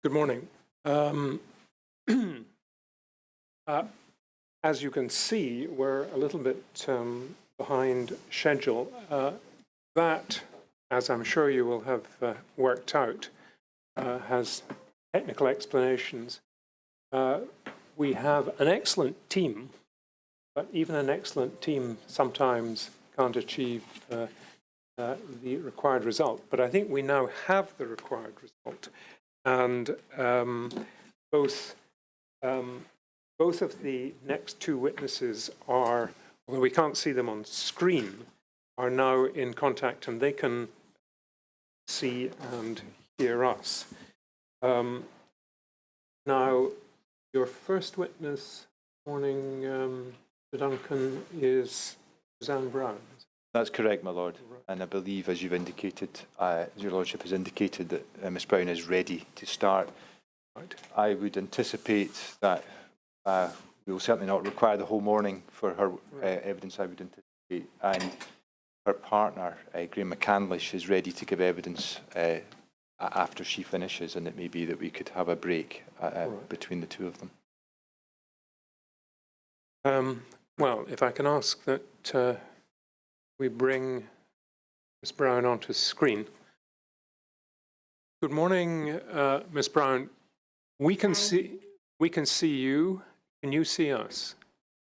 Good morning. As you can see, we're a little bit behind schedule. That, as I'm sure you will have worked out, has technical explanations. We have an excellent team, but even an excellent team sometimes can't achieve the required result. But I think we now have the required result. And both of the next two witnesses are, although we can't see them on screen, are now in contact and they can see and hear us. Now, your first witness, morning, Mr. Duncan, is Suzanne Brown. That's correct, my Lord. Right. And I believe, as you've indicated, as your Lordship has indicated, that Miss Brown is ready to start. Right. I would anticipate that we will certainly not require the whole morning for her evidence, I would anticipate. And her partner, Graeme McCandlish, is ready to give evidence after she finishes, and it may be that we could have a break between the two of them. Well, if I can ask that we bring Ms. Brown onto screen. Good morning, Ms. Brown. We can see you. Can you see us?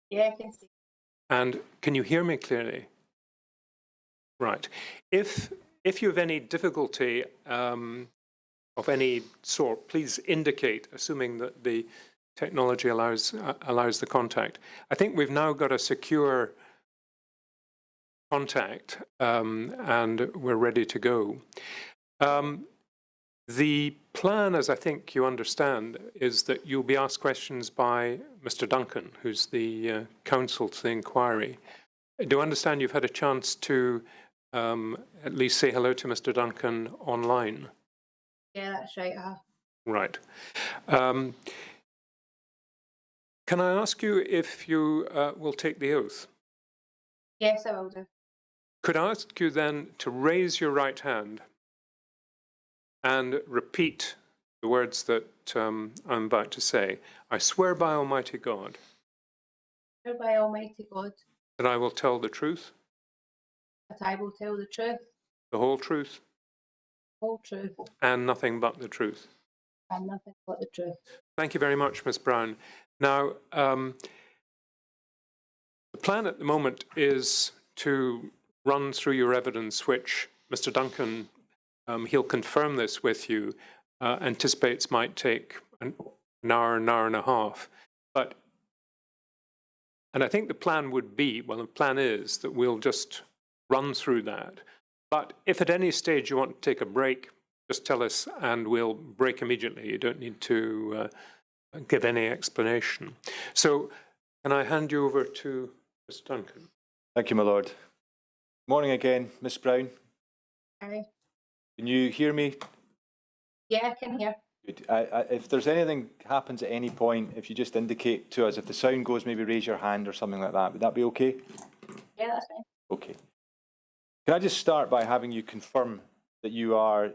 Yeah, I can see. And can you hear me clearly? Right. If you have any difficulty of any sort, please indicate, assuming that the technology allows the contact. I think we've now got a secure contact and we're ready to go. The plan, as I think you understand, is that you'll be asked questions by Mr. Duncan, who's the counsel to the inquiry. Do you understand you've had a chance to at least say hello to Mr. Duncan online? Yeah, that's right. Right. Can I ask you if you will take the oath? Yes, I will do. Could I ask you then to raise your right hand and repeat the words that I'm about to say? I swear by Almighty God. I swear by Almighty God. That I will tell the truth. That I will tell the truth. The whole truth. The whole truth. And nothing but the truth. And nothing but the truth. Thank you very much, Ms. Brown. Now, the plan at the moment is to run through your evidence, which Mr. Duncan, he'll confirm this with you, anticipates might take an hour and a half. And I think the plan would be, well, the plan is that we'll just run through that. But if at any stage you want to take a break, just tell us and we'll break immediately. You don't need to give any explanation. So can I hand you over to Mr. Duncan? Thank you, my Lord. Morning again, Miss Brown. Hi. Can you hear me? Yeah, I can hear. Good. If there's anything happens at any point, if you just indicate to us, if the sound goes, maybe raise your hand or something like that. Would that be okay? Yeah, that's fine. Okay. Can I just start by having you confirm that you are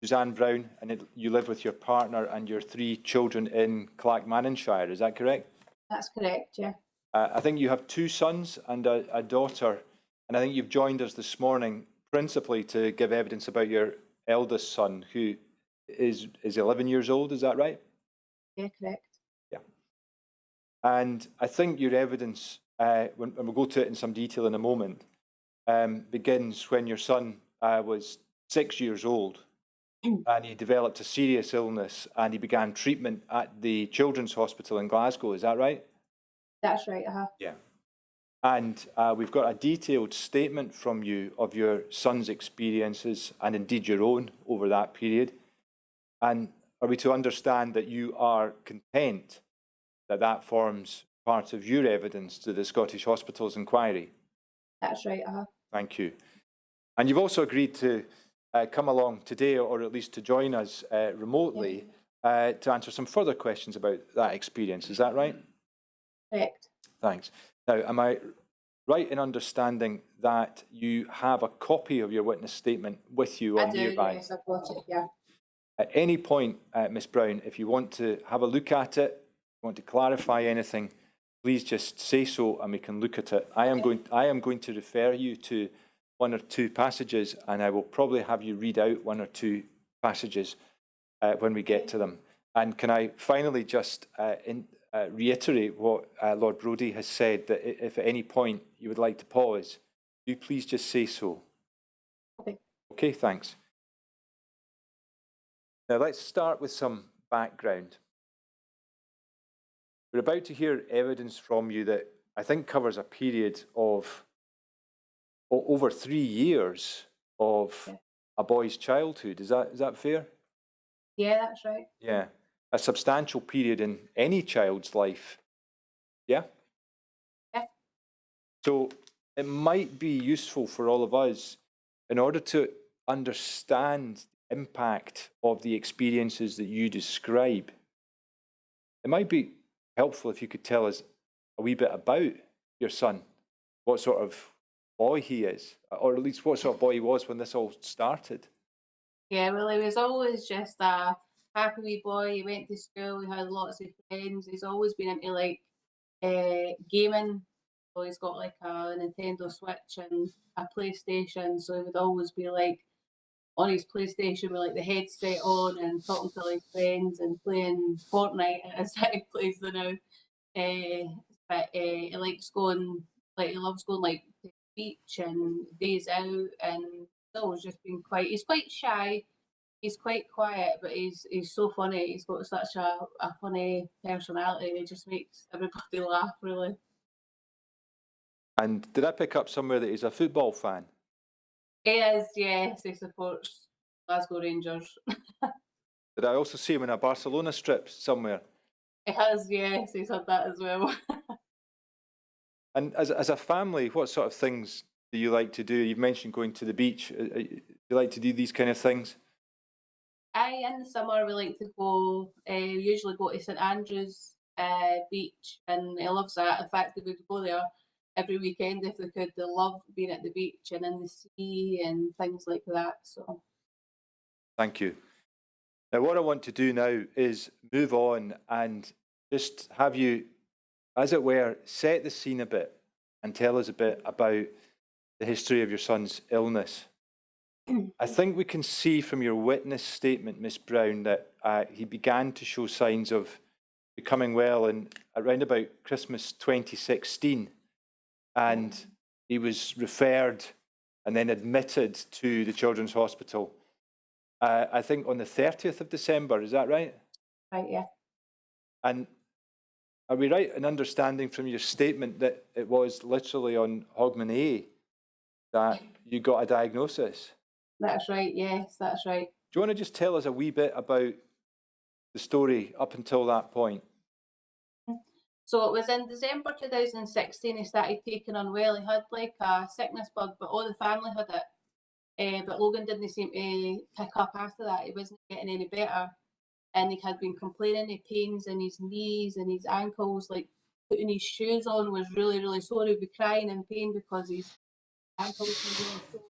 Suzanne Brown and you live with your partner and your 3 children in Clackmannanshire, is that correct? That's correct, yeah. I think you have 2 sons and a daughter, and I think you've joined us this morning principally to give evidence about your eldest son, who is 11 years old, is that right? Yeah, correct. Yeah. And I think your evidence, and we'll go to it in some detail in a moment, begins when your son was 6 years old and he developed a serious illness and he began treatment at the Children's Hospital in Glasgow, is that right? That's right, Yeah. And we've got a detailed statement from you of your son's experiences and indeed your own over that period. And are we to understand that you are content that that forms part of your evidence to the Scottish Hospitals inquiry? That's right, Thank you. And you've also agreed to come along today, or at least to join us remotely, to answer some further questions about that experience. Is that right? Correct. Thanks. Now, am I right in understanding that you have a copy of your witness statement with you or nearby? Yes, I've got it, yeah. At any point, Miss Brown, if you want to have a look at it, want to clarify anything, please just say so and we can look at it. I am going to refer you to one or two passages, and I will probably have you read out one or two passages when we get to them. And can I finally just reiterate what Lord Brodie has said, that if at any point you would like to pause, do please just say so. Okay. Okay, thanks. Now let's start with some background. We're about to hear evidence from you that I think covers a period of over 3 years of a boy's childhood. Is that fair? Yeah, that's right. Yeah, a substantial period in any child's life. Yeah? Yeah. So it might be useful for all of us, in order to understand the impact of the experiences that you describe. It might be helpful if you could tell us a wee bit about your son, what sort of boy he is, or at least what sort of boy he was when this all started. Yeah, well, he was always just a happy wee boy. He went to school, he had lots of friends. He's always been into like gaming. So he's got like a Nintendo Switch and a PlayStation. So he would always be like on his PlayStation with like the headset on and talking to like friends and playing Fortnite as he plays the now. But he likes going, like he loves going like to the beach and days out, and he's always just been he's quite shy. He's quite quiet, but he's so funny. He's got such a funny personality. He just makes everybody laugh, really. And did I pick up somewhere that he's a football fan? He is, yes. He supports Glasgow Rangers. Did I also see him in a Barcelona strip somewhere? He has, yes. He's had that as well. And as a family, what sort of things do you like to do? You've mentioned going to the beach. Do you like to do these kind of things? In the summer we like to go, we usually go to St Andrews beach, and he loves that. In fact, we would go there every weekend if we could. They love being at the beach and in the sea and things like that. So Thank you. Now, what I want to do now is move on and just have you, as it were, set the scene a bit and tell us a bit about the history of your son's illness. I think we can see from your witness statement, Miss Brown, that he began to show signs of becoming well in around about Christmas 2016, and he was referred and then admitted to the Children's Hospital, I think on the 30th of December, is that right? right, yeah. And are we right in understanding from your statement that it was literally on Hogmanay that you got a diagnosis? That's right, yes, that's right. Do you want to just tell us a wee bit about the story up until that point? So it was in December 2016 he started taking unwell. He had like a sickness bug, but all the family had it. But Logan didn't seem to pick up after that. He wasn't getting any better. And he had been complaining of pains in his knees and his ankles, like putting his shoes on was really, really sore. He'd be crying in pain because his ankles were really sore.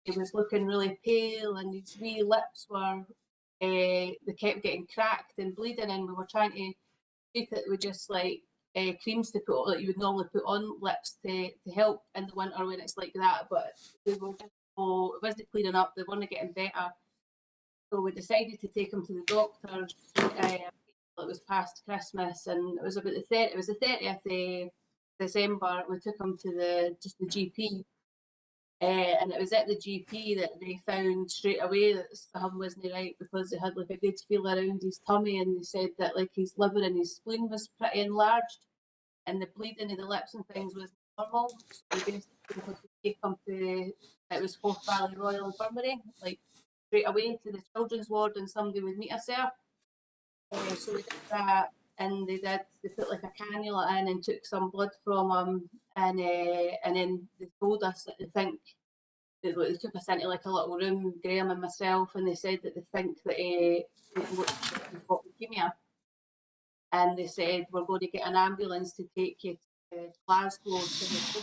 He was looking really pale, and his wee lips were, they kept getting cracked and bleeding, and we were trying to treat it with just like creams to put on, that you would normally put on lips to help in the winter when it's like that, but they were just, it wasn't clearing up, they weren't getting better. So we decided to take him to the doctors. It was past Christmas, and it was about it was the 30th of December. We took him to the GP. And it was at the GP that they found straight away that something wasn't right, because they had like a good feel around his tummy, and they said that like his liver and his spleen was pretty enlarged, and the bleeding of the lips and things was normal. So we basically had to take him to, it was Forth Valley Royal Infirmary, like straight away to the children's ward, and somebody would meet us there. So we did that, and they put like a cannula in and took some blood from him, and then they told us that they think, they took us into like a little room, Graeme and myself, and they said that they think that he's got leukemia, and they said, we're going to get an ambulance to take you to Glasgow. So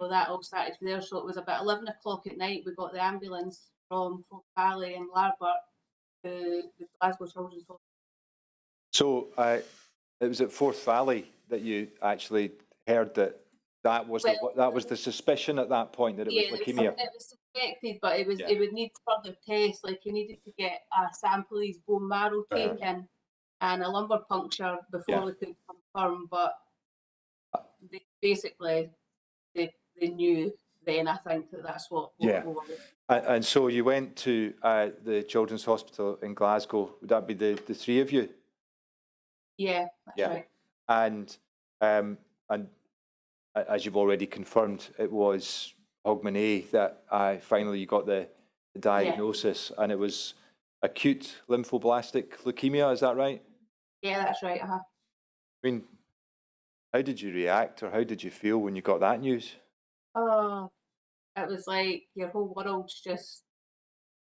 that all started from there. So it was about 11 o'clock at night we got the ambulance from Forth Valley and Larbert to the Glasgow Children's Hospital. So it was at Forth Valley that you actually heard that was the suspicion at that point, that it was leukemia. It was suspected, but it Yeah. would need further tests. Like, he needed to get a sample of his bone marrow taken and a lumbar puncture before we could confirm. But basically, they knew then. I think that's what we were looking at. And so you went to the Children's Hospital in Glasgow. Would that be the three of you? Yeah, that's right. And as you've already confirmed, it was Hogmanay that finally you got the diagnosis, and it was acute lymphoblastic leukemia. Is that right? Yeah, that's right. I mean, how did you react, or how did you feel when you got that news? Oh, it was like your whole world just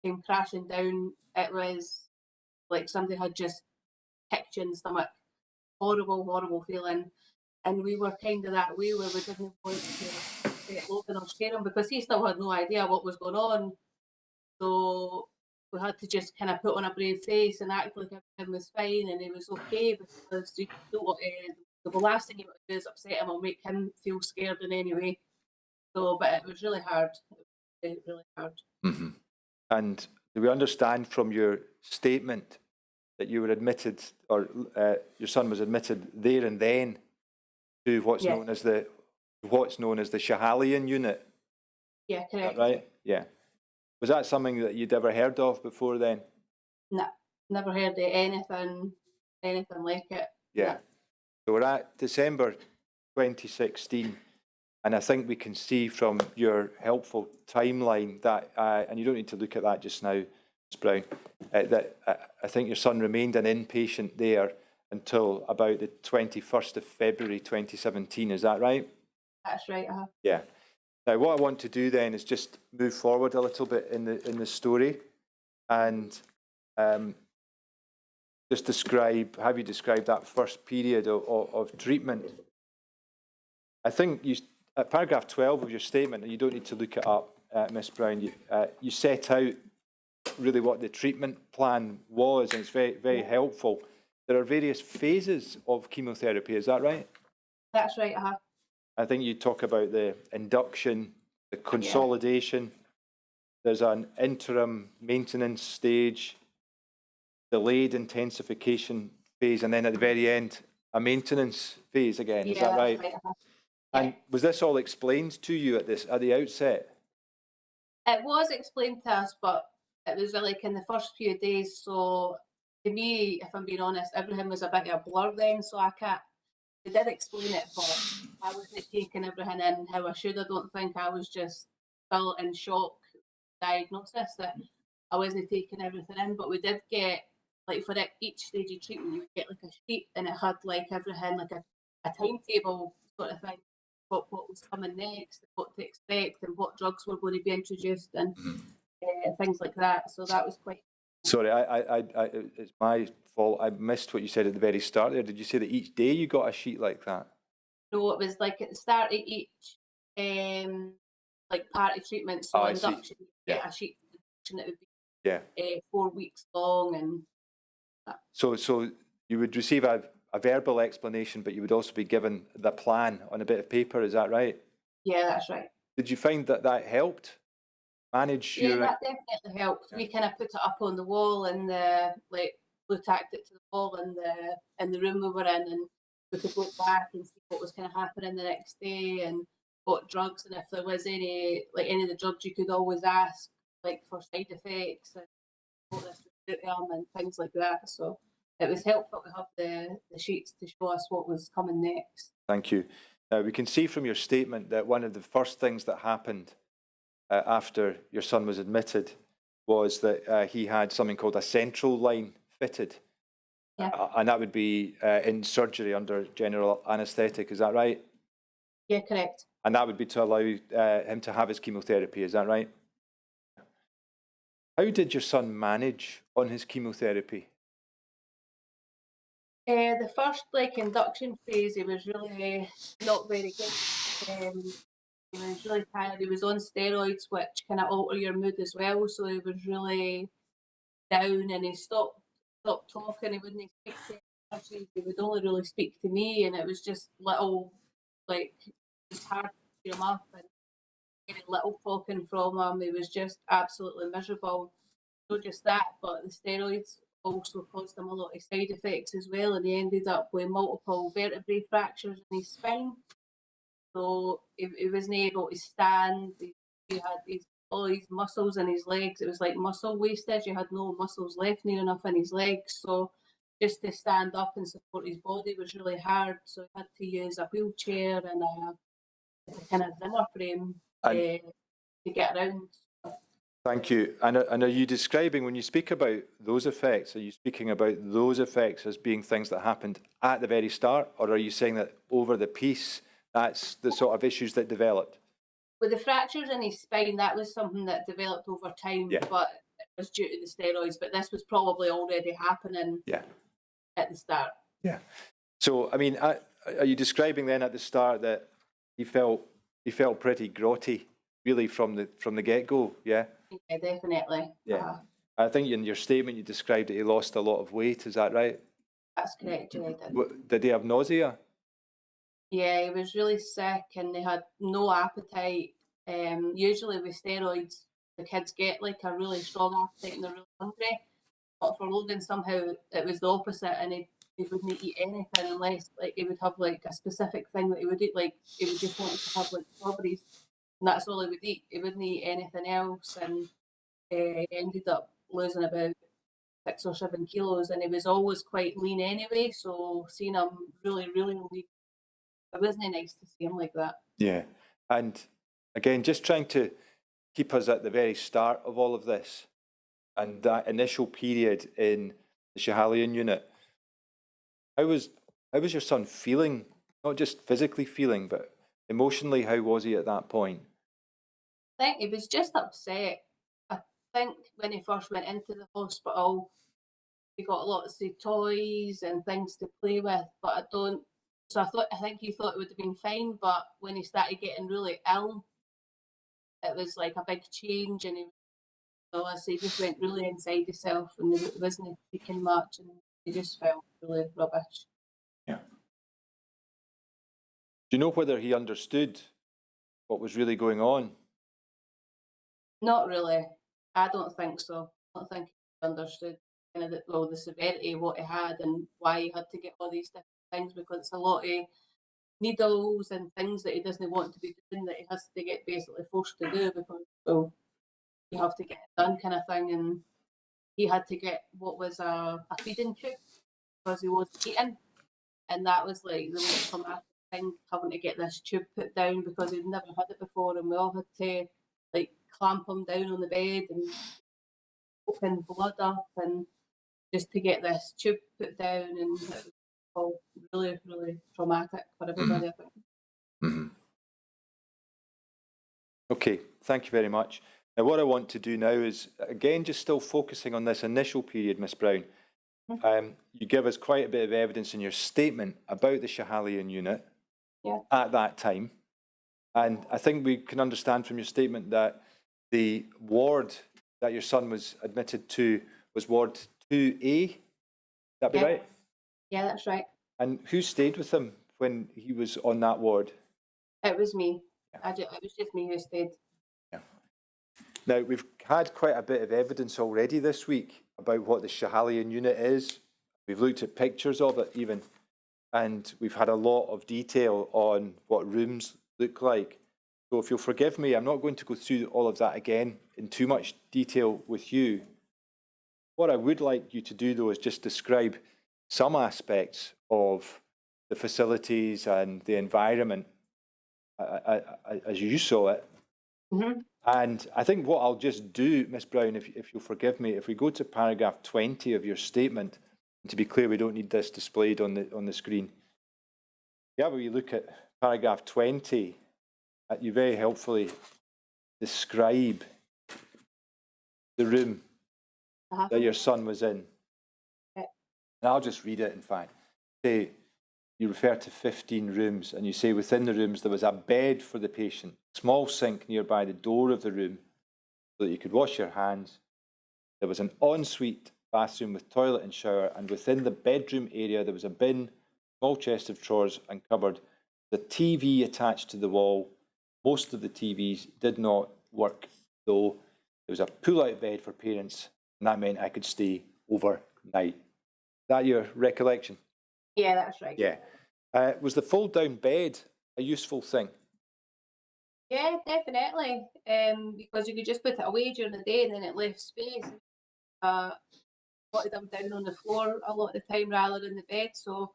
came crashing down. It was like somebody had just kicked you in the stomach. Horrible, horrible feeling. And we were kind of that way where we didn't want to get Logan or scare him, because he still had no idea what was going on. So we had to just kind of put on a brave face and act like everything was fine and he was okay, because you don't want the last thing you want to do is upset him or make him feel scared in any way. So, but it was really hard. It was really hard. Mm-hmm. And do we understand from your statement that you were admitted, or your son was admitted there and then to what's known as the Schahalian unit? Yeah, correct. Is that right? Yeah. Was that something that you'd ever heard of before then? No, never heard of anything like it. Yeah. No. So we're at December 2016, and I think we can see from your helpful timeline that, and you don't need to look at that just now, Ms. Brown, that I think your son remained an inpatient there until about the 21st of February 2017. Is that right? That's right. Yeah. Now, what I want to do then is just move forward a little bit in the story, and just have you describe that first period of treatment. I think at paragraph 12 of your statement, and you don't need to look it up, Miss Brown, you set out really what the treatment plan was, and it's very, very helpful. There are various phases of chemotherapy, is that right? That's right. I think you talk about the induction, the consolidation, there's an interim maintenance stage, delayed intensification phase, and then at the very end, a maintenance phase again. Is that right? And was this all explained to you at the outset? It was explained to us, but it was like in the first few days. So to me, if I'm being honest, everything was a bit of a blur then. So I can't. They did explain it, but I wasn't taking everything in how I should. I don't think I was just still in shock diagnosis that I wasn't taking everything in. But we did get, like, for each stage of treatment, you would get like a sheet, and it had like everything, like a timetable sort of thing, what was coming next, what to expect, and what drugs were going to be introduced, and things like that. So that was quite. Sorry, it's my fault. I missed what you said at the very start there. Did you say that each day you got a sheet like that? No, it was like at the start of each like part of treatment. So induction, you get a sheet for induction that would be 4 weeks long, and so you would receive a verbal explanation, but you would also be given the plan on a bit of paper. Is that right? Yeah, that's right. Did you find that helped manage your? Yeah, that definitely helped. We kind of put it up on the wall, and blue tacked it to the wall in the room we were in, and we could look back and see what was kind of happening the next day, and what drugs, and if there was any of the drugs, you could always ask, like, for side effects and what this would do to them and things like that. So it was helpful to have the sheets to show us what was coming next. Thank you. Now, we can see from your statement that one of the first things that happened after your son was admitted was that he had something called a central line fitted. Yeah. And that would be in surgery under general anaesthetic, is that right? Yeah, correct. And that would be to allow him to have his chemotherapy, is that right? How did your son manage on his chemotherapy? The first induction phase, he was really not very good. He was really tired. He was on steroids, which kind of alter your mood as well. So he was really down, and he stopped talking. He wouldn't speak to anyone. He would only really speak to me, and it was just little, like, just hard to cheer him up, and very little talking from him. He was just absolutely miserable. Not just that, but the steroids also caused him a lot of side effects as well, and he ended up with multiple vertebrae fractures in his spine. So he wasn't able to stand. He had all these muscles in his legs. It was like muscle wastage. He had no muscles left near enough in his legs. So just to stand up and support his body was really hard. So he had to use a wheelchair and a kind of Zimmer frame to get around. Thank you. And are you describing, when you speak about those effects, are you speaking about those effects as being things that happened at the very start, or are you saying that over the piece, that's the sort of issues that developed? With the fractures in his spine, that was something that developed over time, but it was due to the steroids. But this was probably already happening at the start. Yeah. So, I mean, are you describing then at the start that he felt pretty grotty, really, from the get-go? Yeah. Yeah, definitely. Yeah. I think in your statement you described that he lost a lot of weight. Is that right? That's correct. Yeah, Did he have nausea? Yeah, he was really sick, and they had no appetite. Usually with steroids, the kids get like a really strong appetite and they're really hungry. But for Logan, somehow it was the opposite, and he wouldn't eat anything unless like he would have like a specific thing that he would eat. Like he would just want to have like strawberries, and that's all he would eat. He wouldn't eat anything else, and he ended up losing about 6 or 7 kilos, and he was always quite lean anyway. So seeing him really, really lean, it wasn't nice to see him like that. Yeah. And again, just trying to keep us at the very start of all of this and that initial period in the Schiehallion unit. How was your son feeling? Not just physically feeling, but emotionally, how was he at that point? I think he was just upset. I think when he first went into the hospital, he got lots of toys and things to play with, but I think he thought it would have been fine, but when he started getting really ill, it was like a big change, and he just went really inside himself, and he wasn't speaking much, and he just felt really rubbish. Yeah. Do you know whether he understood what was really going on? Not really. I don't think so. I don't think he understood kind of the severity of what he had and why he had to get all these different things, because it's a lot of needles and things that he doesn't want to be doing that he has to get basically forced to do because you have to get it done kind of thing. And he had to get what was a feeding tube because he wasn't eating, and that was like the most traumatic thing, having to get this tube put down because he'd never had it before, and we all had to like clamp him down on the bed and open blood up and just to get this tube put down, and it was all really, really traumatic for everybody, I think. Mm-hmm. Okay, thank you very much. Now, what I want to do now is, again, just still focusing on this initial period, Miss Brown. You give us quite a bit of evidence in your statement about the Schiehallion unit at that time. And I think we can understand from your statement that the ward that your son was admitted to was Ward 2A. Would that be right? Yeah, that's right. And who stayed with him when he was on that ward? It was me. It was just me who stayed. Yeah. Now, we've had quite a bit of evidence already this week about what the Schiehallion unit is. We've looked at pictures of it even, and we've had a lot of detail on what rooms look like. So if you'll forgive me, I'm not going to go through all of that again in too much detail with you. What I would like you to do, though, is just describe some aspects of the facilities and the environment as you saw it. Mm-hmm. And I think what I'll just do, Miss Brown, if you'll forgive me, if we go to paragraph 20 of your statement, and to be clear, we don't need this displayed on the screen. Yeah, when you look at paragraph 20, you very helpfully describe the room that your son was in. And I'll just read it, in fact. Say, you refer to 15 rooms, and you say within the rooms there was a bed for the patient, small sink nearby the door of the room so that you could wash your hands. There was an ensuite bathroom with toilet and shower, and within the bedroom area there was a bin, small chest of drawers and cupboard, the TV attached to the wall. Most of the TVs did not work, though. There was a pull-out bed for parents, and that meant I could stay overnight. Is that your recollection? Yeah, that's right. Yeah. Was the fold-down bed a useful thing? Yeah, definitely. Because you could just put it away during the day and then it left space. Put them down on the floor a lot of the time rather than the bed. So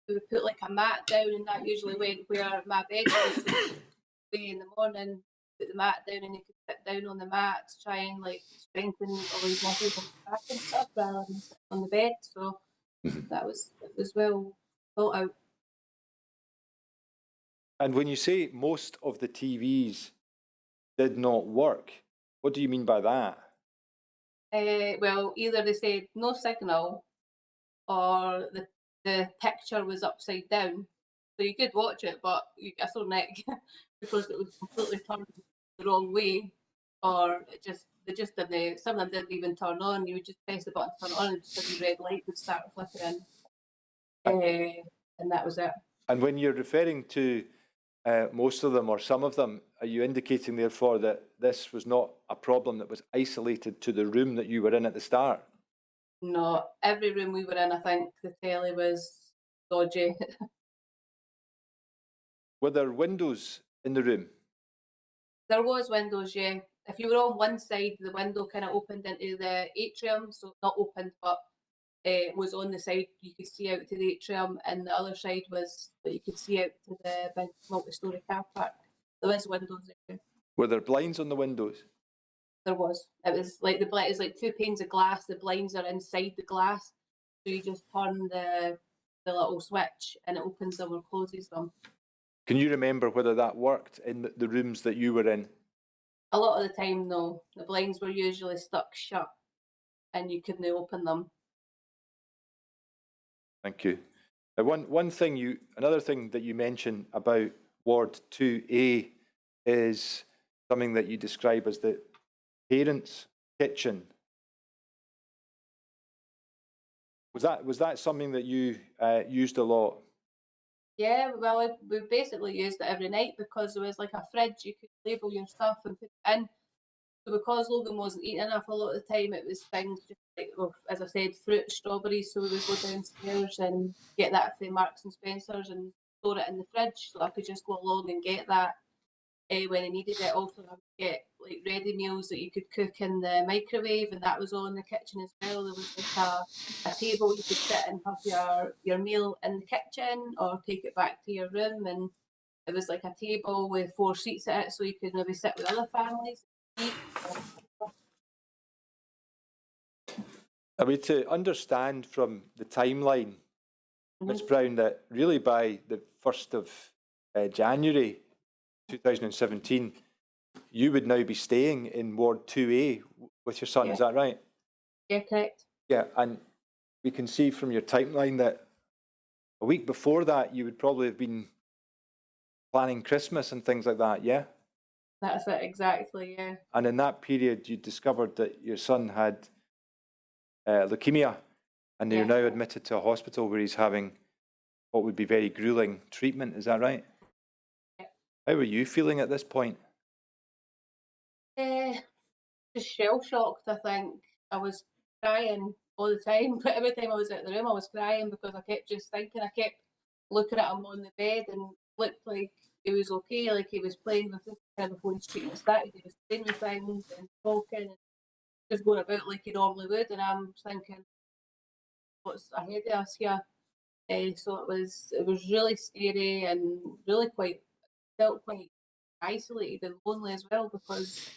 we would put like a mat down, and that usually went where my bed was. So in the morning, put the mat down, and you could sit down on the mat to try and like strengthen all these muscles on the back and stuff rather than sit on the bed. So it was well thought out. And when you say most of the TVs did not work, what do you mean by that? Well, either they said no signal, or the picture was upside down, so you could watch it, but you get a sore neck because it was completely turned the wrong way, or they just didn't. Some of them didn't even turn on. You would just press the button to turn it on, and just a red light would start flickering, and that was it. And when you're referring to most of them or some of them, are you indicating therefore that this was not a problem that was isolated to the room that you were in at the start? No, every room we were in, I think the telly was dodgy. Were there windows in the room? There was windows, yeah. If you were on one side, the window kind of opened into the atrium, so not opened, but was on the side you could see out to the atrium, and the other side was that you could see out to the big multi-storey car park. There was windows there. Were there blinds on the windows? There was. It was like it's like two panes of glass. The blinds are inside the glass, so you just turn the little switch, and it opens them or closes them. Can you remember whether that worked in the rooms that you were in? A lot of the time, no. The blinds were usually stuck shut, and you couldn't open them. Thank you. Another thing that you mentioned about Ward 2A is something that you describe as the parents' kitchen. Was that something that you used a lot? Yeah, well, we basically used it every night because there was like a fridge you could label your stuff and put it in. So because Logan wasn't eating enough a lot of the time, it was things just like, well, as I said, fruit, strawberries. So we would go downstairs and get that from Marks and Spencer's and store it in the fridge, so I could just go along and get that when I needed it. Also, I would get like ready meals that you could cook in the microwave, and that was all in the kitchen as well. There was like a table you could sit and have your meal in the kitchen or take it back to your room, and it was like a table with 4 seats at it, so you could maybe sit with other families and eat. Are we to understand from the timeline, Ms. Brown, that really by the 1st of January 2017, you would now be staying in Ward 2A with your son, Yeah. Is that right? Yeah, correct. Yeah, and we can see from your timeline that a week before that you would probably have been planning Christmas and things like that, yeah? That's it, exactly, yeah. And in that period you discovered that your son had leukemia, and you're now admitted to a hospital where he's having what would be very grueling treatment, is that right? Yeah. How were you feeling at this point? Just shell-shocked, I think. I was crying all the time, but every time I was out the room I was crying because I kept just thinking, I kept looking at him on the bed and looked like he was okay, like he was playing with this kind of before his treatment started. He was playing with things and talking and just going about like he normally would, and I'm thinking, what's ahead of us here? So it was really scary and really felt quite isolated and lonely as well, because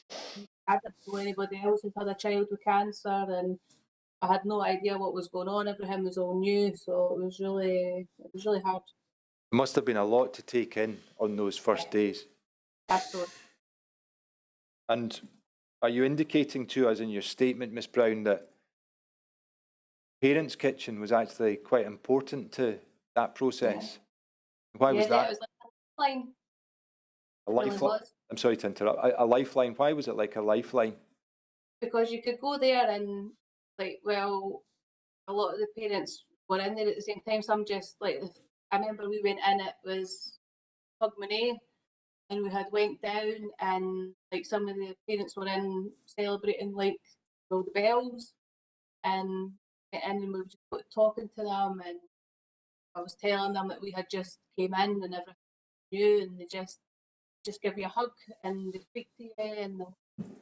I didn't know anybody else who had a child with cancer, and I had no idea what was going on. Everything was all new, so it was really hard. It must have been a lot to take in on those first days. Absolutely. And are you indicating to us in your statement, Miss Brown, that parents' kitchen was actually quite important to that process? Why was that? Yeah, it was like a lifeline. A It really lifeline? was. I'm sorry to interrupt. A lifeline. Why was it like a lifeline? Because you could go there and, like, well, a lot of the parents were in there at the same time. Some just, like, I remember we went in, it was Hogmanay, and we had went down, and, like, some of the parents were in celebrating, like, all the bells, and went in and we were just talking to them, and I was telling them that we had just came in and everything new, and they just give you a hug and they speak to you, and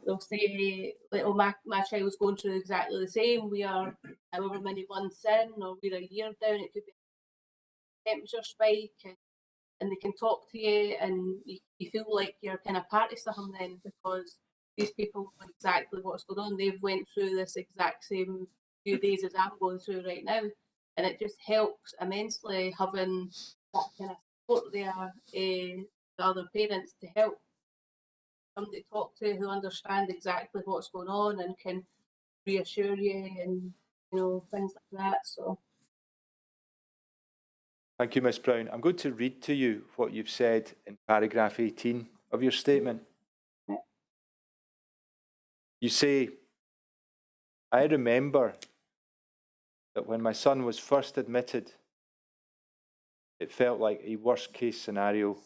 they'll say, like, oh, my child's going through exactly the same. We are however many months in, or we're a year down. It could be a temperature spike, and they can talk to you, and you feel like you're kind of part of something then, because these people know exactly what's going on. They've went through this exact same few days as I'm going through right now, and it just helps immensely having that kind of support there, the other parents, to help somebody to talk to who understand exactly what's going on and can reassure you, and things like that. So Thank you, Ms Brown. I'm going to read to you what you've said in paragraph 18 of your statement. yeah. You say, I remember that when my son was first admitted, it felt like a worst case scenario.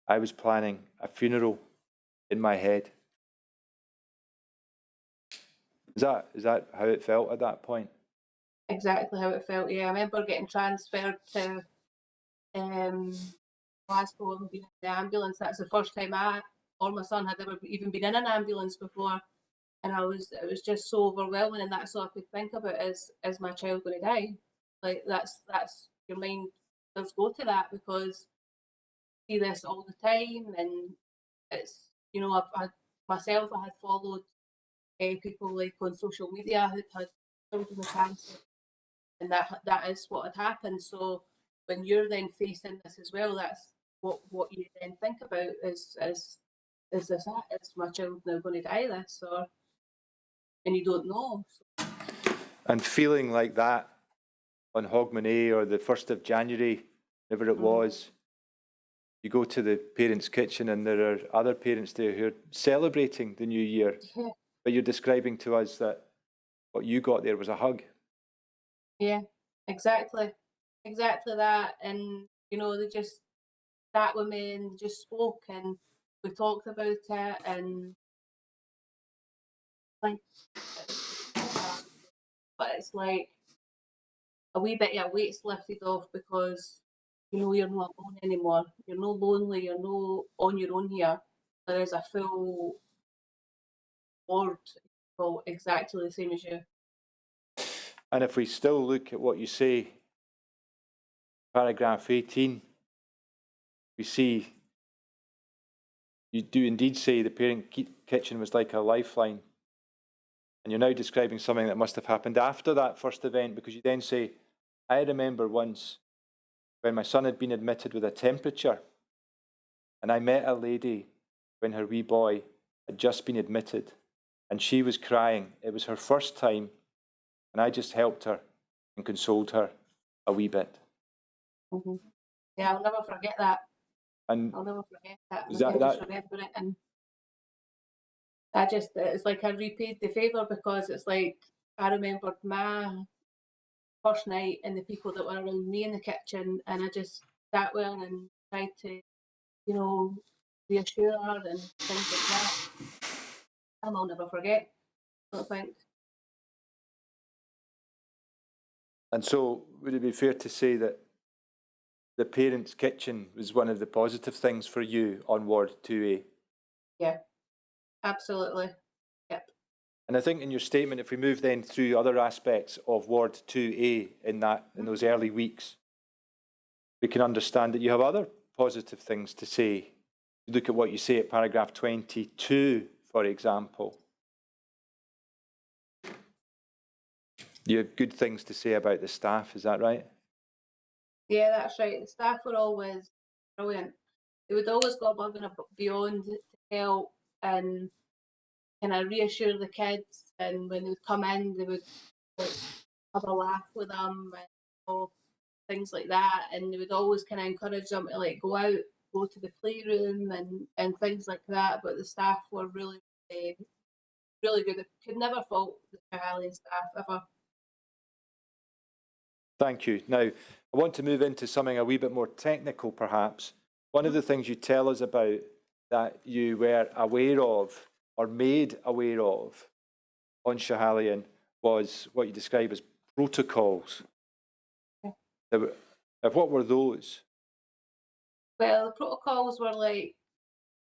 I was planning a funeral in my head. Is that how it felt at that point? Exactly how it felt. Yeah, I remember getting transferred to Glasgow and being in the ambulance. That's the first time I or my son had ever even been in an ambulance before, and it was just so overwhelming. And that's all I could think about is my child going to die? Like that's your mind does go to that, because I see this all the time, and it's myself, I had followed people like on social media who had children with cancer, and that is what had happened. So when you're then facing this as well, that's what you then think about is this it? Is my child now going to die this, or and you don't know. So, And feeling like that on Hogmanay or the 1st of January, whatever it was, you go to the parents' kitchen and there are other parents there who are celebrating the new year. yeah, But you're describing to us that what you got there was a hug. yeah, exactly that. And they just sat with me and just spoke, and we talked about it, and like, but it's like a wee bit of weight's lifted off, because you're not alone anymore. You're no lonely. You're no on your own here. There is a full board people exactly the same as you. And if we still look at what you say, paragraph 18, we see you do indeed say the parent kitchen was like a lifeline. And you're now describing something that must have happened after that first event, because you then say, I remember once when my son had been admitted with a temperature, and I met a lady when her wee boy had just been admitted, and she was crying. It was her first time, and I just helped her and consoled her a wee bit. Mm-hmm. Yeah, I'll never forget that. And I'll never forget that. is I can that just remember it, and it's like I repaid the favour, because it's like I remembered my first night and the people that were around me in the kitchen, and I just sat with her and tried to, reassure her and things like that. And I'll never forget, I don't think. And so would it be fair to say that the parents' kitchen was one of the positive things for you on Ward 2A? Yeah, absolutely. Yep. And I think in your statement, if we move then through other aspects of Ward 2A in those early weeks, we can understand that you have other positive things to say. Look at what you say at paragraph 22, for example. You have good things to say about the staff, is that right? Yeah, that's right. The staff were always brilliant. They would always go above and beyond to help and kind of reassure the kids. And when they would come in, they would like have a laugh with them and things like that. And they would always kind of encourage them to like go out go to the playroom and things like that. But the staff were really, really good. I could never fault the Schahalian staff ever. Thank you. Now, I want to move into something a wee bit more technical, perhaps. One of the things you tell us about that you were aware of or made aware of on Schahalian was what you describe as protocols. Yeah. Now, what were those? Well, the protocols were like,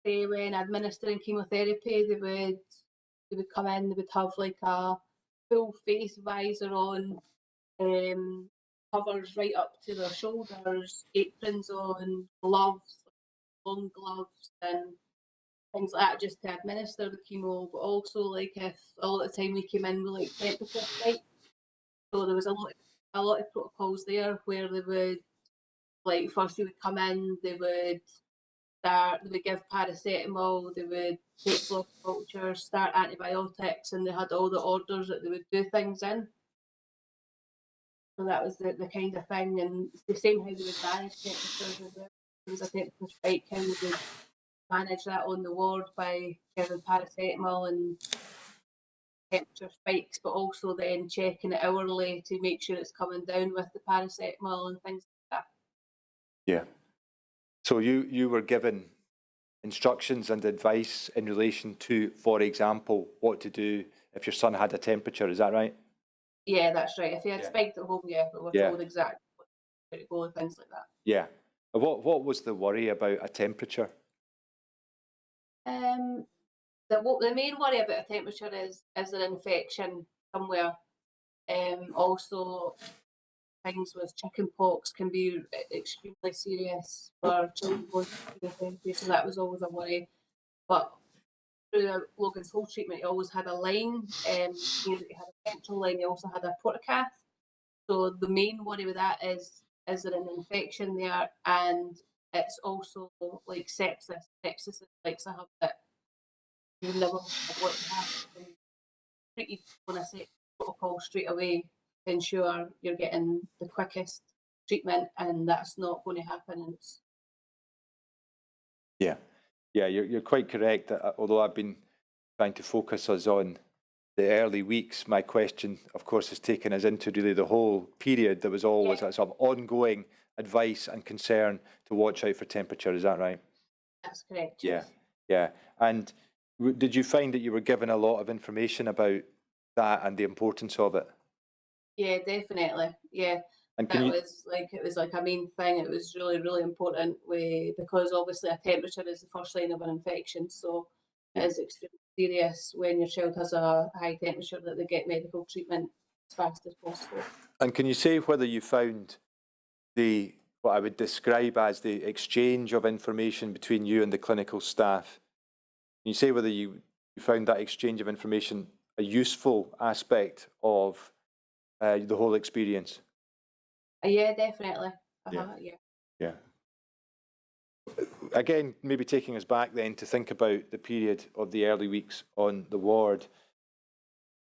say, when administering chemotherapy, they would come in, they would have like a full face visor on, covers right up to their shoulders, aprons on, gloves, long gloves, and things like that, just to administer the chemo. But also, like, if a lot of the time we came in with like temperature spikes, so there was a lot of protocols there where they would, like, first they would come in, they would give paracetamol, they would take blood cultures, start antibiotics, and they had all the orders that they would do things in. So that was the kind of thing, and it's the same how they would manage temperatures as well. There was a temperature spike, how they would manage that on the ward by giving paracetamol and temperature spikes, but also then checking it hourly to make sure it's coming down with the paracetamol and things like that. Yeah. So you were given instructions and advice in relation to, for example, what to do if your son had a temperature, is that right? Yeah, that's right. If he had Yeah. spiked at home, yeah, but we're told exactly where to go and things like that. Yeah. What was the worry about a temperature? The main worry about a temperature is there an infection somewhere? Also, things with chicken pox can be extremely serious for children going through chemotherapy, so that was always a worry. But through Logan's whole treatment, he always had a line. He had a central line. He also had a portacath. So the main worry with that is there an infection there? And it's also like sepsis. Sepsis is like something that you never want to happen. Treated on a set protocol straight away to ensure you're getting the quickest treatment, and that's not going to happen. And Yeah, you're quite correct. That although I've been trying to focus us on the early weeks, my question, of course, has taken us into really the whole period. There was always a sort of ongoing advice and concern to watch out for temperature. Is that right? that's correct. Yeah, Yes. yeah. And did you find that you were given a lot of information about that and the importance of it? Yeah, definitely. Yeah. And It was like a main thing. It was really, really important because obviously a temperature is the first sign of an infection. So it is extremely serious when your child has a high temperature that they get medical treatment as fast as possible. And can you say whether you found what I would describe as the exchange of information between you and the clinical staff? Can you say whether you found that exchange of information a useful aspect of the whole experience? Yeah, definitely. Yeah. Yeah. Yeah. Again, maybe taking us back then to think about the period of the early weeks on the ward.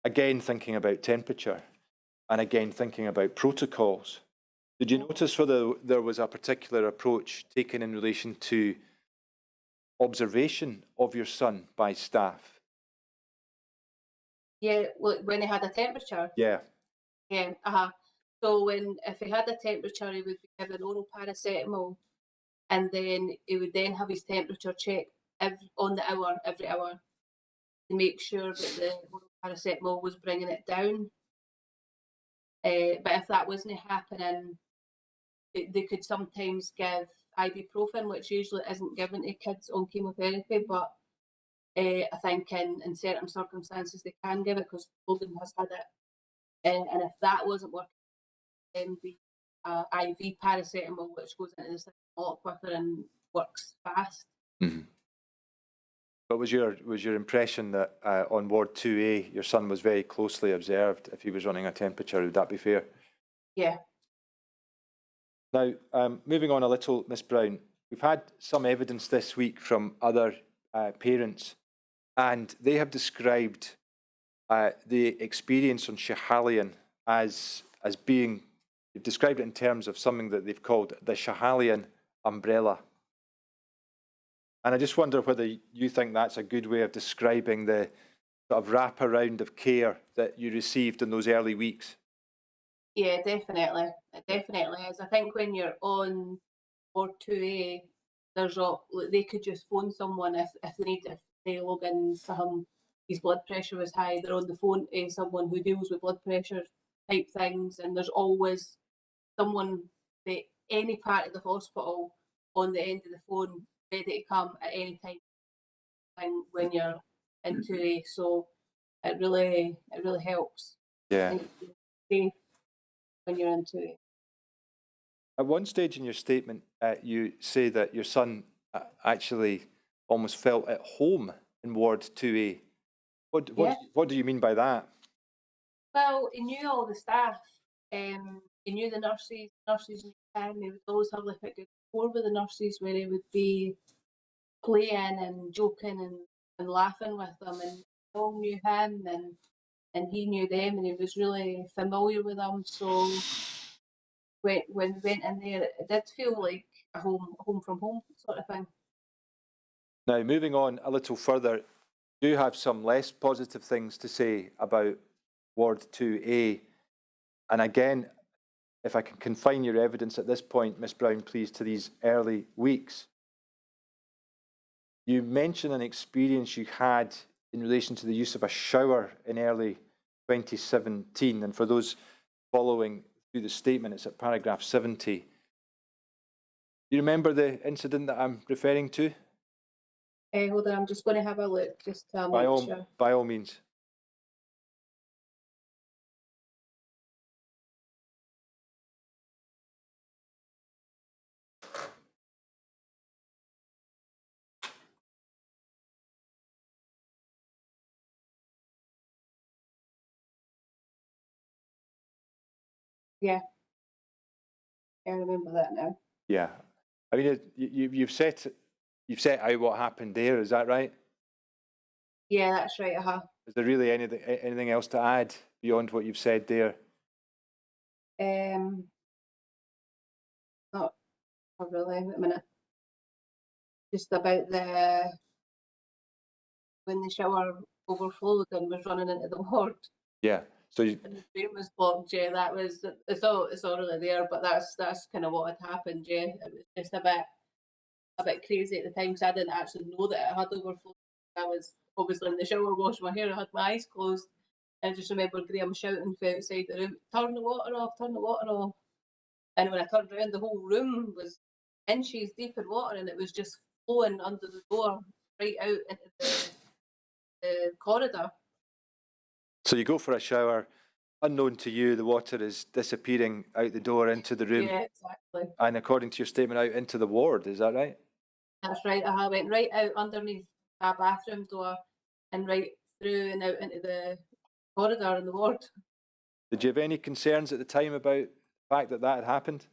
Again, thinking about temperature and again, thinking about protocols. Did you notice whether there was a particular approach taken in relation to observation of your son by staff? Yeah, when he had a temperature. Yeah. Yeah. So if he had a temperature, he would be given oral paracetamol, and then he would then have his temperature checked every hour to make sure that the oral paracetamol was bringing it down. But if that wasn't happening, they could sometimes give ibuprofen, which usually isn't given to kids on chemotherapy, but I think in certain circumstances they can give it because Logan has had it. And if that wasn't working, then the IV paracetamol, which goes into the system a lot quicker and works fast. Mm-hmm. But was your impression that on Ward 2A, your son was very closely observed if he was running a temperature? Would that be fair? Yeah. Now, moving on a little, Miss Brown, we've had some evidence this week from other parents, and they have described the experience on Schahalian as being, they've described it in terms of something that they've called the Schahalian umbrella. And I just wonder whether you think that's a good way of describing the sort of wraparound of care that you received in those early weeks. Yeah, definitely. It definitely is. I think when you're on Ward 2A, they could just phone someone if they need, if they log in, his blood pressure was high, they're on the phone to someone who deals with blood pressure type things, and there's always someone at any part of the hospital on the end of the phone ready to come at any time when you're in 2A. So it really helps. Yeah. And you're safe when you're in 2A. At one stage in your statement, you say that your son actually almost felt at home in Ward 2A. What do you mean by that? Well, he knew all the staff. He knew the nurses. Nurses knew him. He would always have like a good rapport with the nurses, where he would be playing and joking and laughing with them, and they all knew him, and he knew them, and he was really familiar with them. So when we went in there, it did feel like a home from home sort of thing. Now, moving on a little further, you do have some less positive things to say about Ward 2A. And again, if I can confine your evidence at this point, Ms Brown, please, to these early weeks. You mentioned an experience you had in relation to the use of a shower in early 2017. And for those following through the statement, it's at paragraph 70. Do you remember the incident that I'm referring to? Hold on, I'm just going to have a look, just to make sure. By all means. Yeah, I remember that now. Yeah, I mean, you've set out what happened there. Is that right? Yeah, that's right. Is there really anything else to add beyond what you've said there? Not really. Wait a minute. Just about when the shower overflowed and was running into the ward. Yeah. So And the drain was blocked. Yeah, that was. It's all really there. But that's kind of what had happened. Yeah, it was just a bit crazy at the time, because I didn't actually know that it had overflowed. I was obviously in the shower washing my hair. I had my eyes closed. And I just remember Graeme shouting from outside the room, "Turn the water off! Turn the water off!" And when I turned around, the whole room was inches deep in water, and it was just flowing under the door right out into the corridor. So you go for a shower, unknown to you, the water is disappearing out the door into the room. Yeah, exactly. And according to your statement, out into the ward. Is that right? That's right. I went right out underneath a bathroom door and right through and out into the corridor in the ward. Did you have any concerns at the time about the fact that had happened?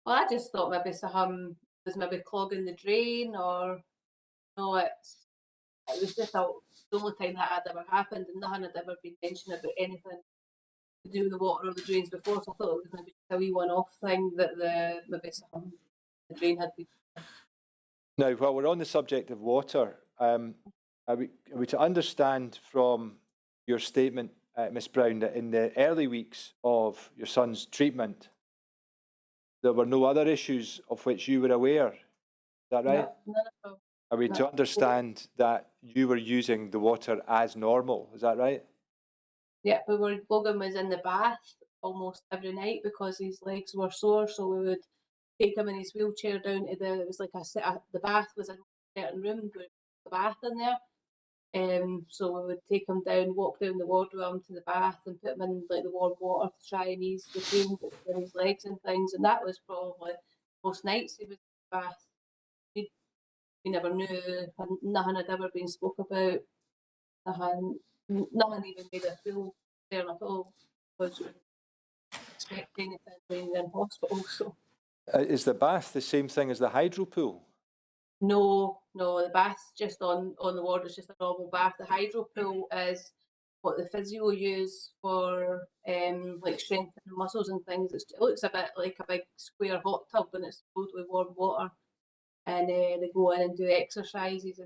Well, I just thought maybe some was maybe clogging the drain, or no, it was just the only time that had ever happened, and nothing had ever been mentioned about anything to do with the water or the drains before. So I thought it was maybe just a wee one-off thing that the drain had been. Now, while we're on the subject of water, are we to understand from your statement, Ms Brown, that in the early weeks of your son's treatment, there were no other issues of which you were aware? Is that right? No, none at all. Are we to understand that you were using the water as normal? Is that right? Yeah, Logan was in the bath almost every night because his legs were sore, so we would take him in his wheelchair down to it was like the bath was in a certain room with a bath in there. So we would take him down, walk down the ward with him to the bath, and put him in like the warm water to try and ease the pain in his legs and things. And that was probably most nights he was in the bath. We never knew, nothing had ever been spoke about. Nothing even made us feel there at all, because we didn't expect anything when we were in hospital. So Is the bath the same thing as the hydro pool? no, the bath's just on the ward. It's just a normal bath. The hydro pool is what the physio use for like strengthening muscles and things. It looks a bit like a big square hot tub, and it's filled with warm water. and they go in and do exercises.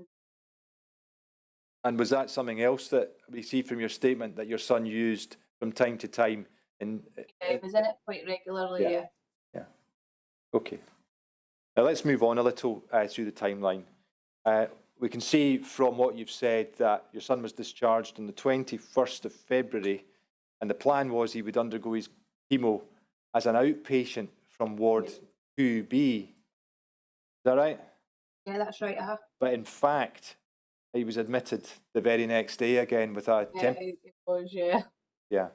And was that something else that we see from your statement that your son used from time to time? He was in it quite regularly, Yeah. Yeah. Okay. Now let's move on a little through the timeline. We can see from what you've said that your son was discharged on the 21st of February, and the plan was he would undergo his chemo as an outpatient from Ward 2B. Is that right? Yeah, that's right. But in fact, he was admitted the very next day again with a Yeah, it was, yeah. Yeah,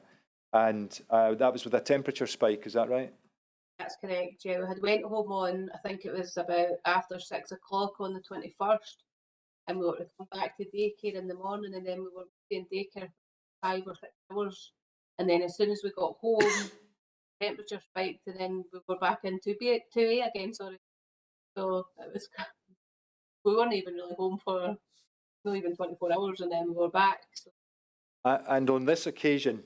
and that was with a temperature spike. Is that right? That's correct. Yeah, we had went home on, I think it was about after 6 o'clock on the 21st, and we were to come back to daycare in the morning, and then we were in daycare for 5 or 6 hours, and then as soon as we got home, temperature spiked, and then we were back in 2A again. Sorry, so it was we weren't even really home for not even 24 hours, and then we were back. So. And on this occasion,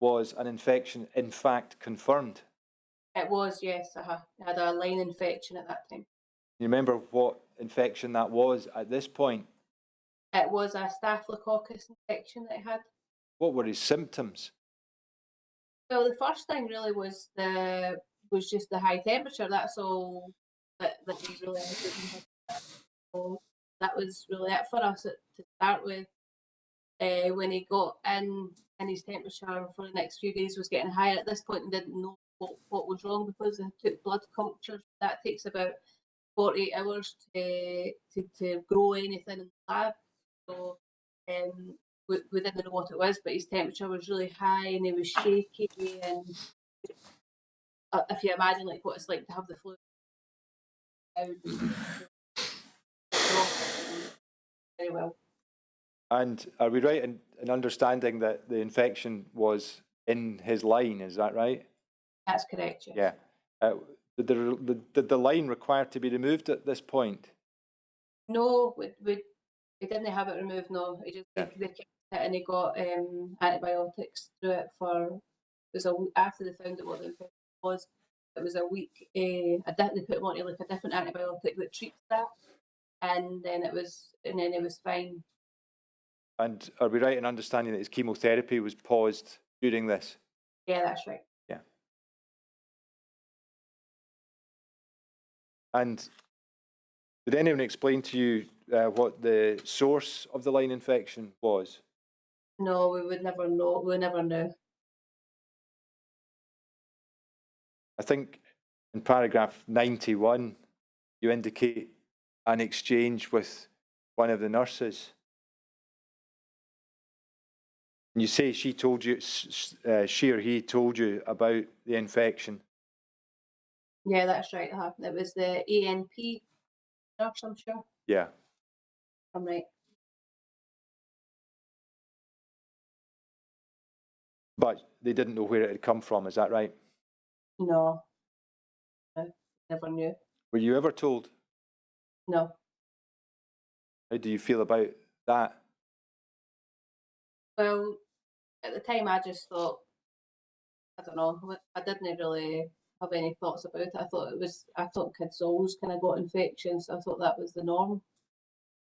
was an infection in fact confirmed? It was, yes. I had a line infection at that time. You remember what infection that was at this point? It was a staphylococcus infection that I had. What were his symptoms? Well, the first thing really was just the high temperature. That's all that he really had. So that was really it for us to start with. When he got in, and his temperature for the next few days was getting higher. At this point, he didn't know what was wrong because they took blood cultures. That takes about 48 hours to grow anything in the lab. So we didn't know what it was, but his temperature was really high and he was shaky. And if you imagine like what it's like to have the flu, very well. And are we right in understanding that the infection was in his line? Is that right? That's correct. Yes. Yeah. Did the line require to be removed at this point? No, we didn't have it removed. No, they kept it, and he got antibiotics through it for. It was after they found out what the infection was. It was a week. They put him on like a different antibiotic that treats that, and then it was fine. And are we right in understanding that his chemotherapy was paused during this? Yeah, that's right. Yeah. And did anyone explain to you what the source of the line infection was? No, we would never know. We never knew. I think in paragraph 91, you indicate an exchange with one of the nurses. And you say she told you, she or he told you about the infection. Yeah, that's right. It was the ANP nurse, I'm sure. Yeah. I'm right. But they didn't know where it had come from, is that right? No. I never knew. Were you ever told? No. How do you feel about that? Well, at the time, I just thought, I don't know, I didn't really have any thoughts about it. I thought kids always kind of got infections. I thought that was the norm.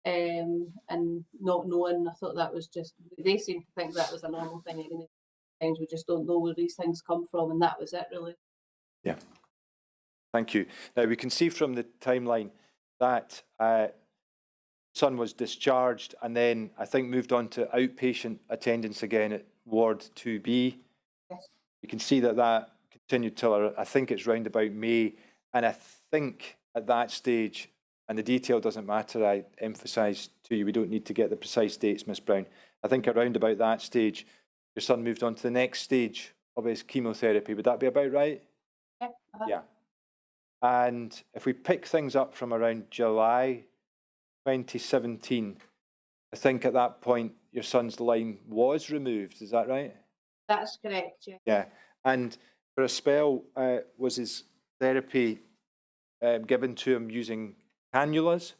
And not knowing, I thought that was just, they seem to think that was a normal thing. And sometimes we just don't know where these things come from, and that was it, really. Yeah. Thank you. Now, we can see from the timeline that son was discharged and then I think moved on to outpatient attendance again at Ward 2B. Yes. You can see that continued till I think it's round about May, and I think at that stage, and the detail doesn't matter, I emphasise to you, we don't need to get the precise dates, Miss Brown. I think around about that stage, your son moved on to the next stage of his chemotherapy. Would that be about right? Yeah. Yeah. And if we pick things up from around July 2017, I think at that point your son's line was removed. Is that right? That's correct, yeah. Yeah. And for a spell, was his therapy given to him using cannulas?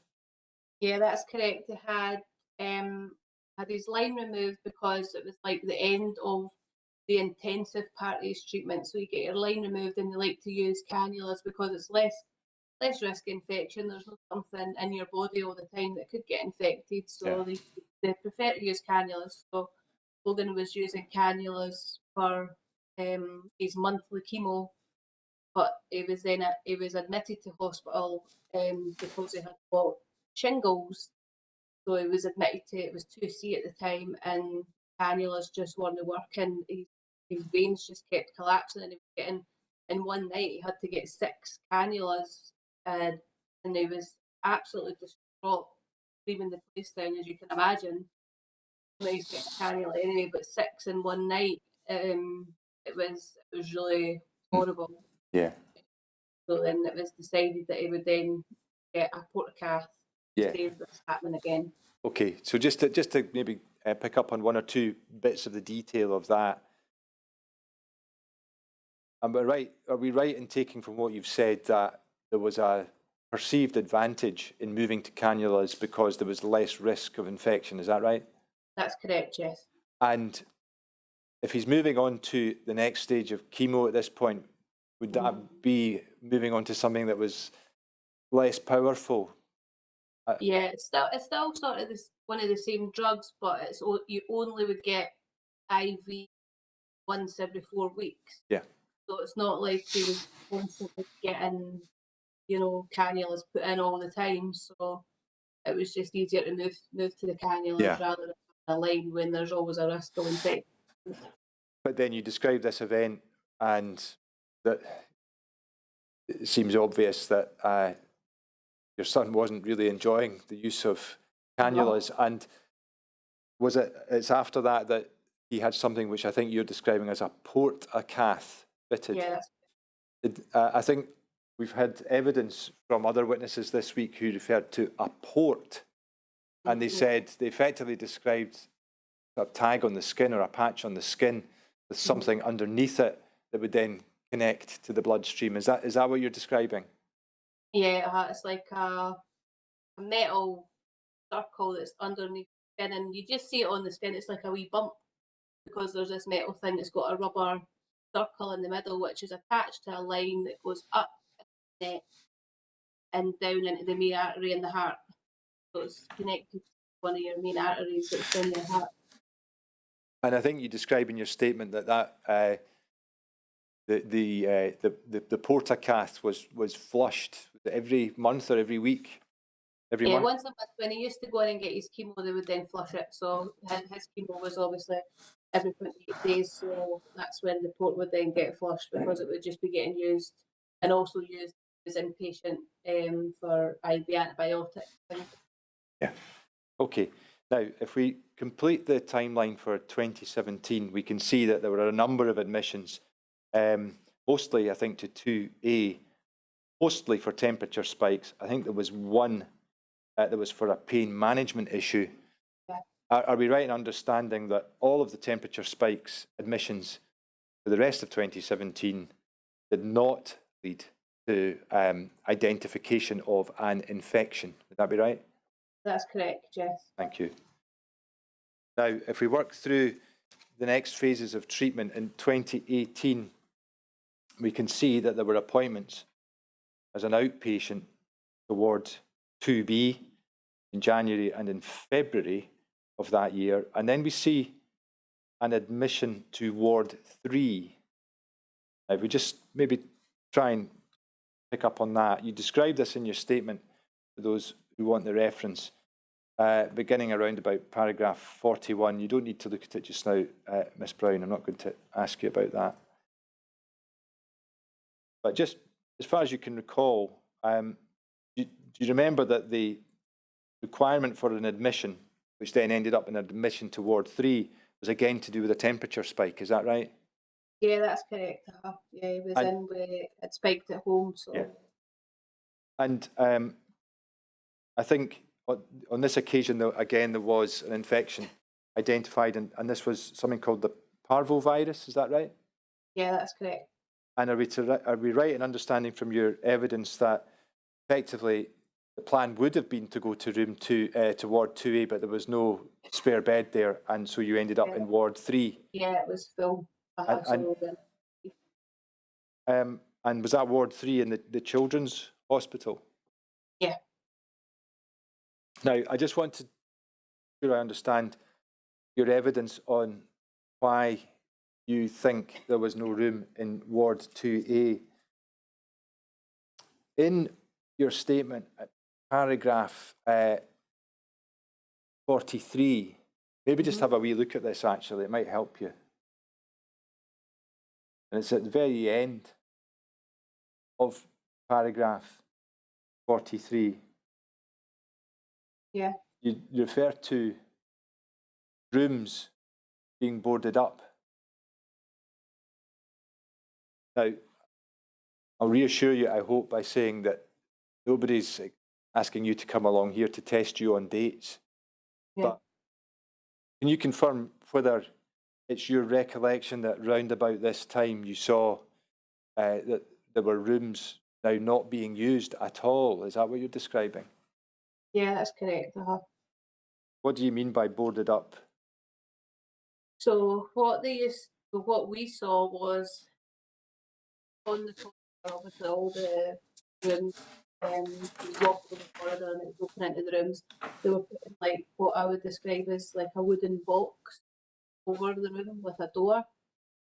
Yeah, that's correct. He had his line removed because it was like the end of the intensive part of his treatment. So you get your line removed and they like to use cannulas because it's less less risk of infection. There's not something in your body all the time that could get infected, so they prefer to use cannulas. So Logan was using cannulas for his monthly chemo, but he was admitted to hospital because he had got shingles. So he was admitted to, it was 2C at the time, and cannulas just weren't working. His veins just kept collapsing, and he was getting, in one night, he had to get 6 cannulas, and he was absolutely distraught, leaving the place down, as you can imagine. When he's getting a cannula anyway, but 6 in one night, it was really horrible. Yeah. So then it was decided that he would then get a portacath to save this happening again. Okay, so just to maybe pick up on one or two bits of the detail of that. Are we right in taking from what you've said that there was a perceived advantage in moving to cannulas because there was less risk of infection? Is that right? That's correct, yes. And if he's moving on to the next stage of chemo at this point, would that be moving on to something that was less powerful? Yeah, it's still sort of one of the same drugs, but you only would get IV once every 4 weeks. Yeah. So it's not like he was constantly getting, cannulas put in all the time. So it was just easier to move to the cannulas rather than a line when there's always a risk of infection. But then you describe this event, and that it seems obvious that your son wasn't really enjoying the use of cannulas. No. And it's after that he had something which I think you're describing as a portacath fitted. Yeah. I think we've had evidence from other witnesses this week who referred to a port, and they said they effectively described a tag on the skin or a patch on the skin with something underneath it that would then connect to the bloodstream. Is that what you're describing? Yeah, it's like a metal circle that's underneath the skin, and you just see it on the skin. It's like a wee bump because there's this metal thing that's got a rubber circle in the middle, which is attached to a line that goes up the neck and down into the main artery in the heart. So it's connected to one of your main arteries that's in your heart. And I think you describe in your statement that the portacath was flushed every month or every week. Every month? Once a month. When he used to go in and get his chemo, they would then flush it. So his chemo was obviously every 28 days. So that's when the port would then get flushed, because it would just be getting used and also used as inpatient for IV antibiotics. Yeah. Okay. Now, if we complete the timeline for 2017, we can see that there were a number of admissions, mostly I think to 2A, mostly for temperature spikes. I think there was one that was for a pain management issue. Yeah. Are we right in understanding that all of the temperature spikes admissions for the rest of 2017 did not lead to identification of an infection? Would that be right? That's correct, yes. Thank you. Now, if we work through the next phases of treatment in 2018, we can see that there were appointments as an outpatient toward 2B in January and in February of that year. And then we see an admission to Ward 3. Now, if we just maybe try and pick up on that. You describe this in your statement for those who want the reference, beginning around about paragraph 41. You don't need to look at it just now, Miss Brown. I'm not going to ask you about that. But just as far as you can recall, do you remember that the requirement for an admission, which then ended up in an admission to Ward 3, was again to do with a temperature spike? Is that right? Yeah, that's correct. Yeah, he was in with it spiked at home. So. Yeah. And I think on this occasion, though, again, there was an infection identified, and this was something called the parvovirus. Is that right? Yeah, that's correct. And are we right in understanding from your evidence that effectively the plan would have been to go to to Ward 2A, but there was no spare bed there, and so you ended up in Ward 3? Yeah, it was full. And was that Ward 3 in the children's hospital? Yeah. Now, I just want to sure I understand your evidence on why you think there was no room in Ward 2A. In your statement at paragraph 43, maybe just have a wee look at this actually, it might help you. And it's at the very end of paragraph 43. Yeah. You refer to rooms being boarded up. Now, I'll reassure you, I hope, by saying that nobody's asking you to come along here to test you on dates. Yeah. But can you confirm whether it's your recollection that round about this time you saw that there were rooms now not being used at all? Is that what you're describing? Yeah, that's correct. What do you mean by boarded up? So what we saw was on the top, obviously all the rooms, you walk over the corridor and it was open into the rooms. They were putting like what I would describe as like a wooden box over the room with a door,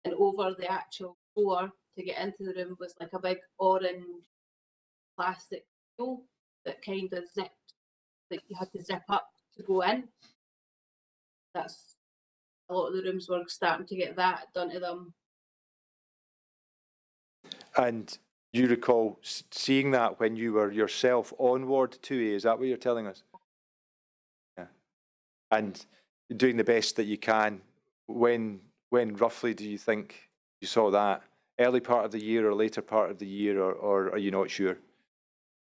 and over the actual door to get into the room was like a big orange plastic seal that kind of zipped, like you had to zip up to go in. That's a lot of the rooms were starting to get that done to them. And you recall seeing that when you were yourself on Ward 2A, is that what you're telling us? Yeah. And doing the best that you can, when roughly do you think you saw that? Early part of the year or later part of the year, or are you not sure?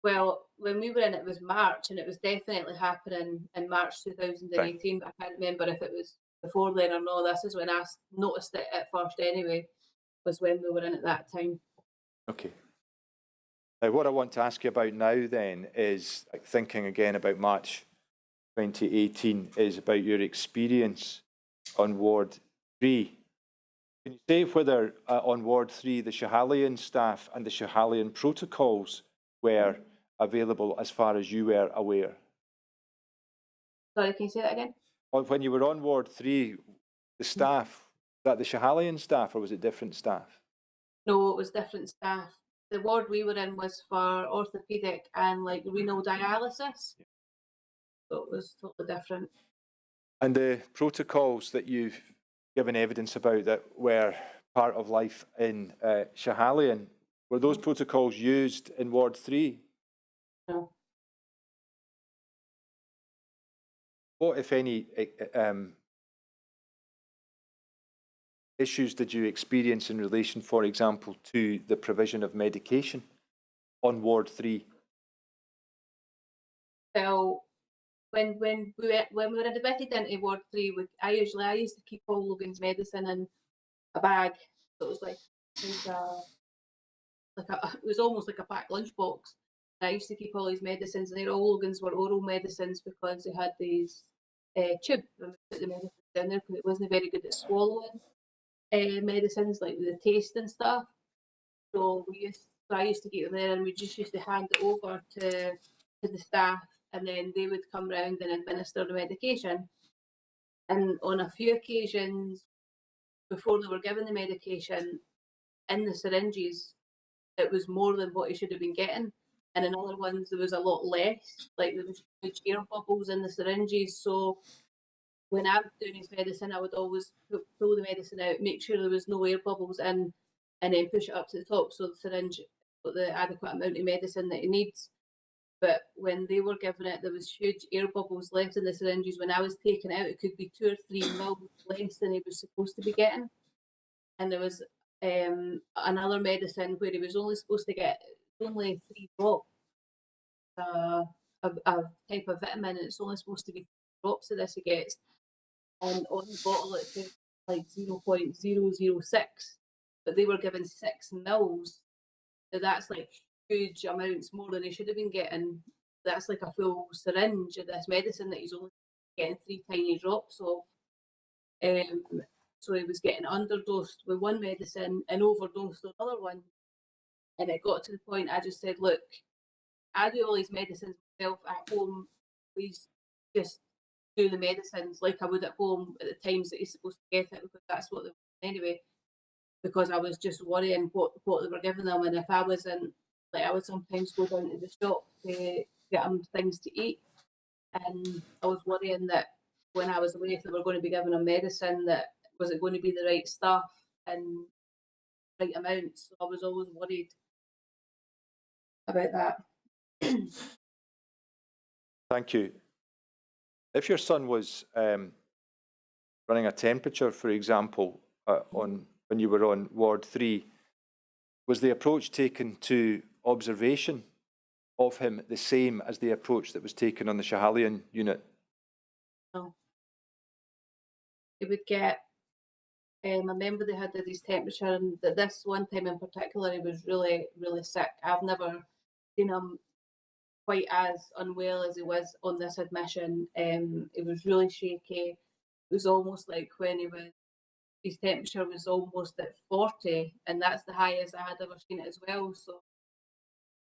Well, when we were in, it was March, and it was definitely happening in March 2018, but I can't remember if it was before then or no. This is when I noticed it at first anyway, was when we were in at that time. Okay. Now, what I want to ask you about now then is, thinking again about March 2018, is about your experience on Ward 3. Can you say whether on Ward 3 the Schiehallion staff and the Schiehallion protocols were available as far as you were aware? Sorry, can you say that again? When you were on Ward 3, the staff, was that the Schiehallion staff or was it different staff? No, it was different staff. The ward we were in was for orthopaedic and like renal dialysis. So it was totally different. And the protocols that you've given evidence about that were part of life in Schiehallion, were those protocols used in Ward 3? No. What, if any, issues did you experience in relation, for example, to the provision of medication on Ward 3? So when we were admitted into Ward 3, I used to keep Paul Logan's medicine in a bag. So it was like it was almost like a packed lunchbox. I used to keep all his medicines, and all Logan's were oral medicines because they had these tube when we put the medicine down there, because it wasn't very good at swallowing medicines, like the taste and stuff. So I used to keep them there, and we just used to hand it over to the staff, and then they would come round and administer the medication. And on a few occasions, before they were given the medication, in the syringes, it was more than what he should have been getting. And in other ones, there was a lot less. Like there was huge air bubbles in the syringes. So when I'm doing his medicine, I would always pull the medicine out, make sure there was no air bubbles in, and then push it up to the top so the syringe got the adequate amount of medicine that he needs. But when they were given it, there was huge air bubbles left in the syringes. When I was taking it out, it could be 2 or 3 mils less than he was supposed to be getting. And there was another medicine where he was only supposed to get only 3 drops, a type of vitamin, and it's only supposed to be 3 drops of this he gets. And on the bottle it said like 0.006, but they were given 6 mils. So that's like huge amounts more than he should have been getting. That's like a full syringe of this medicine that he's only getting 3 tiny drops of. So he was getting underdosed with one medicine and overdosed on another one. And it got to the point I just said, look, I do all his medicines myself at home. We just do the medicines like I would at home at the times that he's supposed to get it, because that's what they were anyway. Because I was just worrying what they were giving them, and if I wasn't, like, I would sometimes go down to the shop to get them things to eat, and I was worrying that when I was away, if they were going to be giving them medicine, that was it going to be the right stuff and right amount. So I was always worried about that. Thank you. If your son was running a temperature, for example, when you were on Ward 3, was the approach taken to observation of him the same as the approach that was taken on the Schahalian unit? No. He would get, I remember they had his temperature, and this one time in particular, he was really, really sick. I've never seen him quite as unwell as he was on this admission. He was really shaky. It was almost like when his temperature was almost at 40, and that's the highest I had ever seen it as well. So,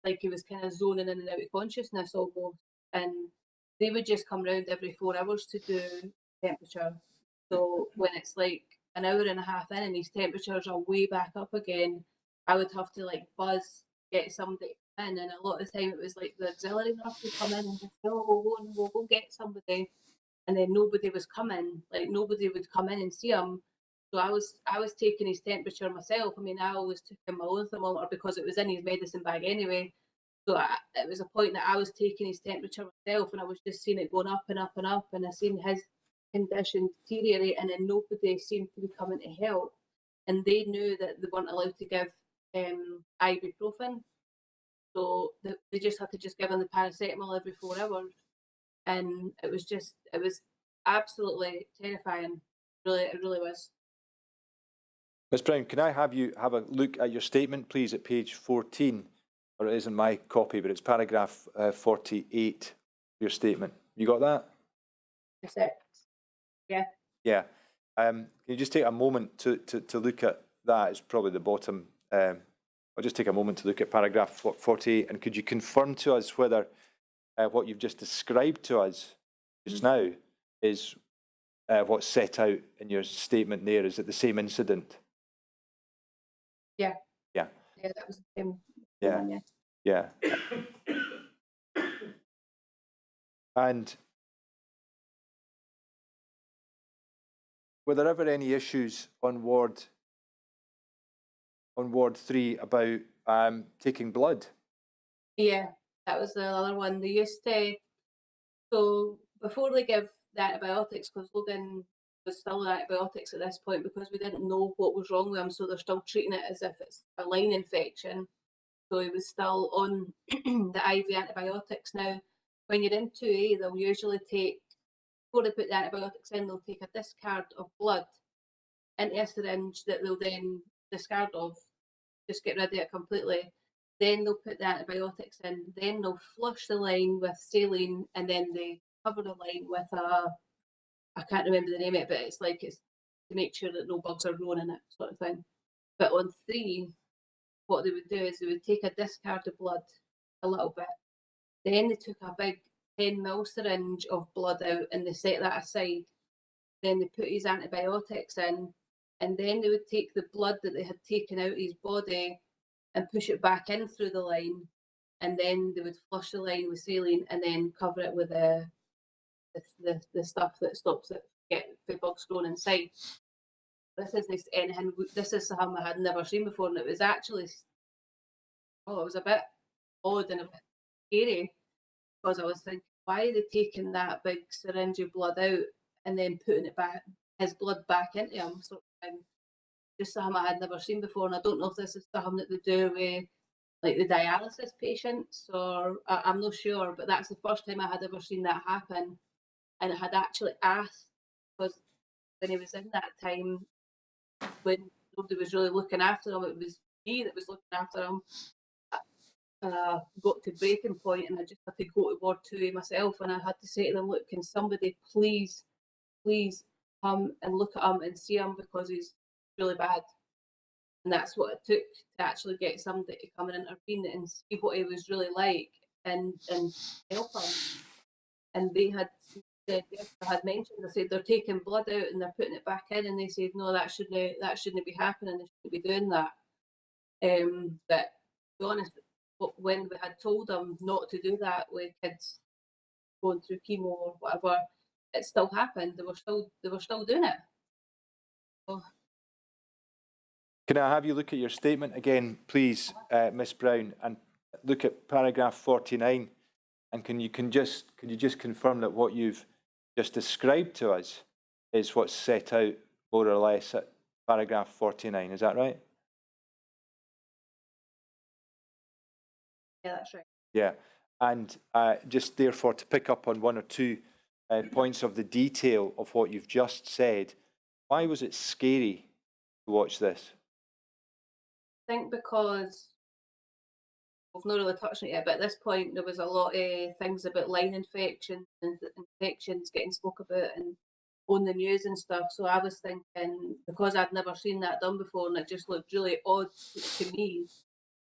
like, he was kind of zoning in and out of consciousness almost. And they would just come round every 4 hours to do temperature. So when it's like an hour and a half in and his temperatures are way back up again, I would have to like buzz, get somebody in, and a lot of the time it was like the auxiliary nurse would come in and just, oh, we'll go get somebody, and then nobody was coming, like nobody would come in and see him. So I was taking his temperature myself. I mean, I always took him my own thermometer because it was in his medicine bag anyway. So it was a point that I was taking his temperature myself, and I was just seeing it going up and up and up, and I seen his condition deteriorate, and then nobody seemed to be coming to help. And they knew that they weren't allowed to give ibuprofen, so they just had to just give him the paracetamol every 4 hours, and it was absolutely terrifying. Really, it really was. Ms Brown, can I have you have a look at your statement, please, at page 14, or it is in my copy, but it's paragraph 48 of your statement. You got that? That's it. Yeah. Yeah. Can you just take a moment to look at that? It's probably the bottom. I'll just take a moment to look at paragraph 48, and could you confirm to us whether what you've just described to us just now is what's set out in your statement there? Is it the same incident? Yeah. Yeah. Yeah, that was the same. Yeah. One, yeah. Yeah. And were there ever any issues on Ward 3 about taking blood? Yeah, that was the other one. They used to, so before they give the antibiotics, because Logan was still on antibiotics at this point because we didn't know what was wrong with him, so they're still treating it as if it's a line infection. So he was still on the IV antibiotics. Now, when you're in 2A, they'll usually take, before they put the antibiotics in, they'll take a discard of blood into a syringe that they'll then discard of, just get rid of it completely. Then they'll put the antibiotics in, then they'll flush the line with saline, and then they cover the line with I can't remember the name of it, but it's to make sure that no bugs are growing in it, sort of thing. But on 3, what they would do is they would take a discard of blood, a little bit, then they took a big 10 ml syringe of blood out and they set that aside. Then they put his antibiotics in, and then they would take the blood that they had taken out of his body and push it back in through the line, and then they would flush the line with saline and then cover it with the stuff that stops it the bugs growing inside. This isn't anything. This is something I had never seen before, and it was actually, it was a bit odd and a bit scary, because I was thinking, why are they taking that big syringe of blood out and then putting it back, his blood back into him, sort of thing. Just something I had never seen before, and I don't know if this is something that they do with like the dialysis patients, or I'm not sure, but that's the first time I had ever seen that happen. And I had actually asked, because when he was in that time, when nobody was really looking after him, it was me that was looking after him. Got to breaking point, and I just had to go to Ward 2 myself, and I had to say to them, look, can somebody please come and look at him and see him, because he's really bad. And that's what it took to actually get somebody to come and intervene and see what he was really like. and help them. And they had said, I had mentioned, I said they're taking blood out and they're putting it back in, and they said no, that shouldn't be happening. They shouldn't be doing that. But to be honest, when we had told them not to do that with kids going through chemo or whatever, it still happened. They were still doing it. So, Can I have you look at your statement again, please, Miss Brown, and look at paragraph 49, and can you just confirm that what you've just described to us is what's set out more or less at paragraph 49? Is that right? yeah, that's right. Yeah, and just therefore to pick up on one or two points of the detail of what you've just said, why was it scary to watch this? I think because we've not really touched on it yet, but at this point there was a lot of things about line infections and infections getting spoke about and on the news and stuff. So I was thinking, because I'd never seen that done before and it just looked really odd to me,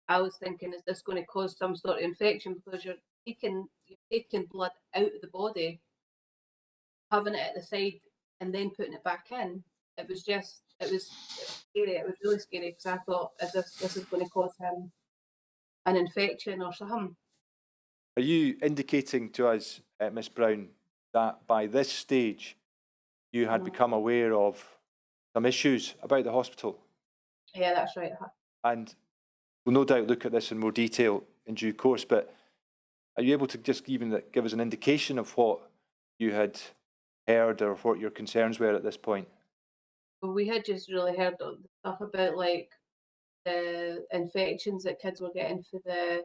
I was thinking, is this going to cause some sort of infection? Because you're taking blood out of the body, having it at the side, and then putting it back in. It was scary. It was really scary because I thought, is this is going to cause him an infection or something? Are you indicating to us, Miss Brown, that by this stage you had become aware of some issues about the hospital? Yeah, that's right. And we'll no doubt look at this in more detail in due course, but are you able to just even give us an indication of what you had heard or what your concerns were at this point? Well, we had just really heard the stuff about like the infections that kids were getting for the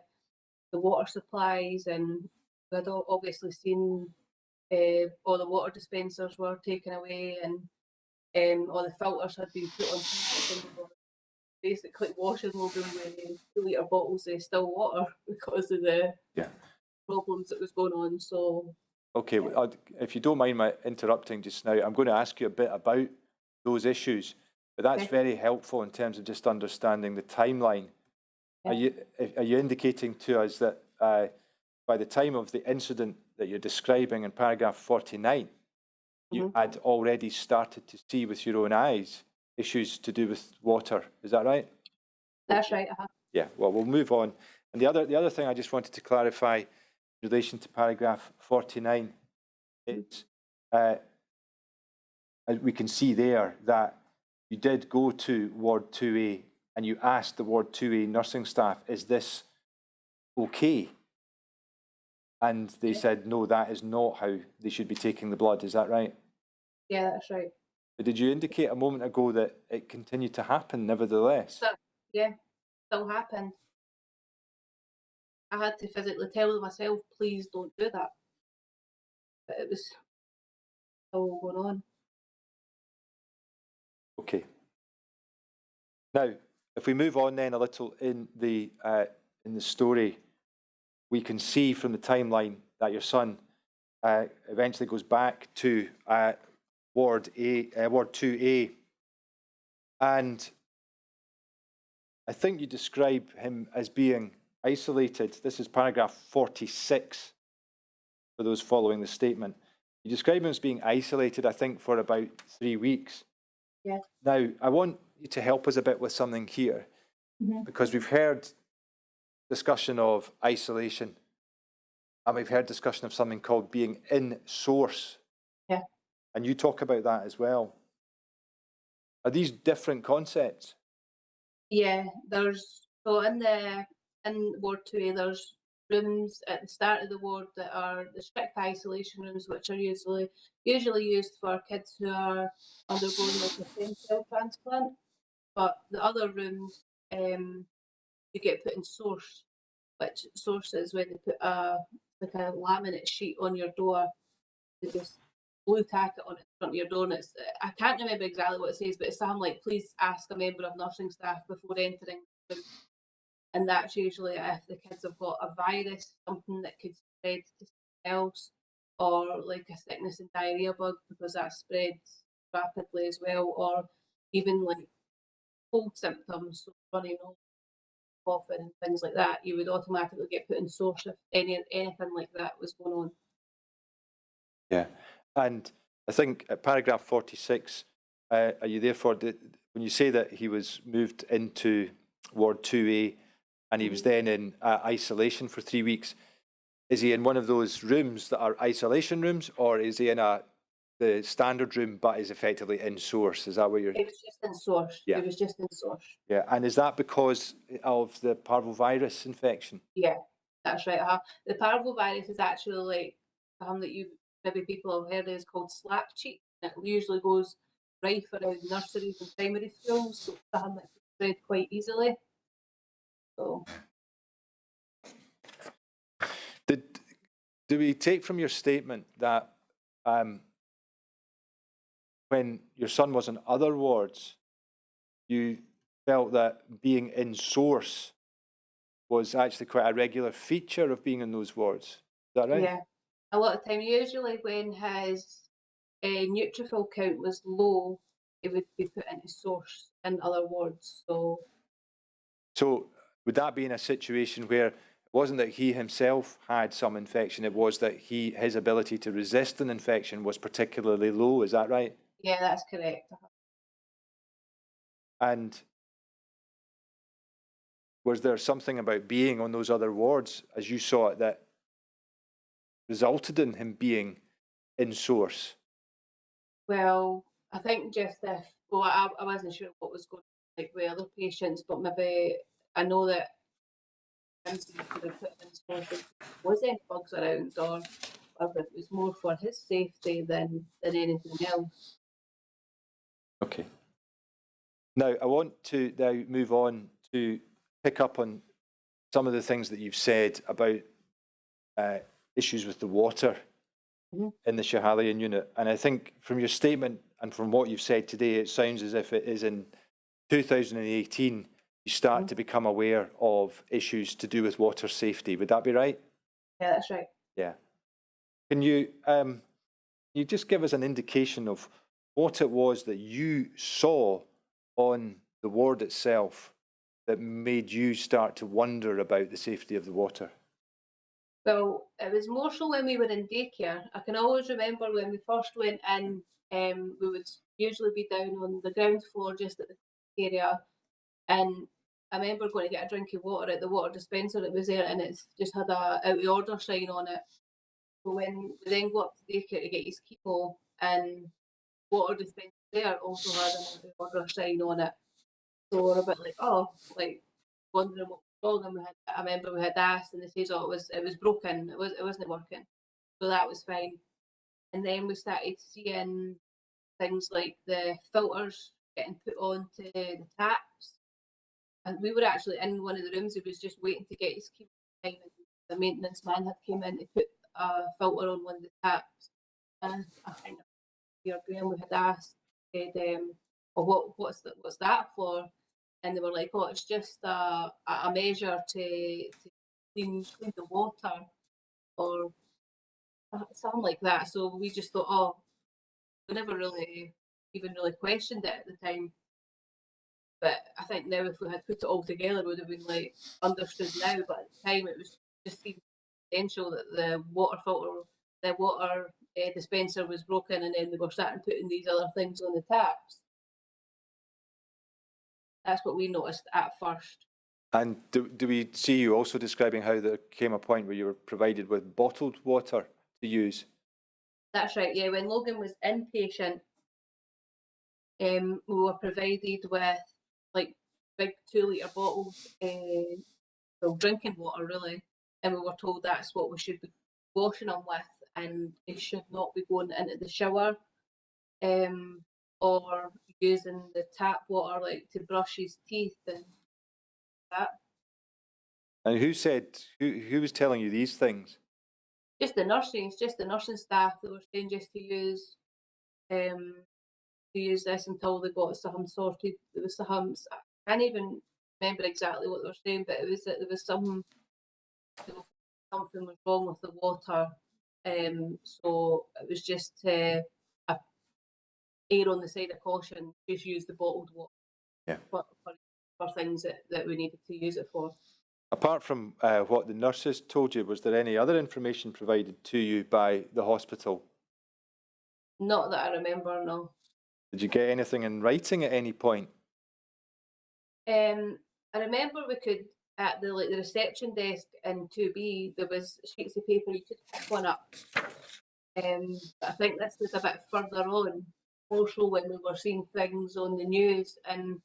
water supplies, and we had obviously seen all the water dispensers were taken away, and all the filters had been put on top, and they were basically washing them with 2-litre bottles of still water because of the problems that was going on. So, okay, if you don't mind my interrupting just now, I'm going to ask you a bit about those issues, but that's very helpful in terms of just understanding the timeline. Are you indicating to us that by the time of the incident that you're describing in paragraph 49, you had already started to see with your own eyes issues to do with water? Is that right? that's right. Yeah, well, we'll move on. And the other thing I just wanted to clarify in relation to paragraph 49 is we can see there that you did go to Ward 2A and you asked the Ward 2A nursing staff, is this okay? And they said, no, that is not how they should be taking the blood. Is that right? Yeah, that's right. But did you indicate a moment ago that it continued to happen nevertheless? So, yeah, still happened. I had to physically tell myself, please don't do that. But it was still going on. Okay. Now, if we move on then a little in the story, we can see from the timeline that your son eventually goes back to Ward 2A, and I think you describe him as being isolated. This is paragraph 46 for those following the statement. You describe him as being isolated, I think, for about 3 weeks. Yeah. Now, I want you to help us a bit with something here, because we've heard discussion of isolation, and we've heard discussion of something called being in source. Yeah. And you talk about that as well. Are these different concepts? Yeah, so in Ward 2A, there's rooms at the start of the ward that are the strict isolation rooms, which are usually used for kids who are undergoing like a stem cell transplant. But the other rooms, you get put in source, which source is when they put a laminate sheet on your door. They just blue tack it on in front of your door, and I can't remember exactly what it says, but it's something like, please ask a member of nursing staff before entering. And that's usually if the kids have got a virus, something that could spread to someone else, or like a sickness and diarrhea bug, because that spreads rapidly as well, or even like cold symptoms, so runny nose, coughing and things like that, you would automatically get put in source if anything like that was going on. Yeah, and I think at paragraph 46, are you there for when you say that he was moved into Ward 2A and he was then in isolation for 3 weeks? Is he in one of those rooms that are isolation rooms, or is he in the standard room but is effectively in source? Is that what you're? It was just in source. Yeah. It was just in source. Yeah, and is that because of the parvovirus infection? Yeah, that's right. The parvovirus is actually like that you maybe people have heard of, is called slap cheek. It usually goes rife around nurseries and primary schools, so it's something that can spread quite easily. So. Do we take from your statement that when your son was in other wards, you felt that being in source was actually quite a regular feature of being in those wards? Is that right? Yeah, a lot of time. Usually when his neutrophil count was low, it would be put into source in other wards. So would that be in a situation where it wasn't that he himself had some infection, it was that his ability to resist an infection was particularly low, is that right? Yeah, that's correct. And was there something about being on those other wards, as you saw it, that resulted in him being in source? Well, I think just I wasn't sure what was going on like with other patients, but maybe I know that could have put in source if there was any bugs around, or if it was more for his safety than anything else. Okay. Now, I want to now move on to pick up on some of the things that you've said about issues with the water in the Schiehallion unit. And I think from your statement and from what you've said today, it sounds as if it is in 2018 you start to become aware of issues to do with water safety. Would that be right? Yeah, that's right. Yeah. Can you just give us an indication of what it was that you saw on the ward itself that made you start to wonder about the safety of the water? Well, it was more so when we were in daycare. I can always remember when we first went in, we would usually be down on the ground floor just at the area, and I remember going to get a drink of water at the water dispenser that was there, and it's just had a out of order sign on it. So when we then go up to daycare to get his chemo, and water dispenser there also had an out of order sign on it. So we're a bit like, wondering what was wrong. And I remember we had asked, and they says, "Oh, it was broken. It wasn't working." So that was fine. And then we started seeing things like the filters getting put onto the taps. And we were actually in one of the rooms. He was just waiting to get his chemo time, and the maintenance man had came in to put a filter on one of the taps. And I think Graeme, we had asked, said, "Well, what's that for?" And they were like, "Oh, it's just a measure to clean the water," or something like that. So we just thought, oh, we never really even really questioned it at the time. But I think now if we had put it all together, we would have been like understood now. But at the time, it was just seemed essential that the water filter, the water dispenser was broken, and then they were starting putting these other things on the taps. That's what we noticed at first. And do we see you also describing how there came a point where you were provided with bottled water to use? That's right, yeah. When Logan was inpatient, we were provided with like big 2-litre bottles, well, drinking water really, and we were told that's what we should be washing them with, and they should not be going into the shower or using the tap water like to brush his teeth and that. And who was telling you these things? Just the nursing staff that were saying just to use this until they got something sorted. There was something, I can't even remember exactly what they were saying, but it was that there was something was wrong with the water. So it was just err on the side of caution, just use the bottled water. Yeah. For for things that we needed to use it for. Apart from what the nurses told you, was there any other information provided to you by the hospital? Not that I remember, no. Did you get anything in writing at any point? I remember we could, at the reception desk in 2B, there was sheets of paper, you could pick one up. But I think this was a bit further on, also when we were seeing things on the news, and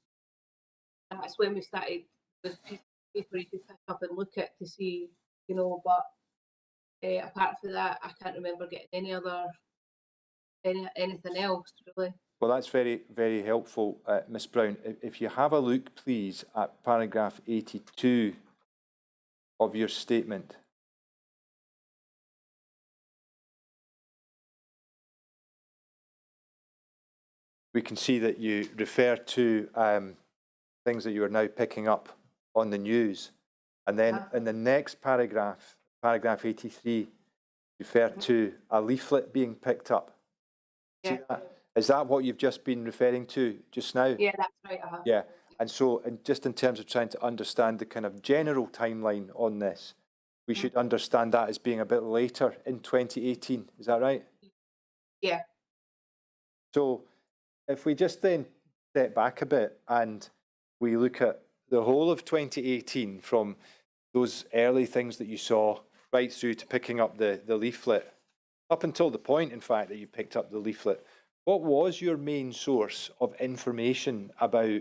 that's when we started with pieces of paper you could pick up and look at to see, you know, but apart from that, I can't remember getting anything else, really. Well, that's very, very helpful, Miss Brown. If you have a look, please, at paragraph 82 of your statement. We can see that you refer to things that you are now picking up on the news. And then in the next paragraph, paragraph 83, you refer to a leaflet being picked up. See that? Is that what you've just been referring to just now? Yeah, that's right. Yeah. And so, just in terms of trying to understand the kind of general timeline on this, we should understand that as being a bit later in 2018. Is that right? Yeah. So, if we just then step back a bit and we look at the whole of 2018, from those early things that you saw right through to picking up the leaflet, up until the point, in fact, that you picked up the leaflet, what was your main source of information about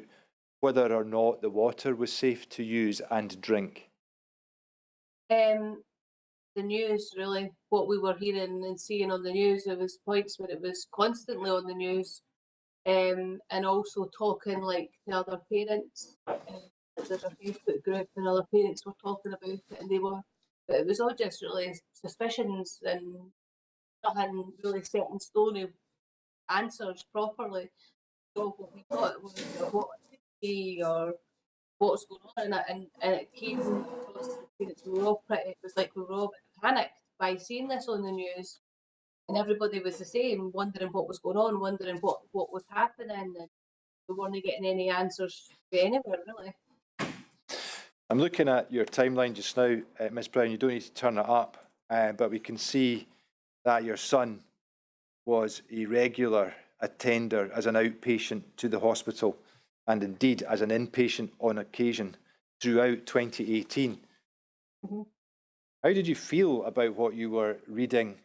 whether or not the water was safe to use and drink? The news, really, what we were hearing and seeing on the news. There was points where it was constantly on the news, and also talking like to other parents. There's a Facebook group and other parents were talking about it, and but it was all just really suspicions and nothing really set in stone of answers properly. So what we thought it was, what it could be, or what's going on, and it came across to the parents. We were all it was like we were all panicked by seeing this on the news, and everybody was the same, wondering what was going on, wondering what was happening, and we weren't getting any answers anywhere, really. I'm looking at your timeline just now, Miss Brown. You don't need to turn it up, but we can see that your son was a regular attender as an outpatient to the hospital, and indeed as an inpatient on occasion throughout 2018. Mm-hmm. How did you feel about what you were reading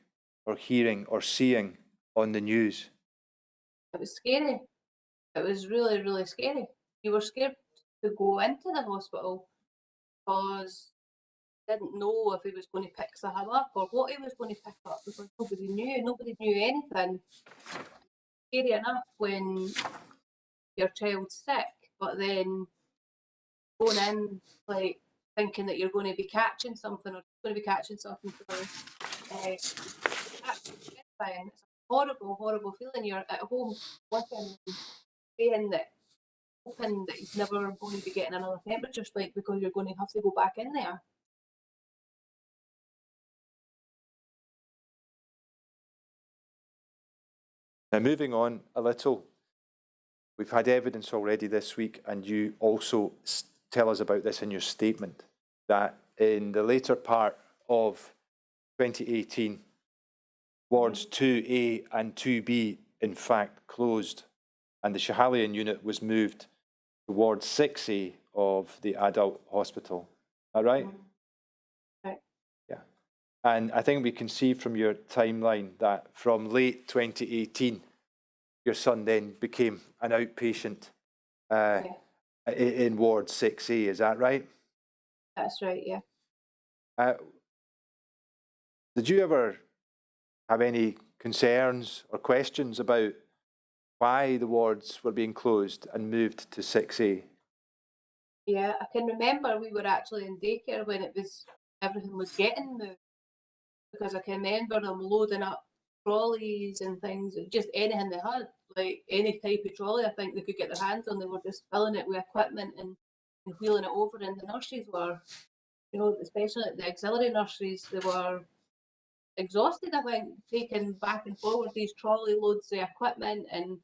or hearing or seeing on the news? It was scary. It was really, really scary. You were scared to go into the hospital because you didn't know if he was going to pick something up or what he was going to pick up, because nobody knew anything. Scary enough when your child's sick, but then going in like thinking that you're going to be catching something or going to be catching something. It's terrifying. It's a horrible, horrible feeling. You're at home working, saying that, hoping that he's never going to be getting another temperature spike because you're going to have to go back in there. Now, moving on a little, we've had evidence already this week, and you also tell us about this in your statement, that in the later part of 2018, wards 2A and 2B, in fact, closed, and the Schiehallion unit was moved to ward 6A of the adult hospital. Is that right? Right. Yeah. And I think we can see from your timeline that from late 2018, your son then became an outpatient in ward 6A. Is that right? That's right, yeah. Did you ever have any concerns or questions about why the wards were being closed and moved to 6A? Yeah, I can remember we were actually in daycare when everything was getting moved, because I can remember them loading up trolleys and things, just anything they had, like any type of trolley I think they could get their hands on. They were just filling it with equipment and wheeling it over, and the nurses were, especially at the auxiliary nurses, they were exhausted, I think, taking back and forward these trolley loads of equipment and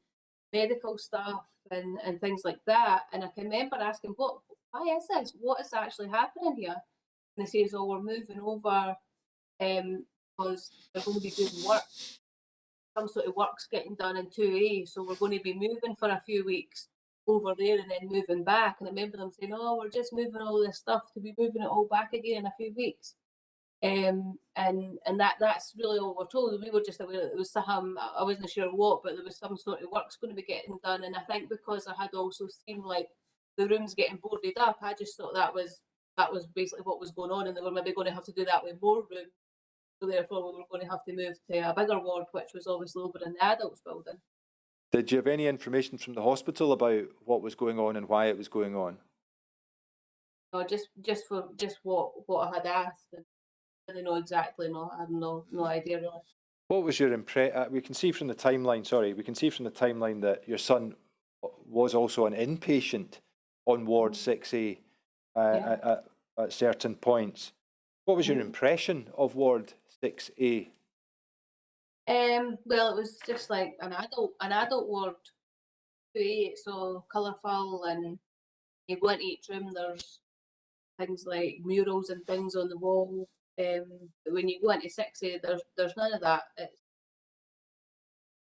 medical staff and things like that. And I can remember asking, why is this? What is actually happening here? And they says, oh, we're moving over because they're going to be doing work. Some sort of work's getting done in 2A, so we're going to be moving for a few weeks over there and then moving back. And I remember them saying, oh, we're just moving all this stuff to be moving it all back again in a few weeks. And that's really all we're told. We were just aware that there was some, I wasn't sure what, but there was some sort of work's going to be getting done. And I think because I had also seen like the rooms getting boarded up, I just thought that was basically what was going on, and they were maybe going to have to do that with more rooms. So therefore we were going to have to move to a bigger ward, which was obviously over in the adults building. Did you have any information from the hospital about what was going on and why it was going on? No, just what I had asked. I didn't know exactly. No, I had no idea really. What was your impression? We can see from the timeline. Sorry, we can see from the timeline that your son was also an inpatient on Ward 6A at certain points. What was your impression of Ward 6A? Well, it was just like an adult ward. 2A, it's all colourful, and you go into each room. There's things like murals and things on the wall. When you go into 6A, there's none of that. It's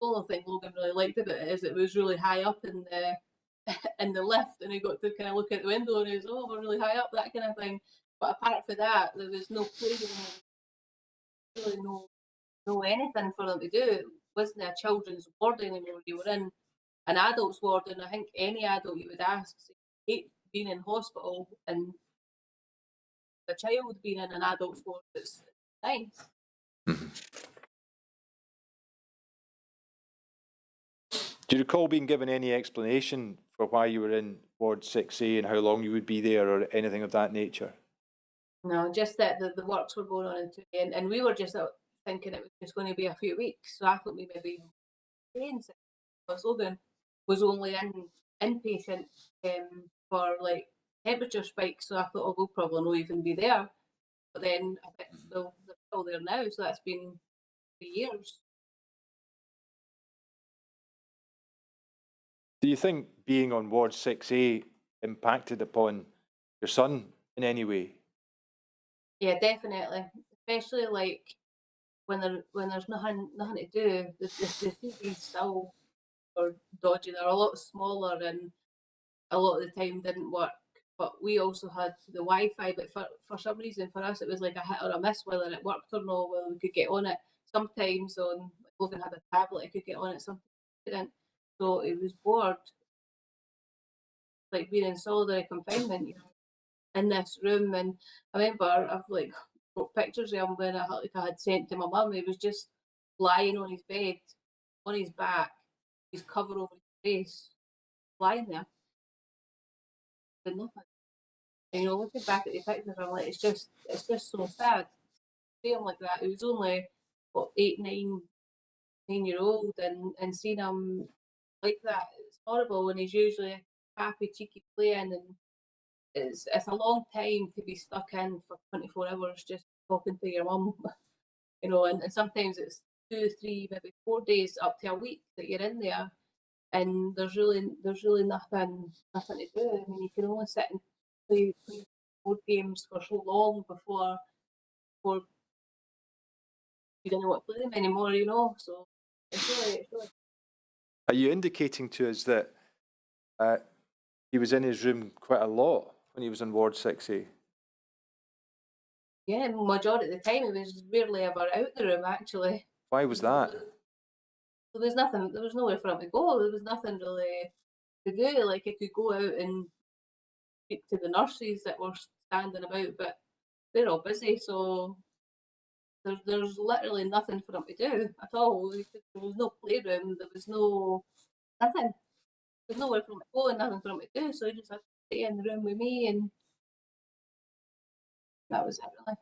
the only thing Logan really liked about it is it was really high up in the in the lift, and he got to kind of look out the window and he was, oh, we're really high up, that kind of thing. But apart from that, there was no playroom, really no anything for them to do. It wasn't a children's ward anymore. You were in an adult's ward, and I think any adult you would ask, hate being in hospital, and a child being in an adult's ward, it's nice. Do you recall being given any explanation for why you were in Ward 6A and how long you would be there or anything of that nature? No, just that the works were going on in 2A, and we were just thinking it was just going to be a few weeks. So I thought we maybe Logan was only inpatient for like temperature spikes. So I thought, oh, we'll probably not even be there. But then I think they're still there now. So that's been 3 years. Do you think being on Ward 6A impacted upon your son in any way? Yeah, definitely. Especially like when there's nothing to do. The CVs still are dodgy. They're a lot smaller, and a lot of the time didn't work. But we also had the Wi-Fi, but for some reason for us it was like a hit or a miss whether it worked or not, whether we could get on it. Sometimes on Logan had a tablet, I could get on it, sometimes I couldn't. So it was bored, like being in solitary confinement, you know, in this room. And I remember I've like got pictures of him when I had sent to my mum. He was just lying on his bed, on his back, his cover over his face, lying there. Did nothing. And, you know, looking back at the pictures, I'm like, it's just so sad to see him like that. He was only what 8, 9 year old, and seeing him like that, it's horrible. When he's usually happy, cheeky playing, and it's a long time to be stuck in for 24 hours just talking to your mum, you know. And sometimes it's 2, 3, maybe 4 days up to a week that you're in there, and there's really nothing to do. I mean, you can only sit and play board games for so long before you don't know what to play them anymore, you know. So it's really. Are you indicating to us that he was in his room quite a lot when he was on Ward 6A? Yeah, majority of the time he was rarely ever out the room, actually. Why was that? So there was nowhere for him to go. There was nothing really to do. Like, he could go out and speak to the nurses that were standing about, but they're all busy, so there's literally nothing for him to do at all. There was no playroom, there was nothing. There's nowhere for him to go and nothing for him to do, so he just had to stay in the room with me, and that was it really.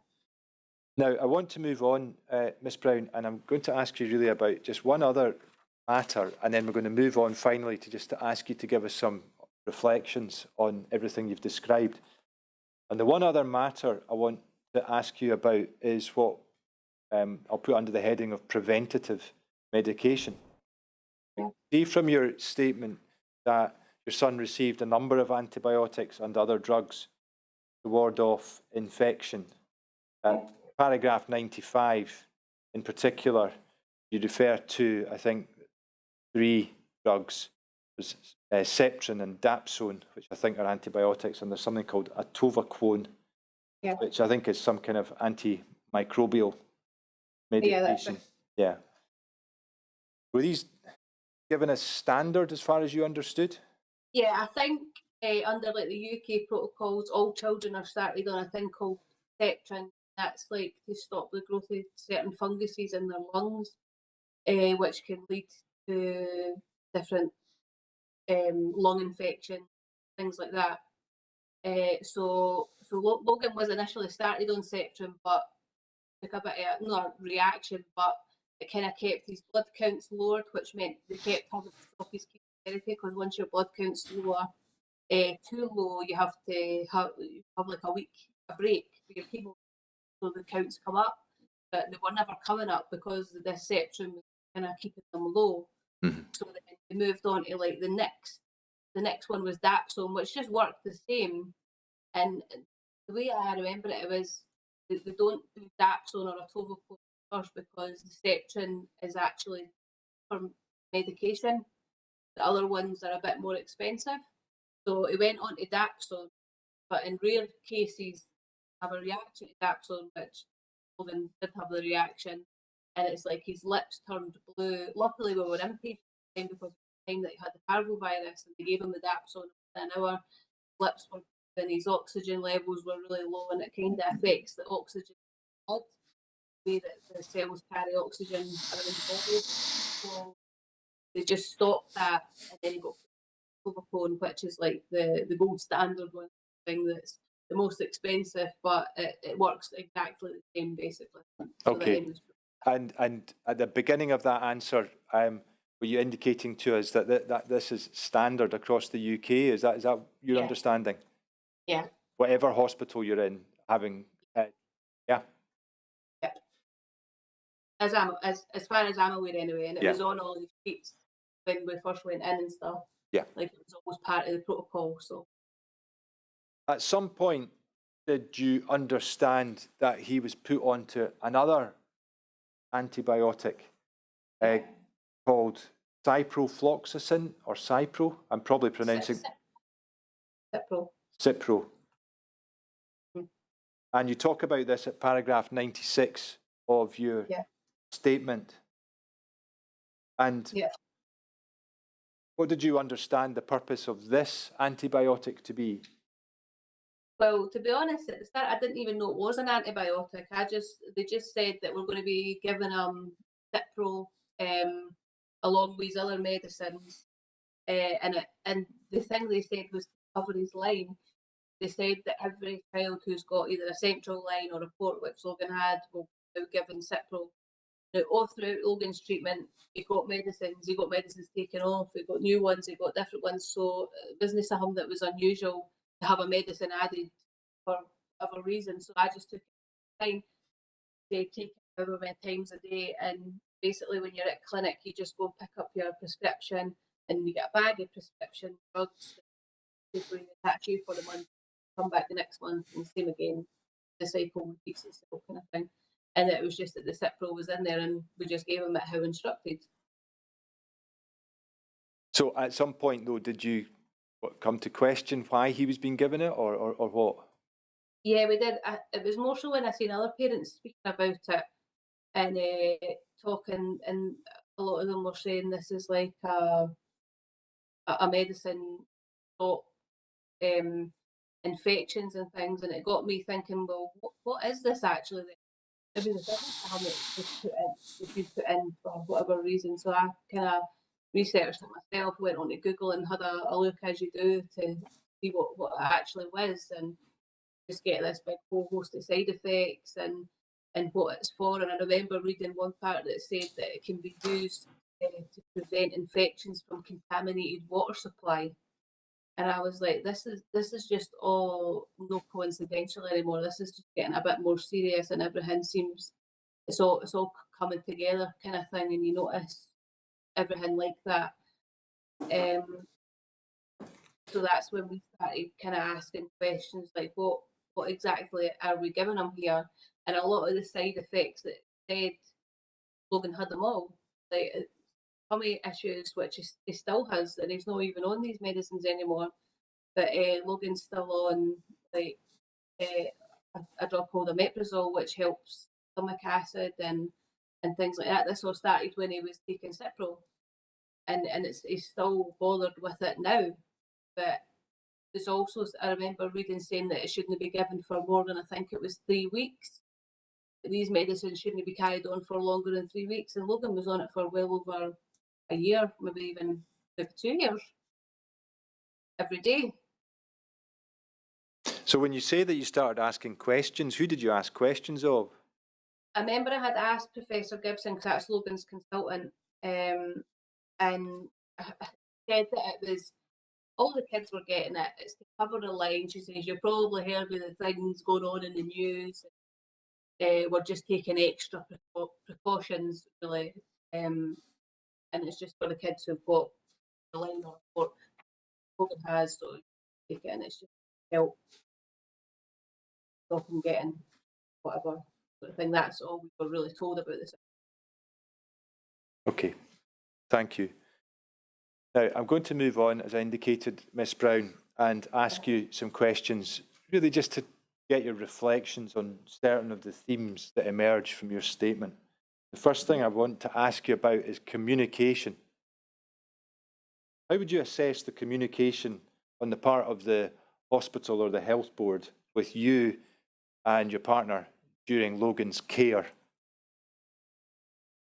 Now, I want to move on, Miss Brown, and I'm going to ask you really about just one other matter, and then we're going to move on finally to ask you to give us some reflections on everything you've described. And the one other matter I want to ask you about is what I'll put under the heading of preventative medication. Yeah. see from your statement that your son received a number of antibiotics and other drugs to ward off infection. Paragraph 95 in particular, you refer to, I think, 3 drugs. There's Septrin and Dapsone, which I think are antibiotics, and there's something called atovaquone, which I think is some kind of antimicrobial medication. Yeah. Were these given as standard as far as you understood? Yeah, I think under like the UK protocols, all children are started on a thing called Septrin. That's like to stop the growth of certain funguses in their lungs, which can lead to different lung infection, things like that. So Logan was initially started on Septrin, but took a bit of not a reaction, but it kind of kept his blood counts lowered, which meant they kept having to stop his chemotherapy, because once your blood counts lower, too low, you have to have like a break for your chemo, so the counts come up, but they were never coming up because the Septrin was kind of keeping them low. Mm-hmm. So then they moved on to like the next one was Dapsone, which just worked the same. And the way I remember it was they don't do Dapsone or atovaquone first, because the Septrin is actually for medication. The other ones are a bit more expensive. So it went on to Dapsone, but in rare cases have a reaction to Dapsone, which Logan did have the reaction, and it's like his lips turned blue. Luckily we were inpatient because of the time that he had the parvovirus, and they gave him the Dapsone within an hour. Lips were blue and his oxygen levels were really low, and it kind of affects the oxygen in the blood, the way that the cells carry oxygen around the body. So they just stopped that, and then he got Atovaquone, which is like the gold standard one thing that's the most expensive, but it works exactly the same basically. So okay. And at the beginning of that answer, were you indicating to us that this is standard across the UK? Is that your understanding? Yeah. Whatever hospital you're in, having yeah. As far as I'm aware anyway, and it was on all the sheets when we first went in and stuff. Yeah. Like it was almost part of the protocol. So at some point, did you understand that he was put onto another antibiotic called ciprofloxacin or Cipro? I'm probably pronouncing Cipro. Mm-hmm. And you talk about this at paragraph 96 of your statement. And what did you understand the purpose of this antibiotic to be? Well, to be honest, at the start, I didn't even know it was an antibiotic. They just said that we're going to be giving Cipro along with these other medicines, and the thing they said was to cover his line. They said that every child who's got either a central line or a port, which Logan had, will be given Cipro. Now, all throughout Logan's treatment, he got medicines taken off, he got new ones, he got different ones. So it wasn't something that was unusual to have a medicine added for whatever reason. So I just took time to take it however many times a day. And basically, when you're at clinic, you just go and pick up your prescription, and you get a bag of prescription drugs. People attach you for the month, come back the next month, and same again. The cycle repeats itself, kind of thing. And it was just that the Cipro was in there, and we just gave him it how instructed. So at some point, though, did you come to question why he was being given it, or what? Yeah, we did. It was more so when I seen other parents speaking about it and talking, and a lot of them were saying this is like a medicine stop infections and things, and it got me thinking, well, what is this actually? Maybe the business has been put in for whatever reason. So I kind of researched it myself, went on to Google and had a look, as you do, to see what it actually was, and just get this big whole host of side effects and what it's for. And I remember reading one part that said that it can be used to prevent infections from contaminated water supply. And I was like, this is just all no coincidental anymore. This is just getting a bit more serious, and everything seems it's all coming together kind of thing. And you notice everything like that. So that's when we started kind of asking questions like, what exactly are we giving him here? And a lot of the side effects that said Logan had them all, like tummy issues, which he still has, and he's not even on these medicines anymore. But Logan's still on like a drug called omeprazole, which helps stomach acid and things like that. This all started when he was taking Cipro, and he's still bothered with it now. But there's also, I remember reading saying that it shouldn't be given for more than, I think it was 3 weeks. These medicines shouldn't be carried on for longer than 3 weeks, and Logan was on it for well over a year, maybe 2 years, every day. So when you say that you started asking questions, who did you ask questions of? I remember I had asked Professor Gibson, because that's Logan's consultant, and I said that it was, all the kids were getting it. It's to cover the line. She says, you probably heard of the things going on in the news. We're just taking extra precautions, really. And it's just for the kids who've got the line or what Logan has, so take it, and it's just help stop them getting whatever sort of thing. That's all we were really told about this. Okay, thank you. Now, I'm going to move on, as I indicated, Miss Brown, and ask you some questions, really just to get your reflections on certain of the themes that emerge from your statement. The first thing I want to ask you about is communication. How would you assess the communication on the part of the hospital or the health board with you and your partner during Logan's care?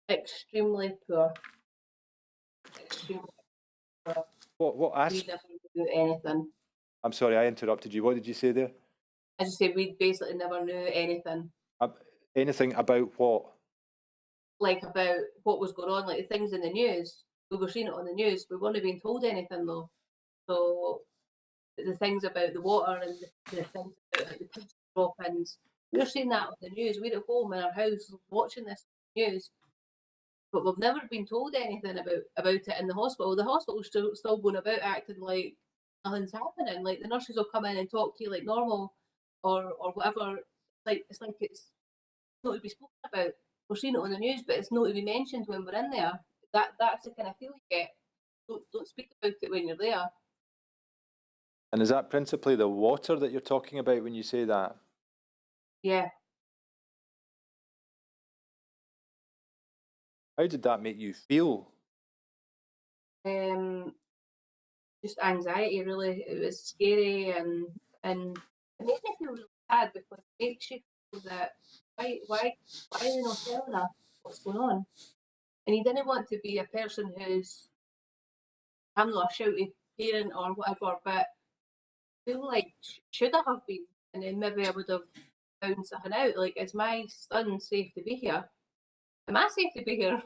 Extremely poor. Extremely poor. What We aspect? never knew anything. I'm sorry, I interrupted you. What did you say there? I just say we basically never knew anything. Anything about what? Like about what was going on, like the things in the news. We were seeing it on the news. We weren't being told anything though. So the things about the water and the things about like the pigeon drop-ins, we were seeing that on the news. We're at home in our house watching this news, but we've never been told anything about it in the hospital. The hospital's still going about acting like nothing's happening. Like the nurses will come in and talk to you like normal, or whatever. It's like it's not to be spoken about. We're seeing it on the news, but it's not to be mentioned when we're in there. That's the kind of feel you get. Don't speak about it when you're there. And is that principally the water that you're talking about when you say that? Yeah. How did that make you feel? Just anxiety, really. It was scary, and it made me feel really sad, because it makes you feel that why are they not telling us what's going on? And you didn't want to be a person who's, I'm not a shouty parent or whatever, but I feel like should I have been? And then maybe I would have found something out. Like, is my son safe to be here? Am I safe to be here?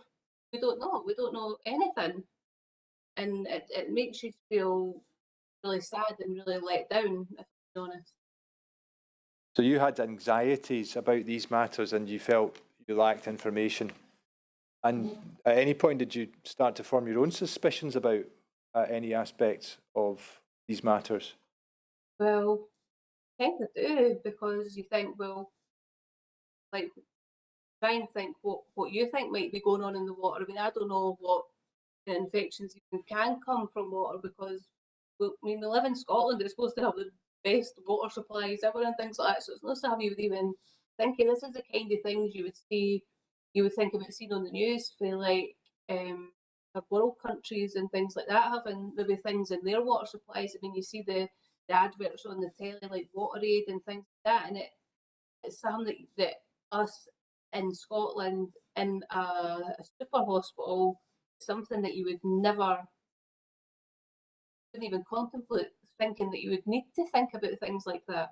We don't know. We don't know anything. And it makes you feel really sad and really let down, if I'm honest. So you had anxieties about these matters and you felt you lacked information. And at any point did you start to form your own suspicions about any aspects of these matters? Well, I kind of do, because you think, well, like, try and think what you think might be going on in the water. I mean, I don't know what infections even can come from water, because we live in Scotland. It's supposed to have the best water supplies ever and things like that. So it's not something you would even think of. This is the kind of things you would see, you would think about seeing on the news for like third world countries and things like that, having maybe things in their water supplies. I mean, you see the adverts on the telly like WaterAid and things like that, and it's something that us in Scotland in a super hospital, something that you would never, couldn't even contemplate thinking that you would need to think about things like that.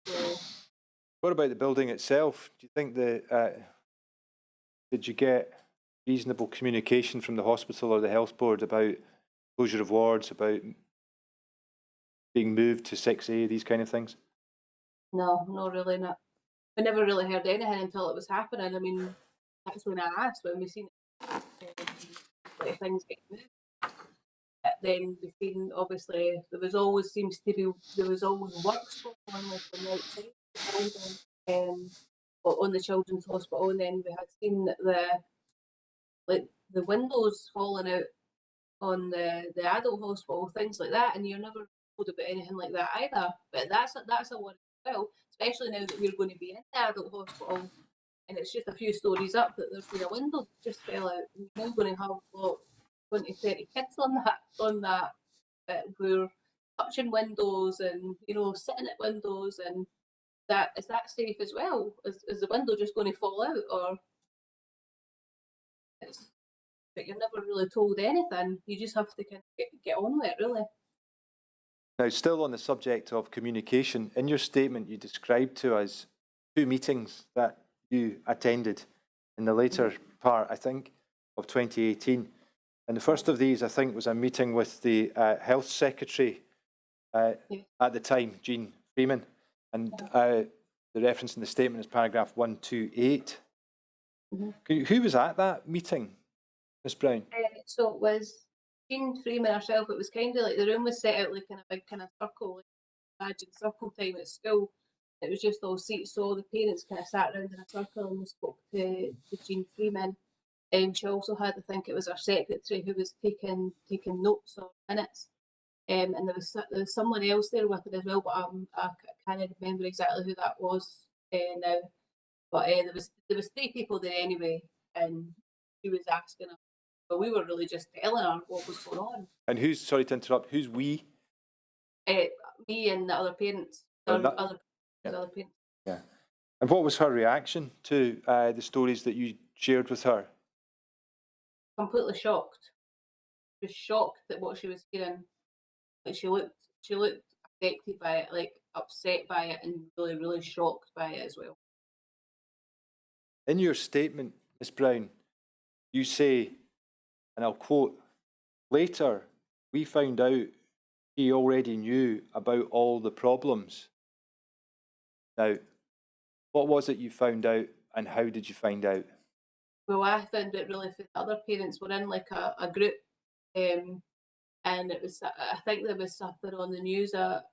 So, What about the building itself? Do you think did you get reasonable communication from the hospital or the health board about closure of wards, about being moved to 6A, these kind of things? no, really not. We never really heard anything until it was happening. I mean, that's when I asked, when we seen it. like things get moved. Then we've seen, obviously, there was always works going on like on the outside of the building, on the children's hospital, and then we had seen the windows falling out on the adult hospital, things like that, and you're never told about anything like that either. But that's a worry as well, especially now that we're going to be in the adult hospital, and it's just a few stories up that there's been a window that just fell out. And we're now going to have 20, 30 kids on that. But we're touching windows and sitting at windows, and is that safe as well? Is the window just going to fall out, or but you're never really told anything. You just have to kind of get on with it, really. Now, still on the subject of communication, in your statement you described to us 2 meetings that you attended in the later part, I think, of 2018. And the first of these, I think, was a meeting with the Health Secretary at the time, Jean Freeman. And the reference in the statement is paragraph 128. Who was at that meeting, Ms Brown? So it was Jean Freeman herself. It was kind of like the room was set out like in a big kind of circle, like imagine circle time at school. It was just all seats, so all the parents kind of sat around in a circle and we spoke to Jean Freeman. She also had, I think it was her secretary, who was taking notes or minutes. And there was someone else there with her as well, but I can't remember exactly who that was now. But there was 3 people there anyway, and she was asking her. But we were really just telling her what was going on. And who's, sorry to interrupt, who's we? Me and the other parents. Other parents. Yeah. And what was her reaction to the stories that you shared with her? Completely shocked. She was shocked at what she was hearing. Like she looked affected by it, like upset by it, and really, really shocked by it as well. In your statement, Ms Brown, you say, and I'll quote, "Later, we found out he already knew about all the problems." Now, what was it you found out, and how did you find out? Well, I found it really for the other parents. Were in like a group, and it was, I think there was something on the news about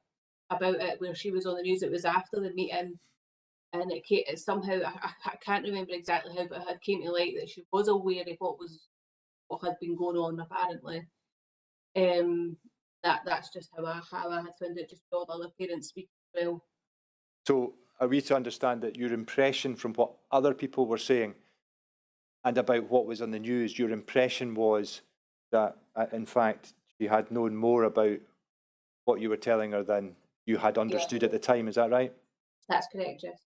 it where she was on the news. It was after the meeting, and it somehow, I can't remember exactly how, but it came to light that she was aware of what had been going on apparently. That's just how I had found it, just with all the other parents speaking as well. So are we to understand that your impression from what other people were saying and about what was on the news, your impression was that in fact she had known more about what you were telling her than you had understood at the time, is that right? That's correct, yes.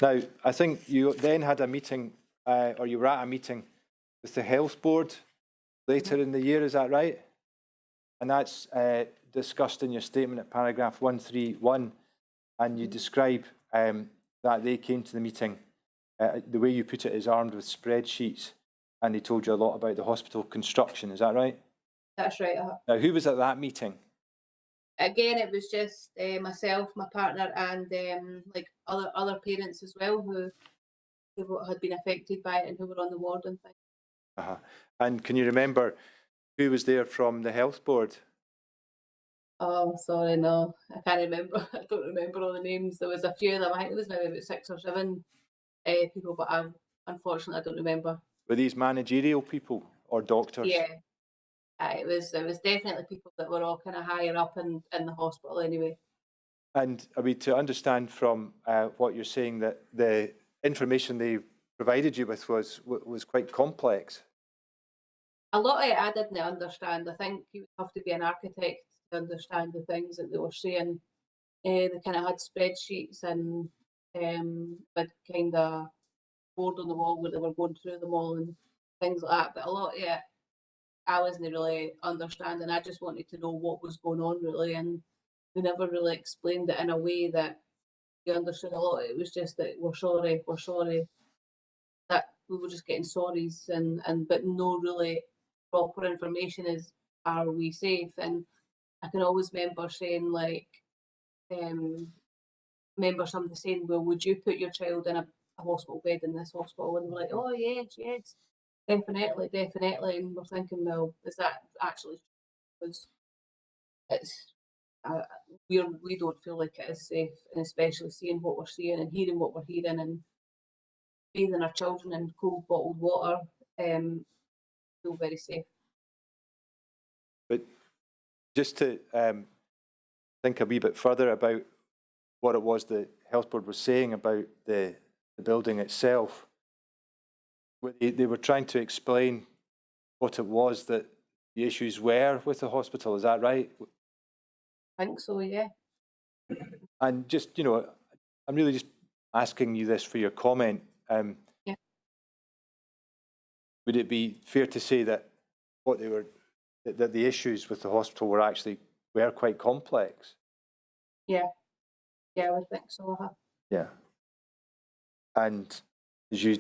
Now, I think you then had a meeting, or you were at a meeting with the Health Board later in the year, is that right? And that's discussed in your statement at paragraph 131, and you describe that they came to the meeting, the way you put it is armed with spreadsheets, and they told you a lot about the hospital construction, is that right? That's right. Now, who was at that meeting? Again, it was just myself, my partner, and like other parents as well who had been affected by it and who were on the ward and things. And can you remember who was there from the Health Board? Oh, sorry, no, I can't remember. I don't remember all the names. There was a few of them. I think there was maybe about 6 or 7 people, but unfortunately I don't remember. Were these managerial people or doctors? Yeah, it was definitely people that were all kind of higher up in the hospital anyway. And are we to understand from what you're saying that the information they provided you with was quite complex? A lot of it I didn't understand. I think you would have to be an architect to understand the things that they were saying. They kind of had spreadsheets and with kind of board on the wall where they were going through them all and things like that. But a lot of it I wasn't really understanding. I just wanted to know what was going on really, and they never really explained it in a way that you understood a lot. It was just that we're sorry, that we were just getting sorries and but no really proper information is, are we safe? And I can always remember saying like, remember somebody saying, well, would you put your child in a hospital bed in this hospital? And we're like, oh yes. Definitely, definitely. And we're thinking, well, is that actually true? Because it's we don't feel like it is safe, and especially seeing what we're seeing and hearing what we're hearing, and bathing our children in cold bottled water, feel very safe. But just to think a wee bit further about what it was the Health Board was saying about the building itself, they were trying to explain what it was that the issues were with the hospital, is that right? I think so, yeah. And just, you know, I'm really just asking you this for your comment. Yeah. Would it be fair to say that that the issues with the hospital were quite complex? Yeah, yeah, I would think so. Yeah. And as you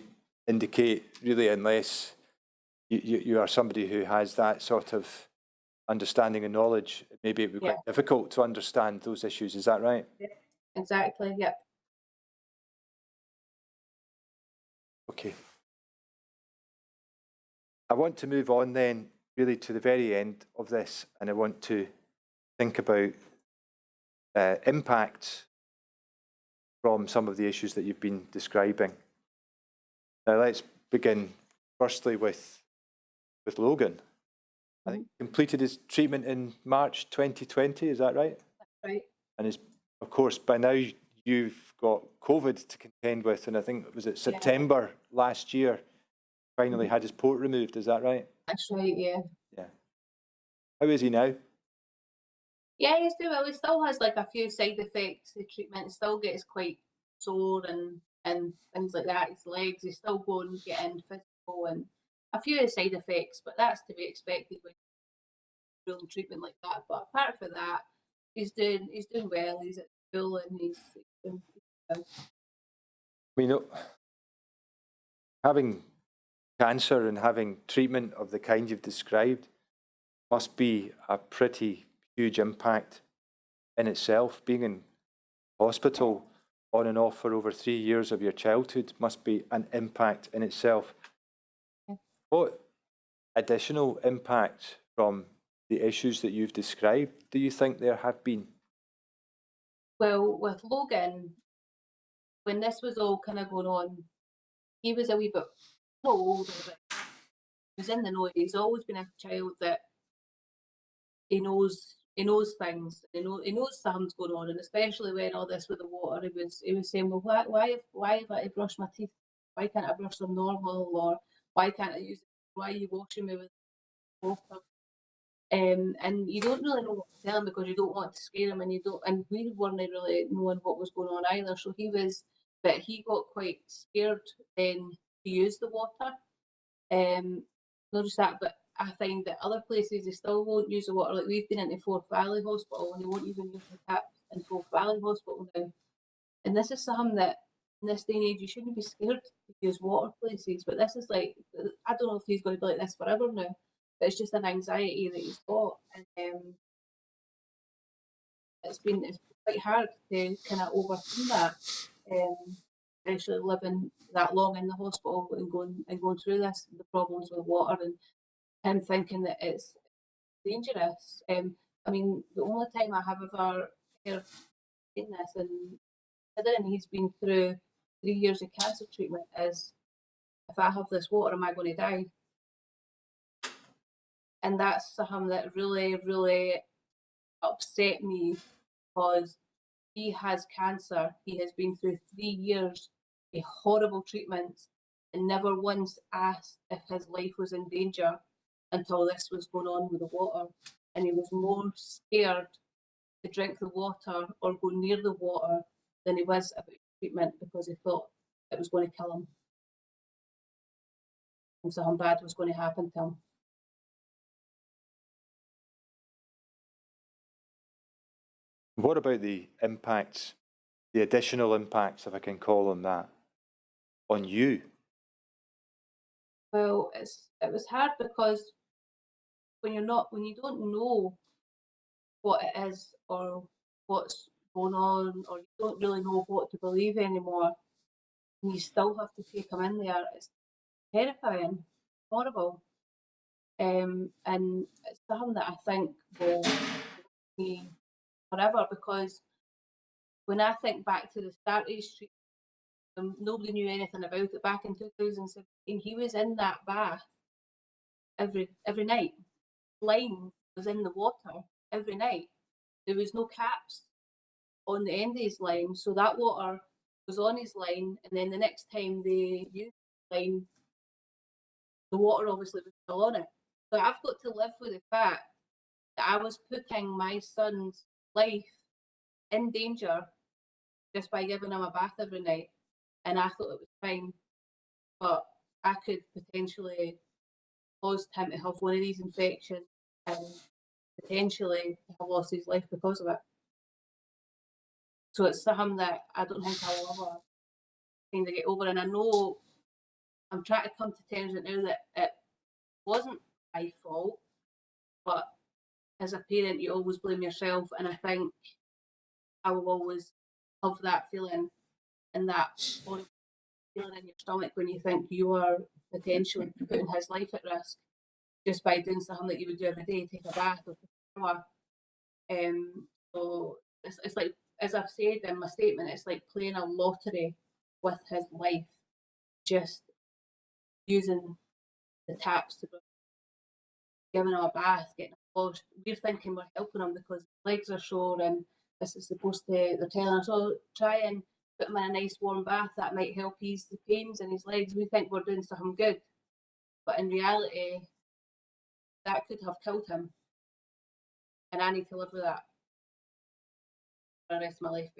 indicate, really, unless you are somebody who has that sort of understanding and knowledge, maybe it would be quite difficult to understand those issues. Is that right? Yeah, exactly. Yep. Okay. I want to move on then, really, to the very end of this, and I want to think about impacts from some of the issues that you've been describing. Now, let's begin firstly with Logan. I think completed his treatment in March 2020, is that right? That's right. And of course, by now you've got COVID to contend with, and I think, was it September last year, finally had his port removed, is that right? That's right, yeah. Yeah. How is he now? Yeah, he's doing well. He still has like a few side effects. The treatment, he still gets quite sore and things like that. His legs, he's still going getting physical and a few side effects, but that's to be expected with real treatment like that. But apart from that, he's doing well. He's at school and he's doing well. You know, having cancer and having treatment of the kind you've described must be a pretty huge impact in itself. Being in hospital on and off for over 3 years of your childhood must be an impact in itself. Yeah. What additional impact from the issues that you've described do you think there have been? Well, with Logan, when this was all kind of going on, he was a wee bit older, but he was in the know. He's always been a child that he knows things. He knows something's going on, and especially when all this with the water, he was saying, well, why have I to brush my teeth? Why can't I brush them normal? Or why can't I use it? Why are you washing me with water? And you don't really know what to tell him because you don't want to scare him, and we weren't really knowing what was going on either. So he got quite scared then to use the water. Not just that, but I find that other places they still won't use the water. Like we've been into Forth Valley Hospital and they won't even use the taps in Forth Valley Hospital now. And this is something that in this day and age you shouldn't be scared to use water places. But this is like, I don't know if he's going to be like this forever now, but it's just an anxiety that he's got, and it's quite hard to kind of overcome that. Especially living that long in the hospital and going through this, the problems with water, and him thinking that it's dangerous. I mean, the only time I have ever heard in this, and considering he's been through 3 years of cancer treatment, is if I have this water, am I going to die? And that's something that really, really upset me because he has cancer. He has been through 3 years of horrible treatments and never once asked if his life was in danger until this was going on with the water. And he was more scared to drink the water or go near the water than he was about treatment because he thought it was going to kill him and something bad was going to happen to him. What about the impacts, the additional impacts, if I can call them that, on you? Well, it was hard because when you don't know what it is or what's going on, or you don't really know what to believe anymore, and you still have to take him in there, it's terrifying. horrible. And it's something that I think will be forever, because when I think back to the start of his street, nobody knew anything about it back in 2017. He was in that bath every night. Line was in the water every night. There was no caps on the end of his line, so that water was on his line, and then the next time they used the line, the water obviously was still on it. So I've got to live with the fact that I was putting my son's life in danger just by giving him a bath every night, and I thought it was fine, but I could potentially cause him to have one of these infections and potentially have lost his life because of it. So it's something that I don't think I'll ever kind of get over. And I know I'm trying to come to terms with now that it wasn't my fault, but as a parent, you always blame yourself. And I think I will always have that feeling and that horrible feeling in your stomach when you think you are potentially putting his life at risk just by doing something that you would do every day, take a bath or take a shower. So it's like, as I've said in my statement, it's like playing a lottery with his life, just using the taps to giving him a bath, getting him washed. We're thinking we're helping him because his legs are sore and this is supposed to, they're telling us, oh, try and put him in a nice warm bath, that might help ease the pains in his legs. We think we're doing something good, but in reality, that could have killed him. And I need to live with that for the rest of my life.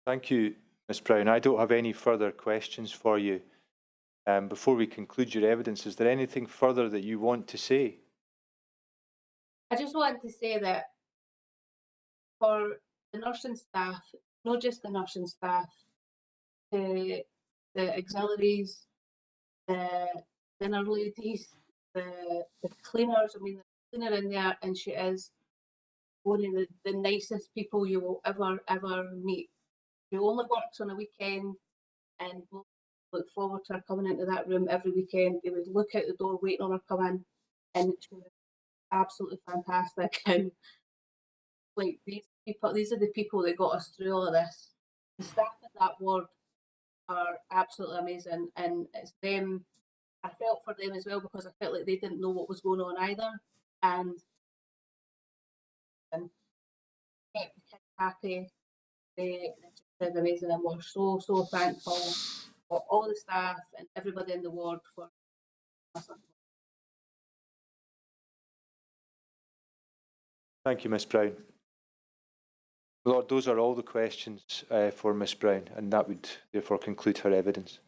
Thank you, Ms Brown. I don't have any further questions for you. Before we conclude your evidence, is there anything further that you want to say? I just wanted to say that for the nursing staff, not just the nursing staff, the auxiliaries, the dinner ladies, the cleaners. I mean, the cleaner in there, and she is one of the nicest people you will ever meet. She only works on a weekend, and we'll look forward to her coming into that room every weekend. They would look out the door waiting on her come in, and she was absolutely fantastic. And like these are the people that got us through all of this. The staff at that ward are absolutely amazing, and it's them. I felt for them as well because I felt like they didn't know what was going on either, and kept the kids happy. They just did amazing, and we're so thankful for all the staff and everybody in the ward for us. Thank you, Ms Brown. Lord, those are all the questions for Ms Brown, and that would therefore conclude her evidence.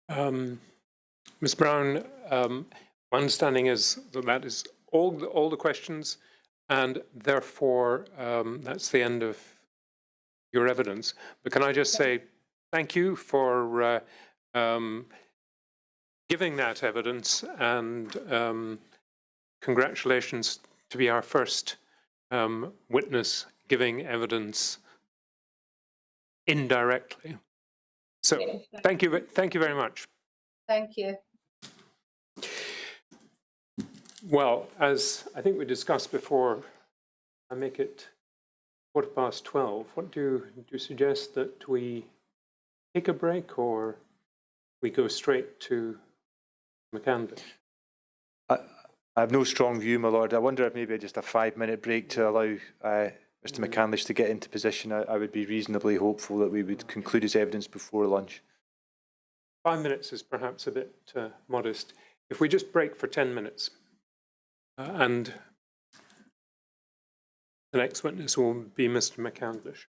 Ms Brown, my understanding is that is all the questions, and therefore that's the end of your evidence. But can I just say thank you for giving that evidence, and congratulations to be our first witness giving evidence indirectly. So thank you very much. Thank you. Well, as I think we discussed before, I make it 12:15. What do you suggest, that we take a break or we go straight to McCandlish? I have no strong view, my lord. I wonder if maybe just a 5-minute break to allow Mr McCandlish to get into position. I would be reasonably hopeful that we would conclude his evidence before lunch. 5 minutes is perhaps a bit modest. If we just break for 10 minutes, and the next witness will be Mr McCandlish.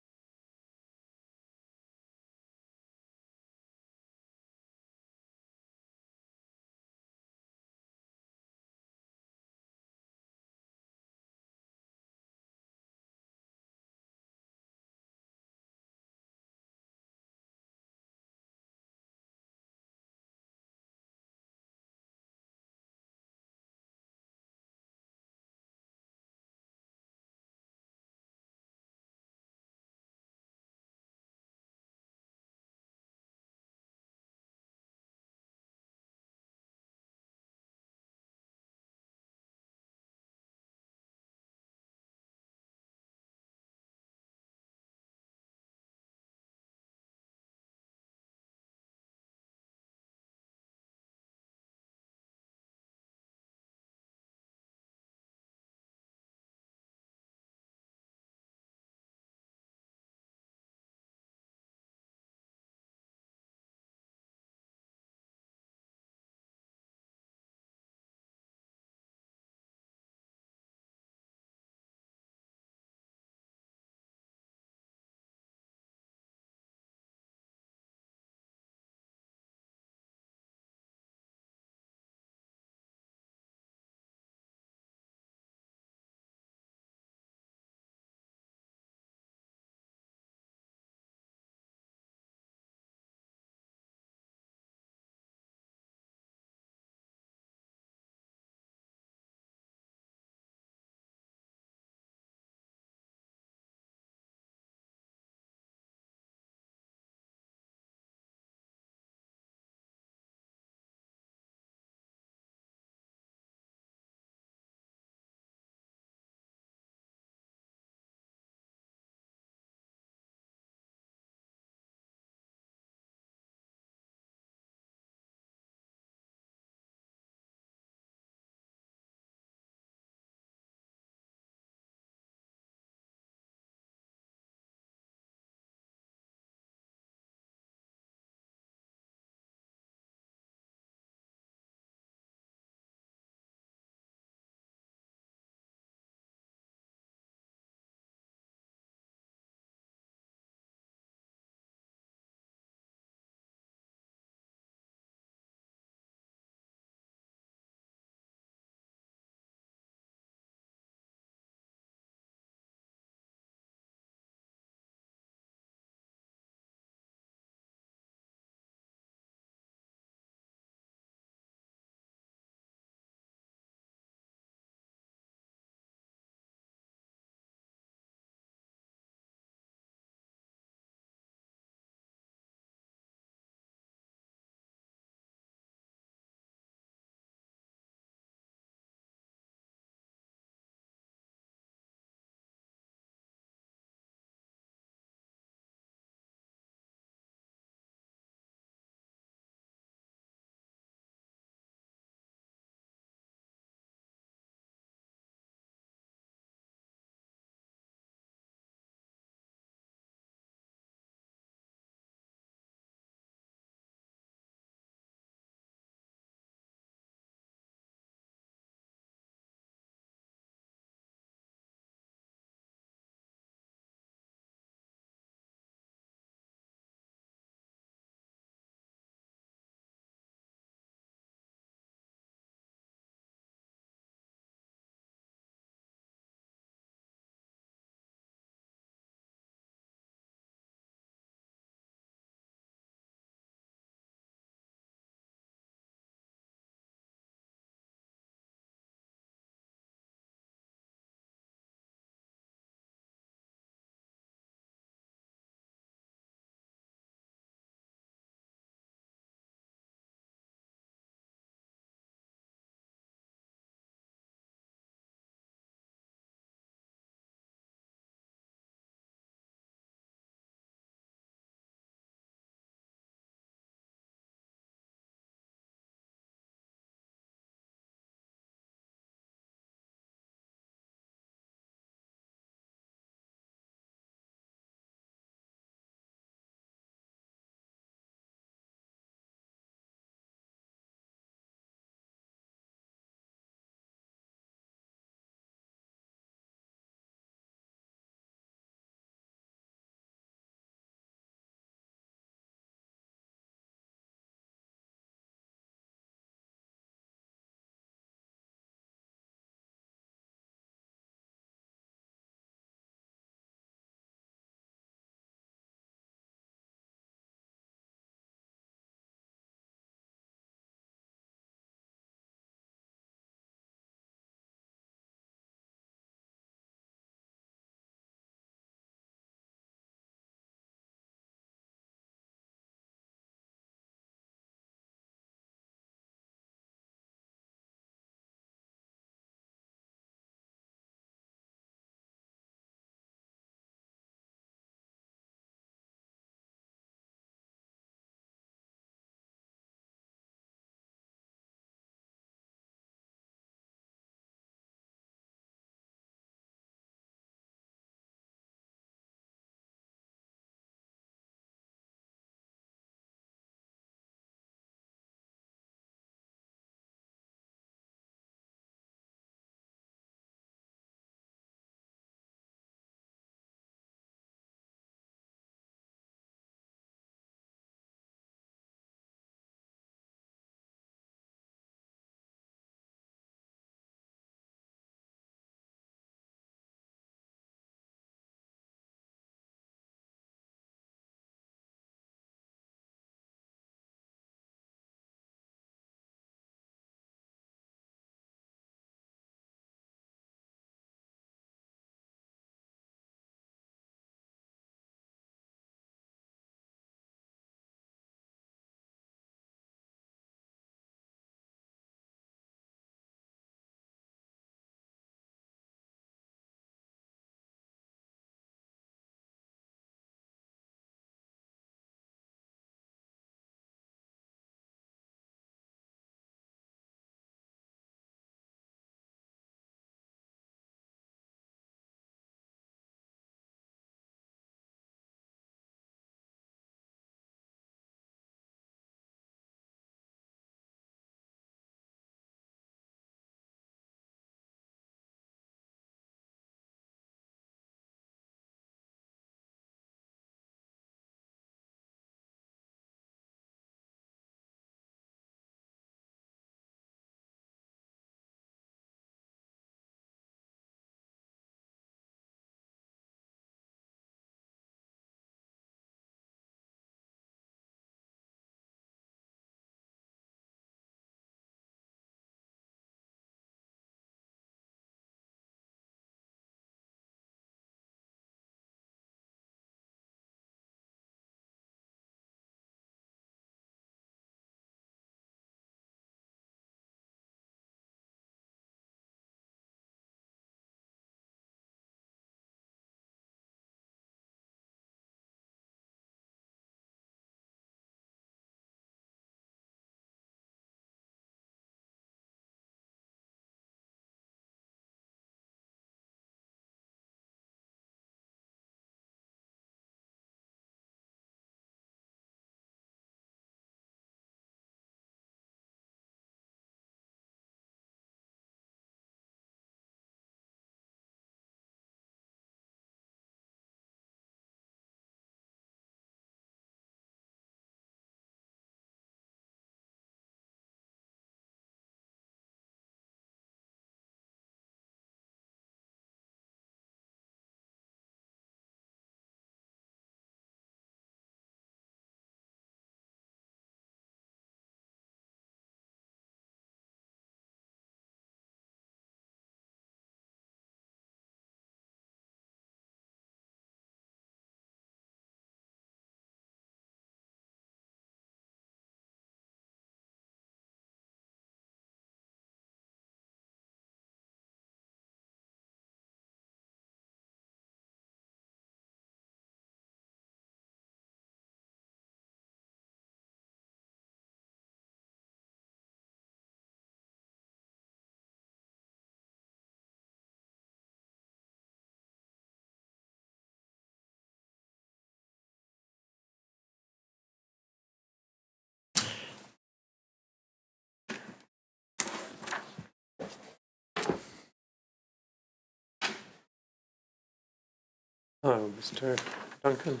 Oh, Mr. Duncan.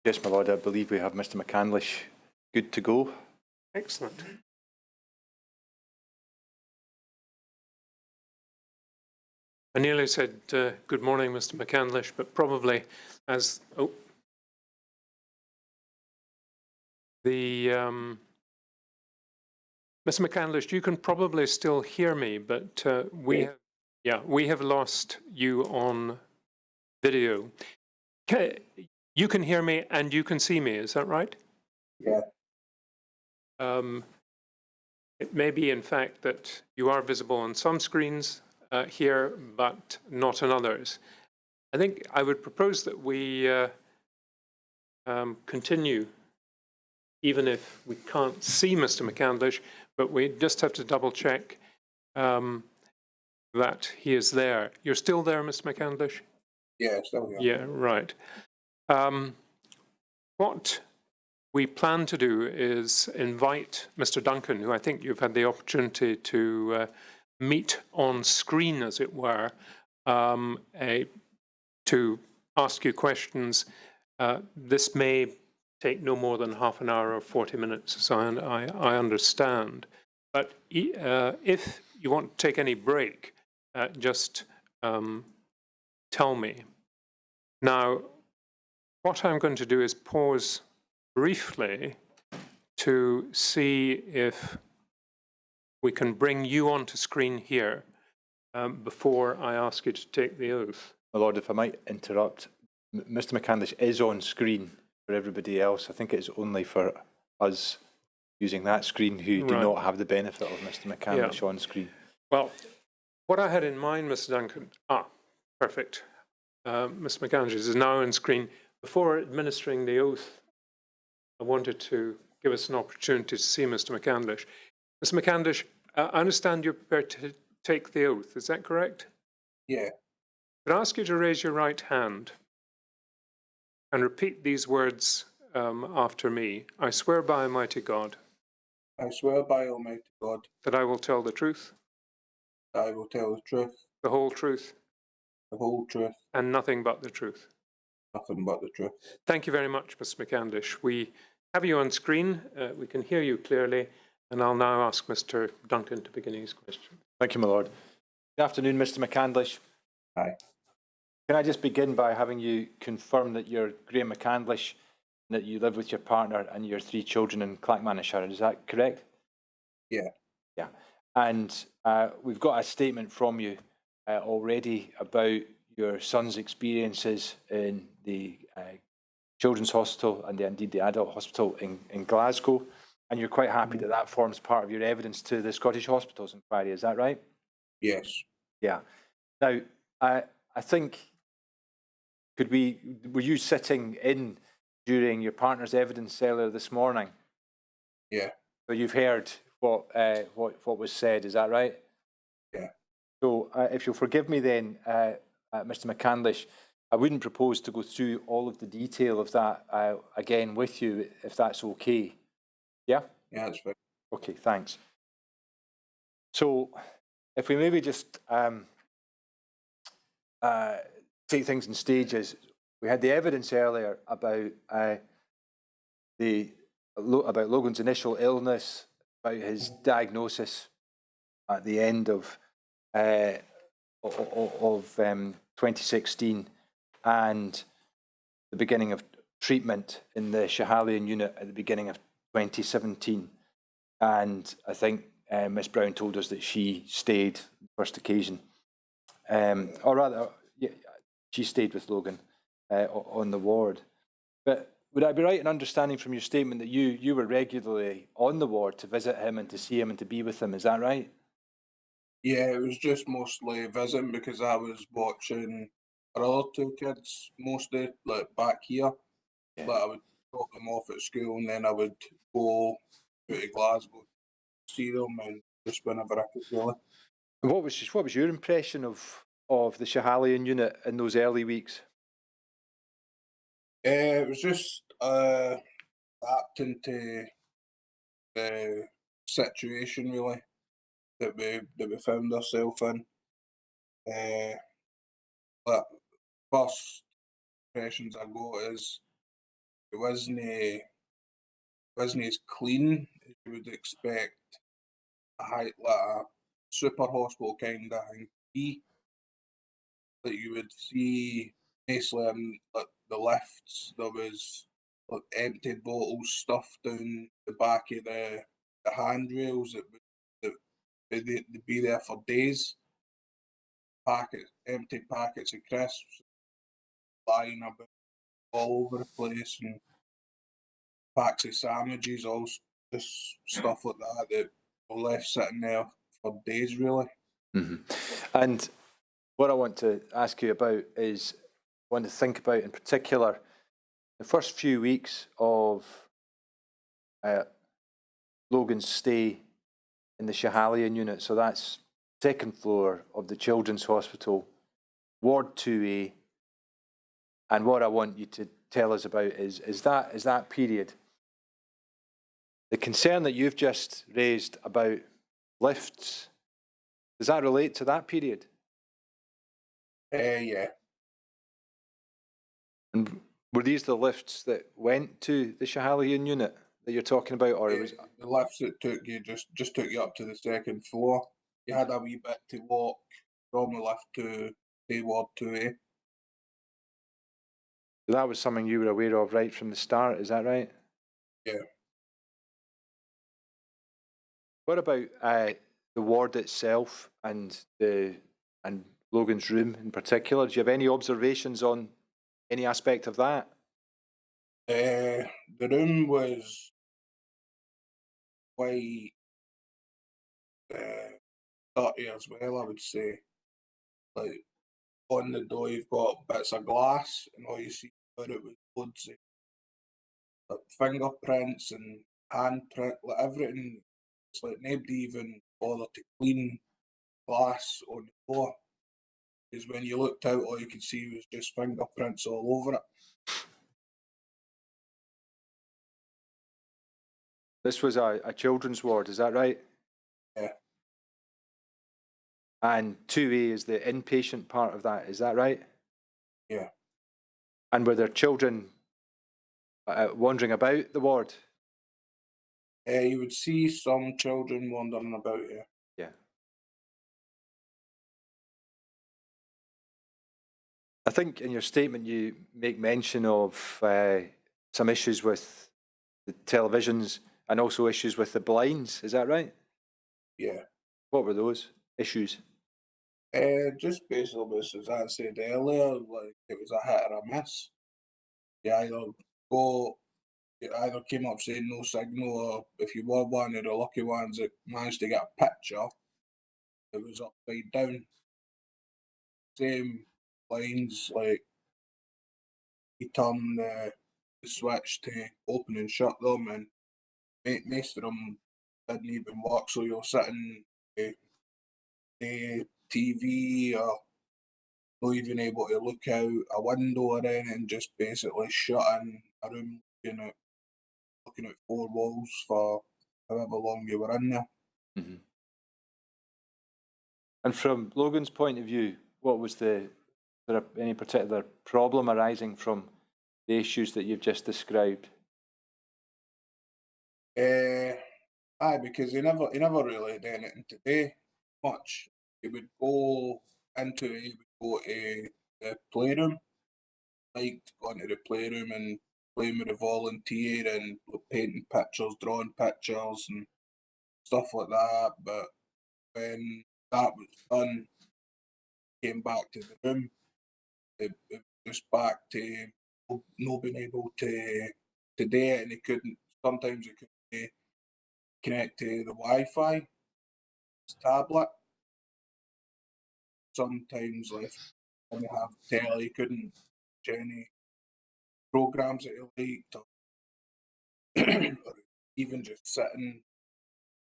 Yes, my lord, I believe we have Mr. McCandlish good to go. Excellent. I nearly said good morning, Mr. McCandlish, but probably as Mr. McCandlish, you can probably still hear me, but we have lost you on video. You can hear me and you can see me, is that right? Yeah. It may be, in fact, that you are visible on some screens here, but not on others. I think I would propose that we continue, even if we can't see Mr. McCandlish, but we just have to double check that he is there. You're still there, Mr. McCandlish? Yeah, still here. Yeah, right. What we plan to do is invite Mr. Duncan, who I think you've had the opportunity to meet on screen, as it were, to ask you questions. This may take no more than half an hour or 40 minutes, as I understand. But if you want to take any break, just tell me. Now, what I'm going to do is pause briefly to see if we can bring you onto screen here before I ask you to take the oath. My lord, if I might interrupt, Mr. McCandlish is on screen for everybody else. I think it's only for us using that screen who do not have the benefit of Mr. McCandlish on screen. Well, what I had in mind, Mr. Duncan, perfect. Mr. McCandlish is now on screen. Before administering the oath, I wanted to give us an opportunity to see Mr. McCandlish. Mr. McCandlish, I understand you're prepared to take the oath. Is that correct? Yeah. Could I ask you to raise your right hand and repeat these words after me? I swear by Almighty God I swear by Almighty God that I will tell the truth, that I will tell the truth, the whole truth, the whole truth, and nothing but the truth. nothing but the truth. Thank you very much, Mr. McCandlish. We have you on screen. We can hear you clearly. And I'll now ask Mr. Duncan to begin his question. Thank you, my lord. Good afternoon, Mr. McCandlish. Hi. Can I just begin by having you confirm that you're Graeme McCandlish and that you live with your partner and your 3 children in Clackmannanshire? Is that correct? Yeah. Yeah. And we've got a statement from you already about your son's experiences in the Children's Hospital and indeed the Adult Hospital in Glasgow. And you're quite happy that that forms part of your evidence to the Scottish Hospitals inquiry, is that right? Yes. Yeah. Now, I think, were you sitting in during your partner's evidence earlier this morning? Yeah. So you've heard what was said, is that right? Yeah. So if you'll forgive me then, Mr. McCandlish, I wouldn't propose to go through all of the detail of that again with you, if that's okay. Yeah? Yeah, that's fine. Okay, thanks. So if we maybe just take things in stages. We had the evidence earlier about Logan's initial illness, about his diagnosis at the end of 2016 and the beginning of treatment in the Schahalian unit at the beginning of 2017. And I think Miss Brown told us that she stayed the first occasion. Or rather, yeah, she stayed with Logan on the ward. But would I be right in understanding from your statement that you were regularly on the ward to visit him and to see him and to be with him? Is that right? Yeah, it was just mostly visiting because I was watching our other 2 kids mostly, like back here. Yeah. Like I would drop them off at school and then I would go to Glasgow, see them, and just whenever I could really. What was your impression of the Schahalian unit in those early weeks? It was just adapting to the situation really that we found ourselves in. But first impressions I got is it wasn't as clean as you would expect like a super hospital kind of thing to be. That you would see basically in like, the lifts, there was like empty bottles stuffed down the back of the handrails that they'd be there for days. Empty packets of crisps lying about all over the place, and packs of sandwiches, all just stuff like that were left sitting there for days, really. Mm-hmm. And what I want to ask you about is, I want to think about in particular the first few weeks of Logan's stay in the Schiehallion unit. So that's second floor of the Children's Hospital, Ward 2A. And what I want you to tell us about is that period. The concern that you've just raised about lifts, does that relate to that period? Yeah. And were these the lifts that went to the Schiehallion unit that you're talking about, or it was the lifts that took you just took you up to the second floor? You had a wee bit to walk from the lift to Ward 2A. that was something you were aware of right from the start? Is that right? Yeah. What about the ward itself and Logan's room in particular? Do you have any observations on any aspect of that? The room was quite dirty as well, I would say. Like on the door, you've got bits of glass, and all you see about it was loads of like, fingerprints and handprint, like everything. It's like nobody even bothered to clean glass on the door. Because when you looked out, all you could see was just fingerprints all over it. This was a children's ward, is that right? Yeah. And 2A is the inpatient part of that, is that right? Yeah. And were there children wandering about the ward? You would see some children wandering about here. Yeah. I think in your statement you make mention of some issues with the televisions and also issues with the blinds, is that right? Yeah. What were those issues? Just basically, as Suzanne said earlier, like it was a hit or a miss. You either came up saying no signal, or if you were one of the lucky ones that managed to get a picture, it was upside down. Same lines, like you turn the switch to open and shut them, and most of them didn't even work. So you're sitting the TV or not even able to look out a window or anything, just basically shut in a room looking at four walls for however long you were in there. Mm-hmm. And from Logan's point of view, what was there any particular problem arising from the issues that you've just described? Because he never really did anything today much. He would go to the playroom, liked going to the playroom and playing with the volunteer and painting pictures, drawing pictures and stuff like that. But when that was done, came back to the room, it was just back to not being able to do it, and he couldn't. Sometimes he couldn't connect to the Wi-Fi, his tablet. Sometimes, like when you have telly, he couldn't watch any programs that he liked, or even just sitting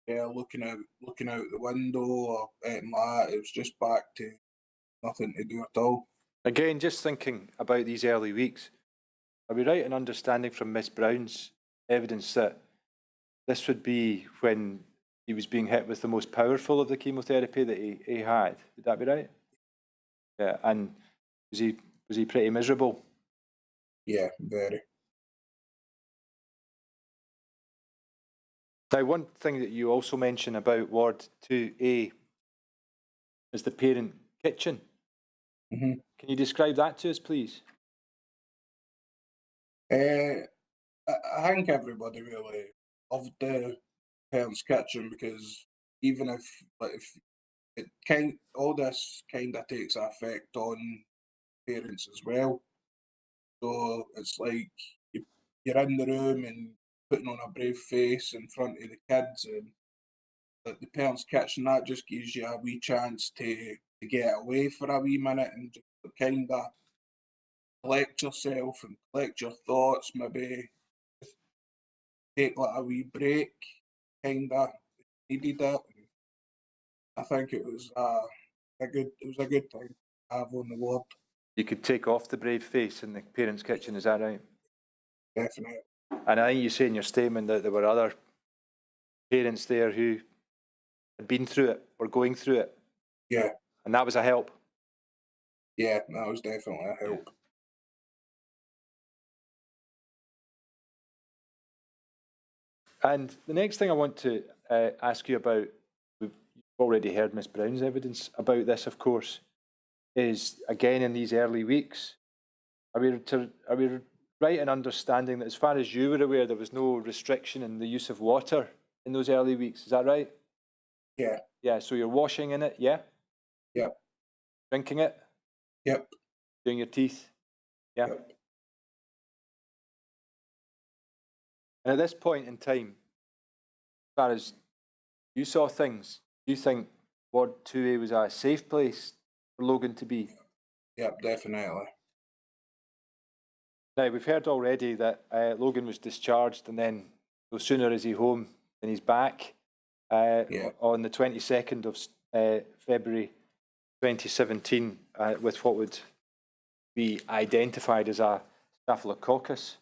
there looking out the window or anything like that. It was just back to nothing to do at all. Again, just thinking about these early weeks, are we right in understanding from Miss Brown's evidence that this would be when he was being hit with the most powerful of the chemotherapy that he had? Would that be right? Yeah, and was he pretty miserable Yeah, very. Now, one thing that you also mention about Ward 2A is the parent kitchen. Mm-hmm. Can you describe that to us, please? I think everybody really loved the parents' kitchen, because even if it all this kind of takes effect on parents as well. So it's like you're in the room and putting on a brave face in front of the kids, and the parents' kitchen, that just gives you a wee chance to get away for a wee minute and just kind of collect yourself and collect your thoughts, maybe just take like a wee break, kind of needed it. I think it was a good thing to have on the ward, You could take off the brave face in the parents' kitchen, is that right? definitely. And I think you say in your statement that there were other parents there who had been through it or going through it. Yeah, And that was a help. yeah, that was definitely a help. And the next thing I want to ask you about, you've already heard Miss Brown's evidence about this, of course, is again in these early weeks, are we right in understanding that as far as you were aware, there was no restriction in the use of water in those early weeks? Is that right? Yeah. Yeah, so you're washing in it, yeah? Yep. Drinking it? Yep. Doing your teeth? Yeah. Yep. And at this point in time, as far as you saw things, do you think Ward 2A was a safe place for Logan to be? Yep, definitely. Now, we've heard already that Logan was discharged, and then no sooner is he home than he's back on the 22nd of February 2017 with what would be identified as a staphylococcus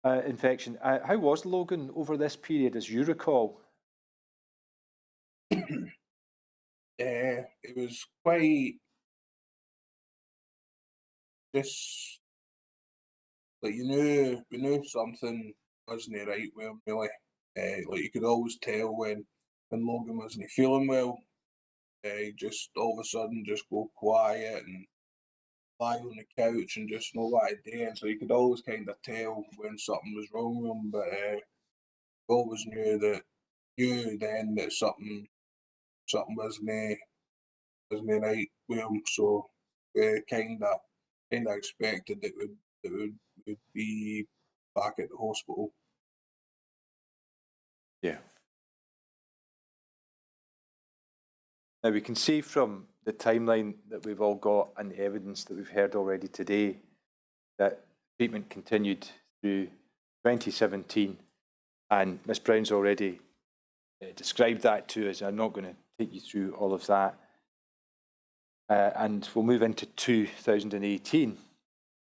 infection. How was Logan over this period, as you recall? It was quite just like we knew something wasn't right with him, really. Like you could always tell when Logan wasn't feeling well. He just all of a sudden just go quiet and lie on the couch and just know what he'd do. And so you could always kind of tell when something was wrong with him, but always knew then that something wasn't right with him. So we kind of expected that would be back at the hospital. Yeah. Now, we can see from the timeline that we've all got and the evidence that we've heard already today that treatment continued through 2017, and Miss Brown's already described that to us. I'm not going to take you through all of that. And we'll move into 2018,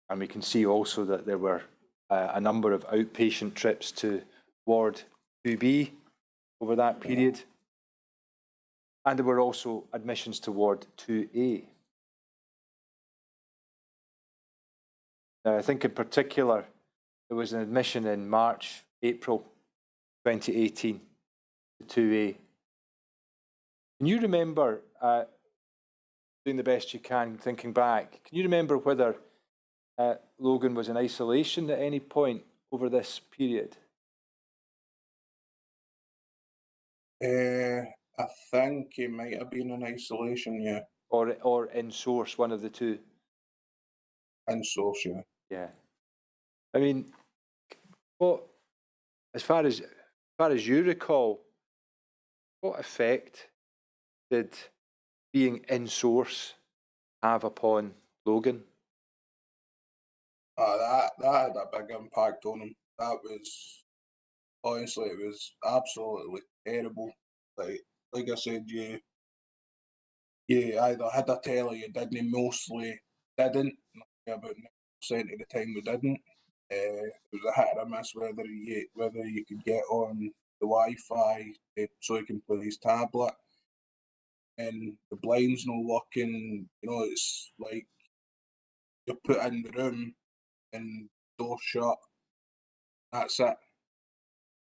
and we can see also that there were a number of outpatient trips to Ward 2B over that period. And there were also admissions to Ward 2A. Now, I think in particular, there was an admission in March, April 2018 to 2A. Can you remember, doing the best you can, thinking back, can you remember whether Logan was in isolation at any point over this period? I think he might have been in isolation, yeah. Or in source, one of the two? In source, yeah. Yeah. I mean, what, as far as you recall, what effect did being in source have upon Logan? That had a big impact on him. That was, honestly, it was absolutely terrible. Like I said, you either had a tell or you didn't. Mostly didn't. About 90% of the time we didn't. It was a hit or miss whether you could get on the Wi-Fi so he can play his tablet, and the blind's not working. You know, it's like you're put in the room and door shut. That's it.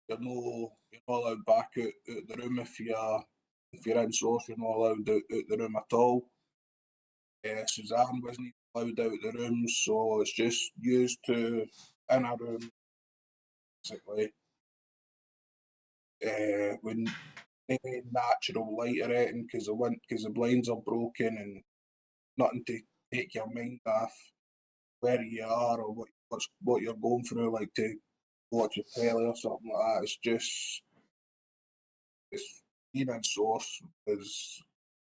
You're not allowed back out the room if you're in source. You're not allowed out the room at all. Suzanne wasn't allowed out the room, so it's just used to in a room basically. With no natural light or anything because the blinds are broken and nothing to take your mind off where you are or what you're going through, like to watch a telly or something like that. It's being in source is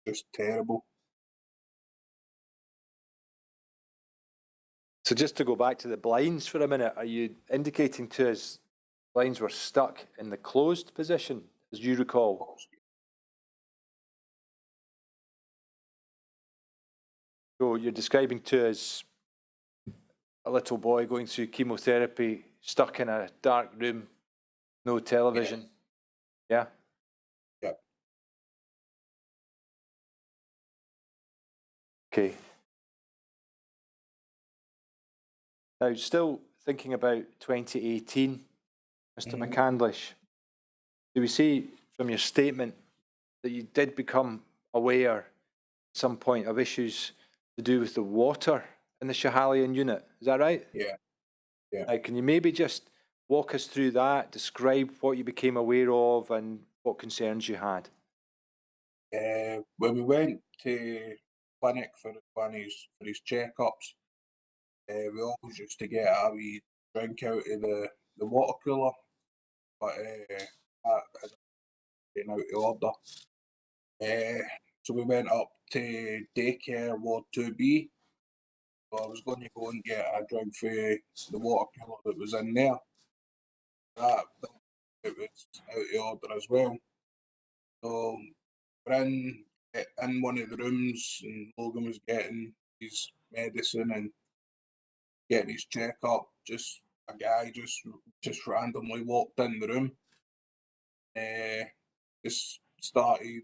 just terrible. So just to go back to the blinds for a minute, are you indicating to us blinds were stuck in the closed position, as you recall? So you're describing to us a little boy going through chemotherapy, stuck in a dark room, no television. Yeah? Yeah. Okay. Now, still thinking about 2018, Mr. McCandlish, do we see from your statement that you did become aware at some point of issues to do with the water in the Schiehallion unit? Is that right? Yeah. Yeah. Now, can you maybe just walk us through that, describe what you became aware of and what concerns you had? When we went to clinic for his checkups, we always used to get a wee drink out of the water cooler, but that had been out of order. So we went up to daycare ward 2B. So I was going to go and get a drink for the water cooler that was in there. That it was out of order as well. So we're in one of the rooms, and Logan was getting his medicine and getting his checkup. Just a guy just randomly walked in the room. Just started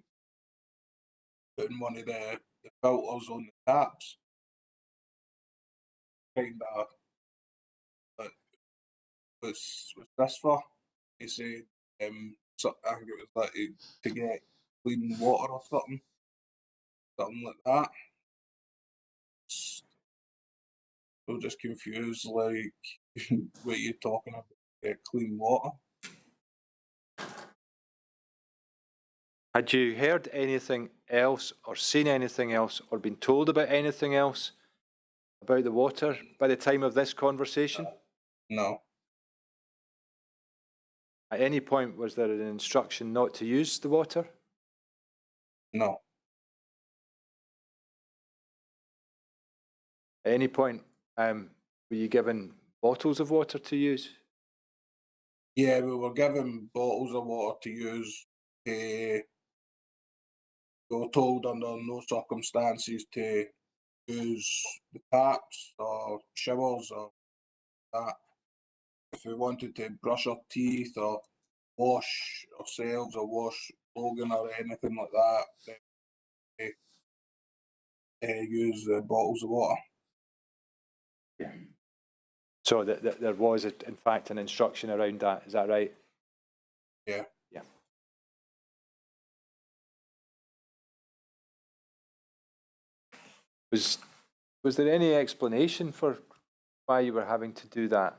putting one of the filters on the taps. Kind of, but what's this for? He said, so I think it was like to get clean water or something like that. So just confused, like, what you talking about? Clean water? Had you heard anything else or seen anything else or been told about anything else about the water by the time of this conversation? No. At any point, was there an instruction not to use the water? No. At any point, were you given bottles of water to use? Yeah, we were given bottles of water to use. We were told under no circumstances to use the taps or showers or that. If we wanted to brush our teeth or wash ourselves or wash Logan or anything like that, then we use the bottles of water. Yeah. So there was, in fact, an instruction around that. Is that right? Yeah. Yeah. Was there any explanation for why you were having to do that?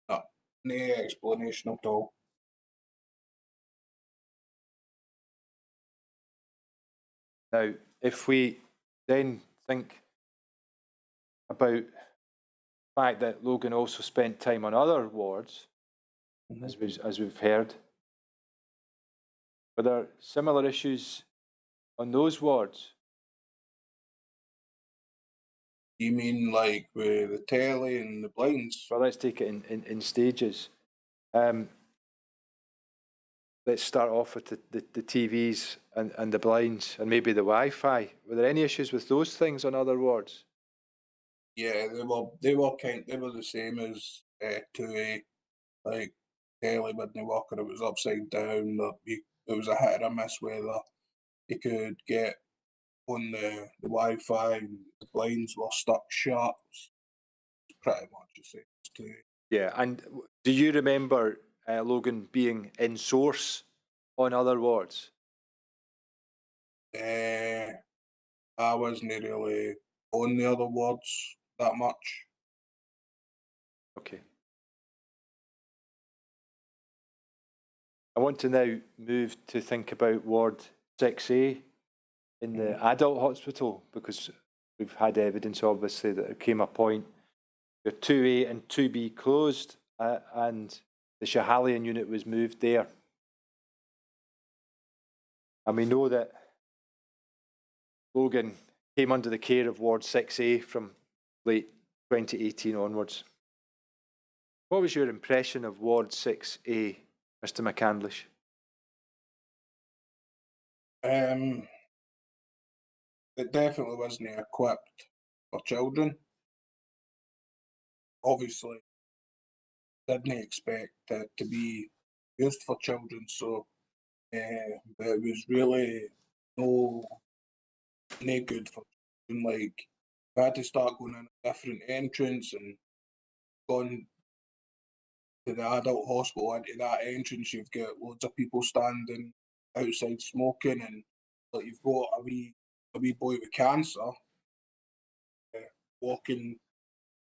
No, no explanation at all. Now, if we then think about the fact that Logan also spent time on other wards, as we've heard, were there similar issues on those wards? You mean like with the telly and the blinds? Well, let's take it in stages. Let's start off with the TVs and the blinds and maybe the Wi-Fi. Were there any issues with those things on other wards? Yeah, they were the same as 2A. Like telly wouldn't work, or it was upside down. It was a hit or a miss whether you could get on the Wi-Fi, and the blinds were stuck shut. It's pretty much the same as today. Yeah, and do you remember Logan being in source on other wards? I wasn't really on the other wards that much. Okay. I want to now move to think about Ward 6A in the adult hospital, because we've had evidence, obviously, that there came a point where 2A and 2B closed and the Schahalian unit was moved there. And we know that Logan came under the care of Ward 6A from late 2018 onwards. What was your impression of Ward 6A, Mr. McCandlish? It definitely wasn't equipped for children. Obviously, didn't expect it to be used for children, so but it was really no good for children. Like, we had to start going in a different entrance and going to the adult hospital. Into that entrance, you've got loads of people standing outside smoking, and like, you've got a wee boy with cancer walking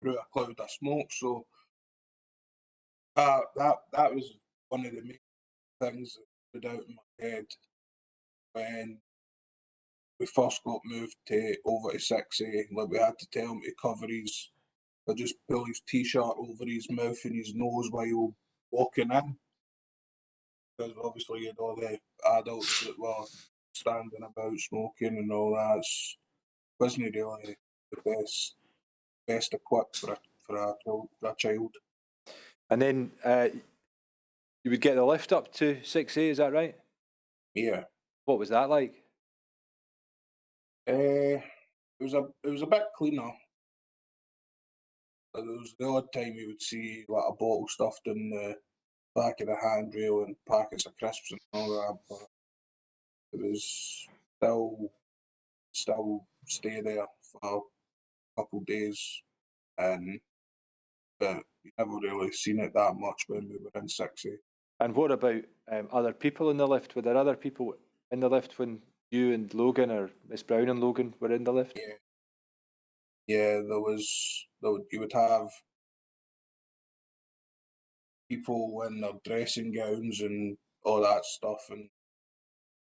through a cloud of smoke. So that was one of the main things that stood out in my head when we first got moved over to 6A. Like, we had to tell him to cover his, or just pull his t-shirt over his mouth and his nose while walking in, because obviously you had all the adults that were standing about smoking and all that. Wasn't really the best equipped for a child. And then you would get the lift up to 6A, is that right? Yeah. What was that like? It was a bit cleaner. There was the odd time you would see like a bottle stuffed in the back of the handrail and packets of crisps and all that, but it was still stay there for a couple of days, and but you never really seen it that much when we were in 6A. And what about other people in the lift? Were there other people in the lift when you and Logan, or Miss Brown and Logan, were in the lift? Yeah, you would have people in their dressing gowns and all that stuff, and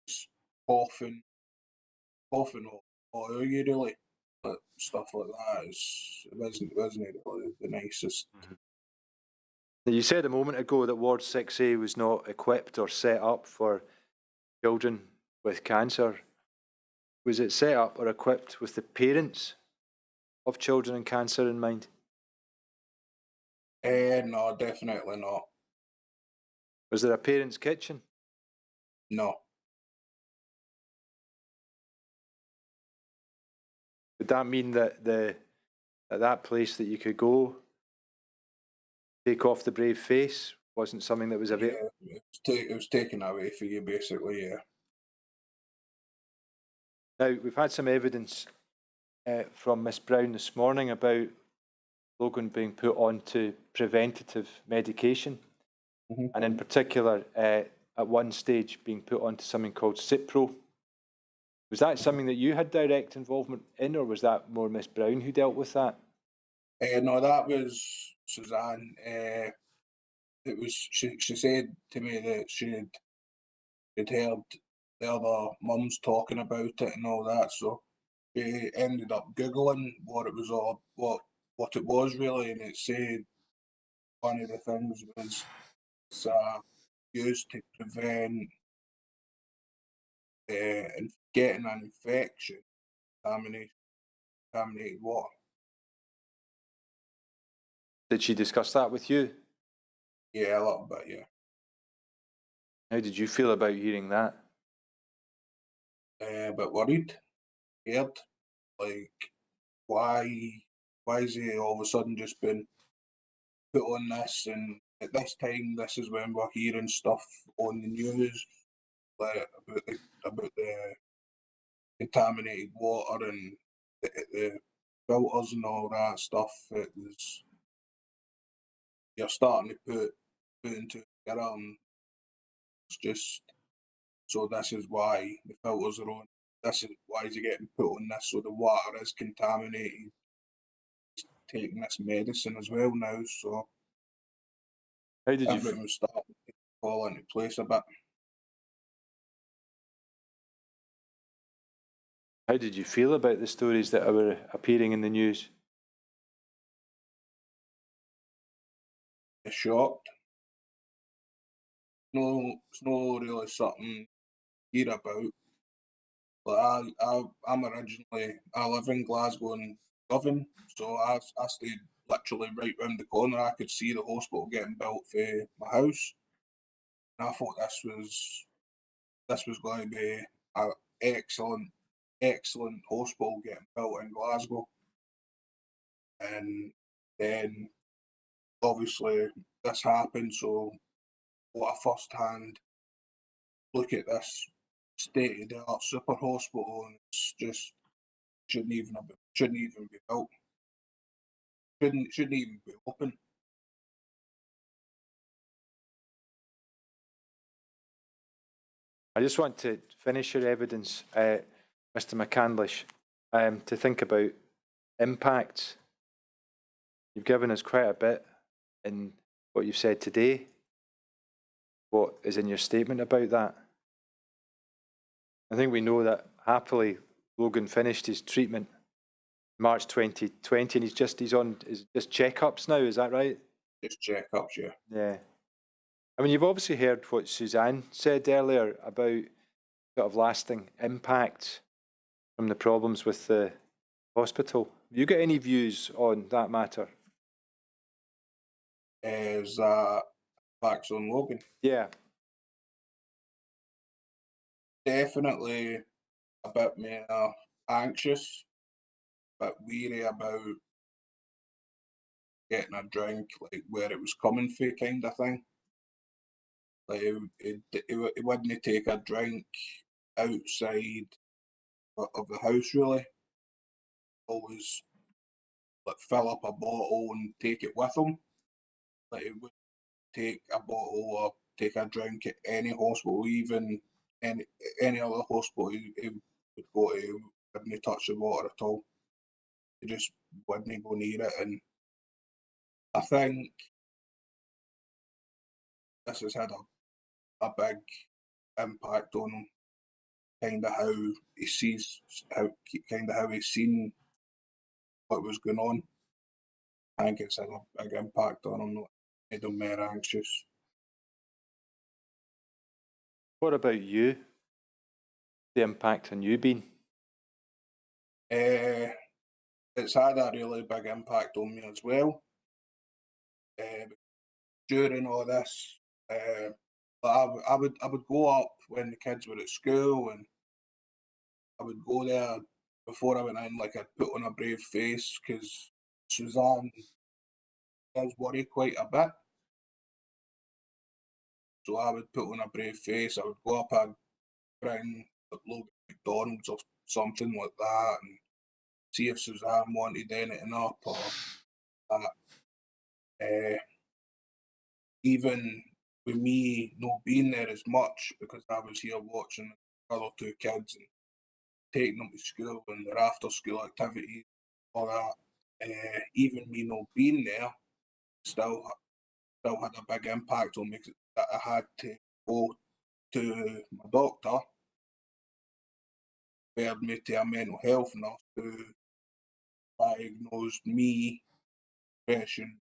just coughing all you really, but stuff like that. It wasn't really the nicest. You said a moment ago that Ward 6A was not equipped or set up for children with cancer. Was it set up or equipped with the parents of children in cancer in mind? No, definitely not. Was there a parents' kitchen? No. Would that mean that at that place that you could go, take off the brave face, wasn't something that was available? Yeah, it was taken away for you, basically, yeah. Now, we've had some evidence from Miss Brown this morning about Logan being put onto preventative medication, and in particular, at one stage, being put onto something called Cipro. Was that something that you had direct involvement in, or was that more Miss Brown who dealt with that? No, that was Suzanne. It was she said to me that she'd heard the other mums talking about it and all that, so she ended up googling what it was all what it was really, and it said one of the things was it's used to prevent getting an infection, contaminated water. Did she discuss that with you? Yeah, a little bit, yeah. How did you feel about hearing that? A bit worried, scared. Like, why is he all of a sudden just been put on this? And at this time, this is when we're hearing stuff on the news, like about the contaminated water and the filters and all that stuff. It was, you're starting to put into it together, and it's just, so this is why the filters are on. This is why you're getting put on this, so the water is contaminated. He's taking this medicine as well now, so How did you everything was starting to fall into place a bit. How did you feel about the stories that were appearing in the news? Shocked. No, it's not really something to hear about. But I'm originally, I live in Glasgow and Govan, so I stayed literally right round the corner. I could see the hospital getting built for my house, and I thought this was going to be an excellent hospital getting built in Glasgow. And then obviously this happened, so what a first hand look at this state of the art super hospital, and it's just shouldn't even be built. Shouldn't even be open. I just want to finish your evidence, Mr. McCandlish, to think about impact. You've given us quite a bit in what you've said today. What is in your statement about that? I think we know that happily Logan finished his treatment March 2020, and he's on just checkups now. Is that right? Just checkups, yeah. Yeah. I mean, you've obviously heard what Suzanne said earlier about sort of lasting impact from the problems with the hospital. Have you got any views on that matter? Is that facts on Logan? Yeah. Definitely a bit more anxious, but weary about getting a drink, like where it was coming from, kind of thing. Like it wouldn't take a drink outside of the house, really. Always like fill up a bottle and take it with him. Like it would take a bottle or take a drink at any hospital, even any other hospital he would go to. He wouldn't touch the water at all. He just wouldn't go near it, and I think this has had a big impact on him. Kind of how he sees how he's seen what was going on. I think it's had a big impact on him. Made him more anxious. What about you? The impact on you been? It's had a really big impact on me as well. During all this, I would go up when the kids were at school, and I would go there before I went in. Like I'd put on a brave face because Suzanne does worry quite a bit. So I would put on a brave face. I would go up and bring the Logan McDonald's or something like that, and see if Suzanne wanted anything up or that. Even with me not being there as much because I was here watching the other two kids and taking them to school and their after school activities, all that. Even me not being there still had a big impact on me that I had to go to my doctor, referred me to a mental health nurse who diagnosed me depression.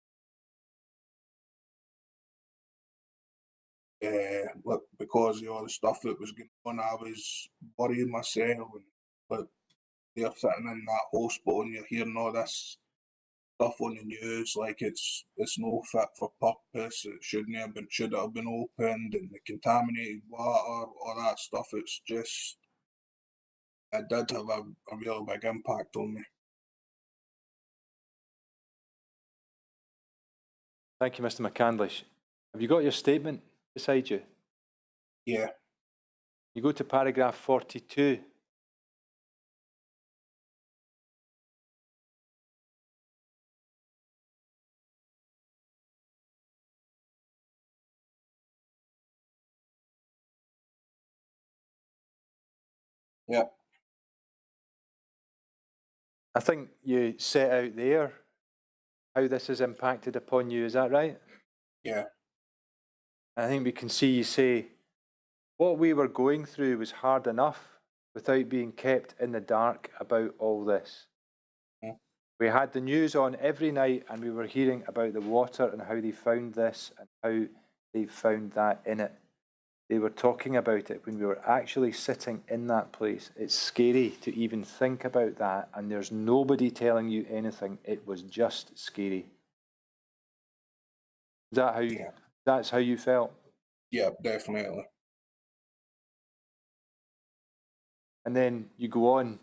Look, because of all the stuff that was going on, I was worrying myself, and but you're sitting in that hospital and you're hearing all this stuff on the news like it's no fit for purpose. It should have been opened, and the contaminated water, all that stuff. It's just it did have a real big impact on me. Thank you, Mr. McCandlish. Have you got your statement beside you? Yeah. You go to paragraph 42. Yeah. I think you set out there how this has impacted upon you, is that right? Yeah. I think we can see you say, what we were going through was hard enough without being kept in the dark about all this. Mm. We had the news on every night and we were hearing about the water and how they found this and how they found that in it. They were talking about it when we were actually sitting in that place. It's scary to even think about that, and there's nobody telling you anything. It was just scary. Is that how you, Yeah. that's how you felt? Yeah, definitely. And then you go on,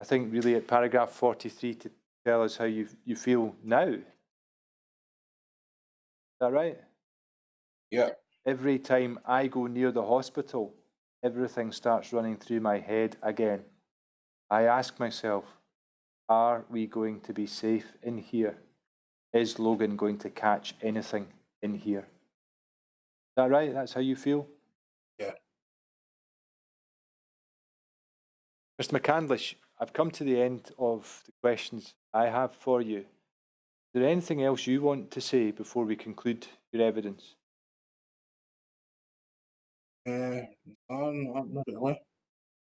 I think really at paragraph 43 to tell us how you feel now. Is that right? Yeah. Every time I go near the hospital, everything starts running through my head again. I ask myself, are we going to be safe in here? Is Logan going to catch anything in here? Is that right? That's how you feel? Yeah. Mr. McCandlish, I've come to the end of the questions I have for you. Is there anything else you want to say before we conclude your evidence? No, not really.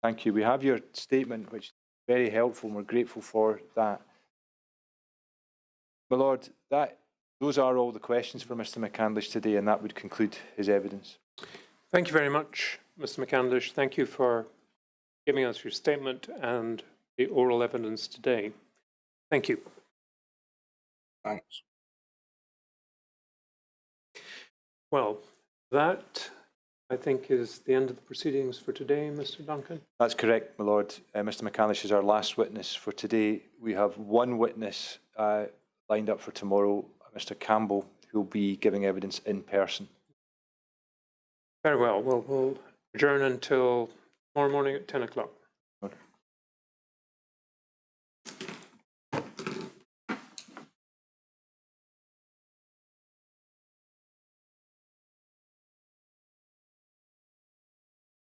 Thank you. We have your statement, which is very helpful, and we're grateful for that. My Lord, those are all the questions for Mr. McCandlish today, and that would conclude his evidence. Thank you very much, Mr. McCandlish. Thank you for giving us your statement and the oral evidence today. Thank you. Thanks. Well, that, I think, is the end of the proceedings for today, Mr. Duncan. That's correct, my Lord. Mr. McCandlish is our last witness for today. We have one witness lined up for tomorrow, Mr. Campbell, who will be giving evidence in person. Very well. We'll adjourn until tomorrow morning at 10 o'clock.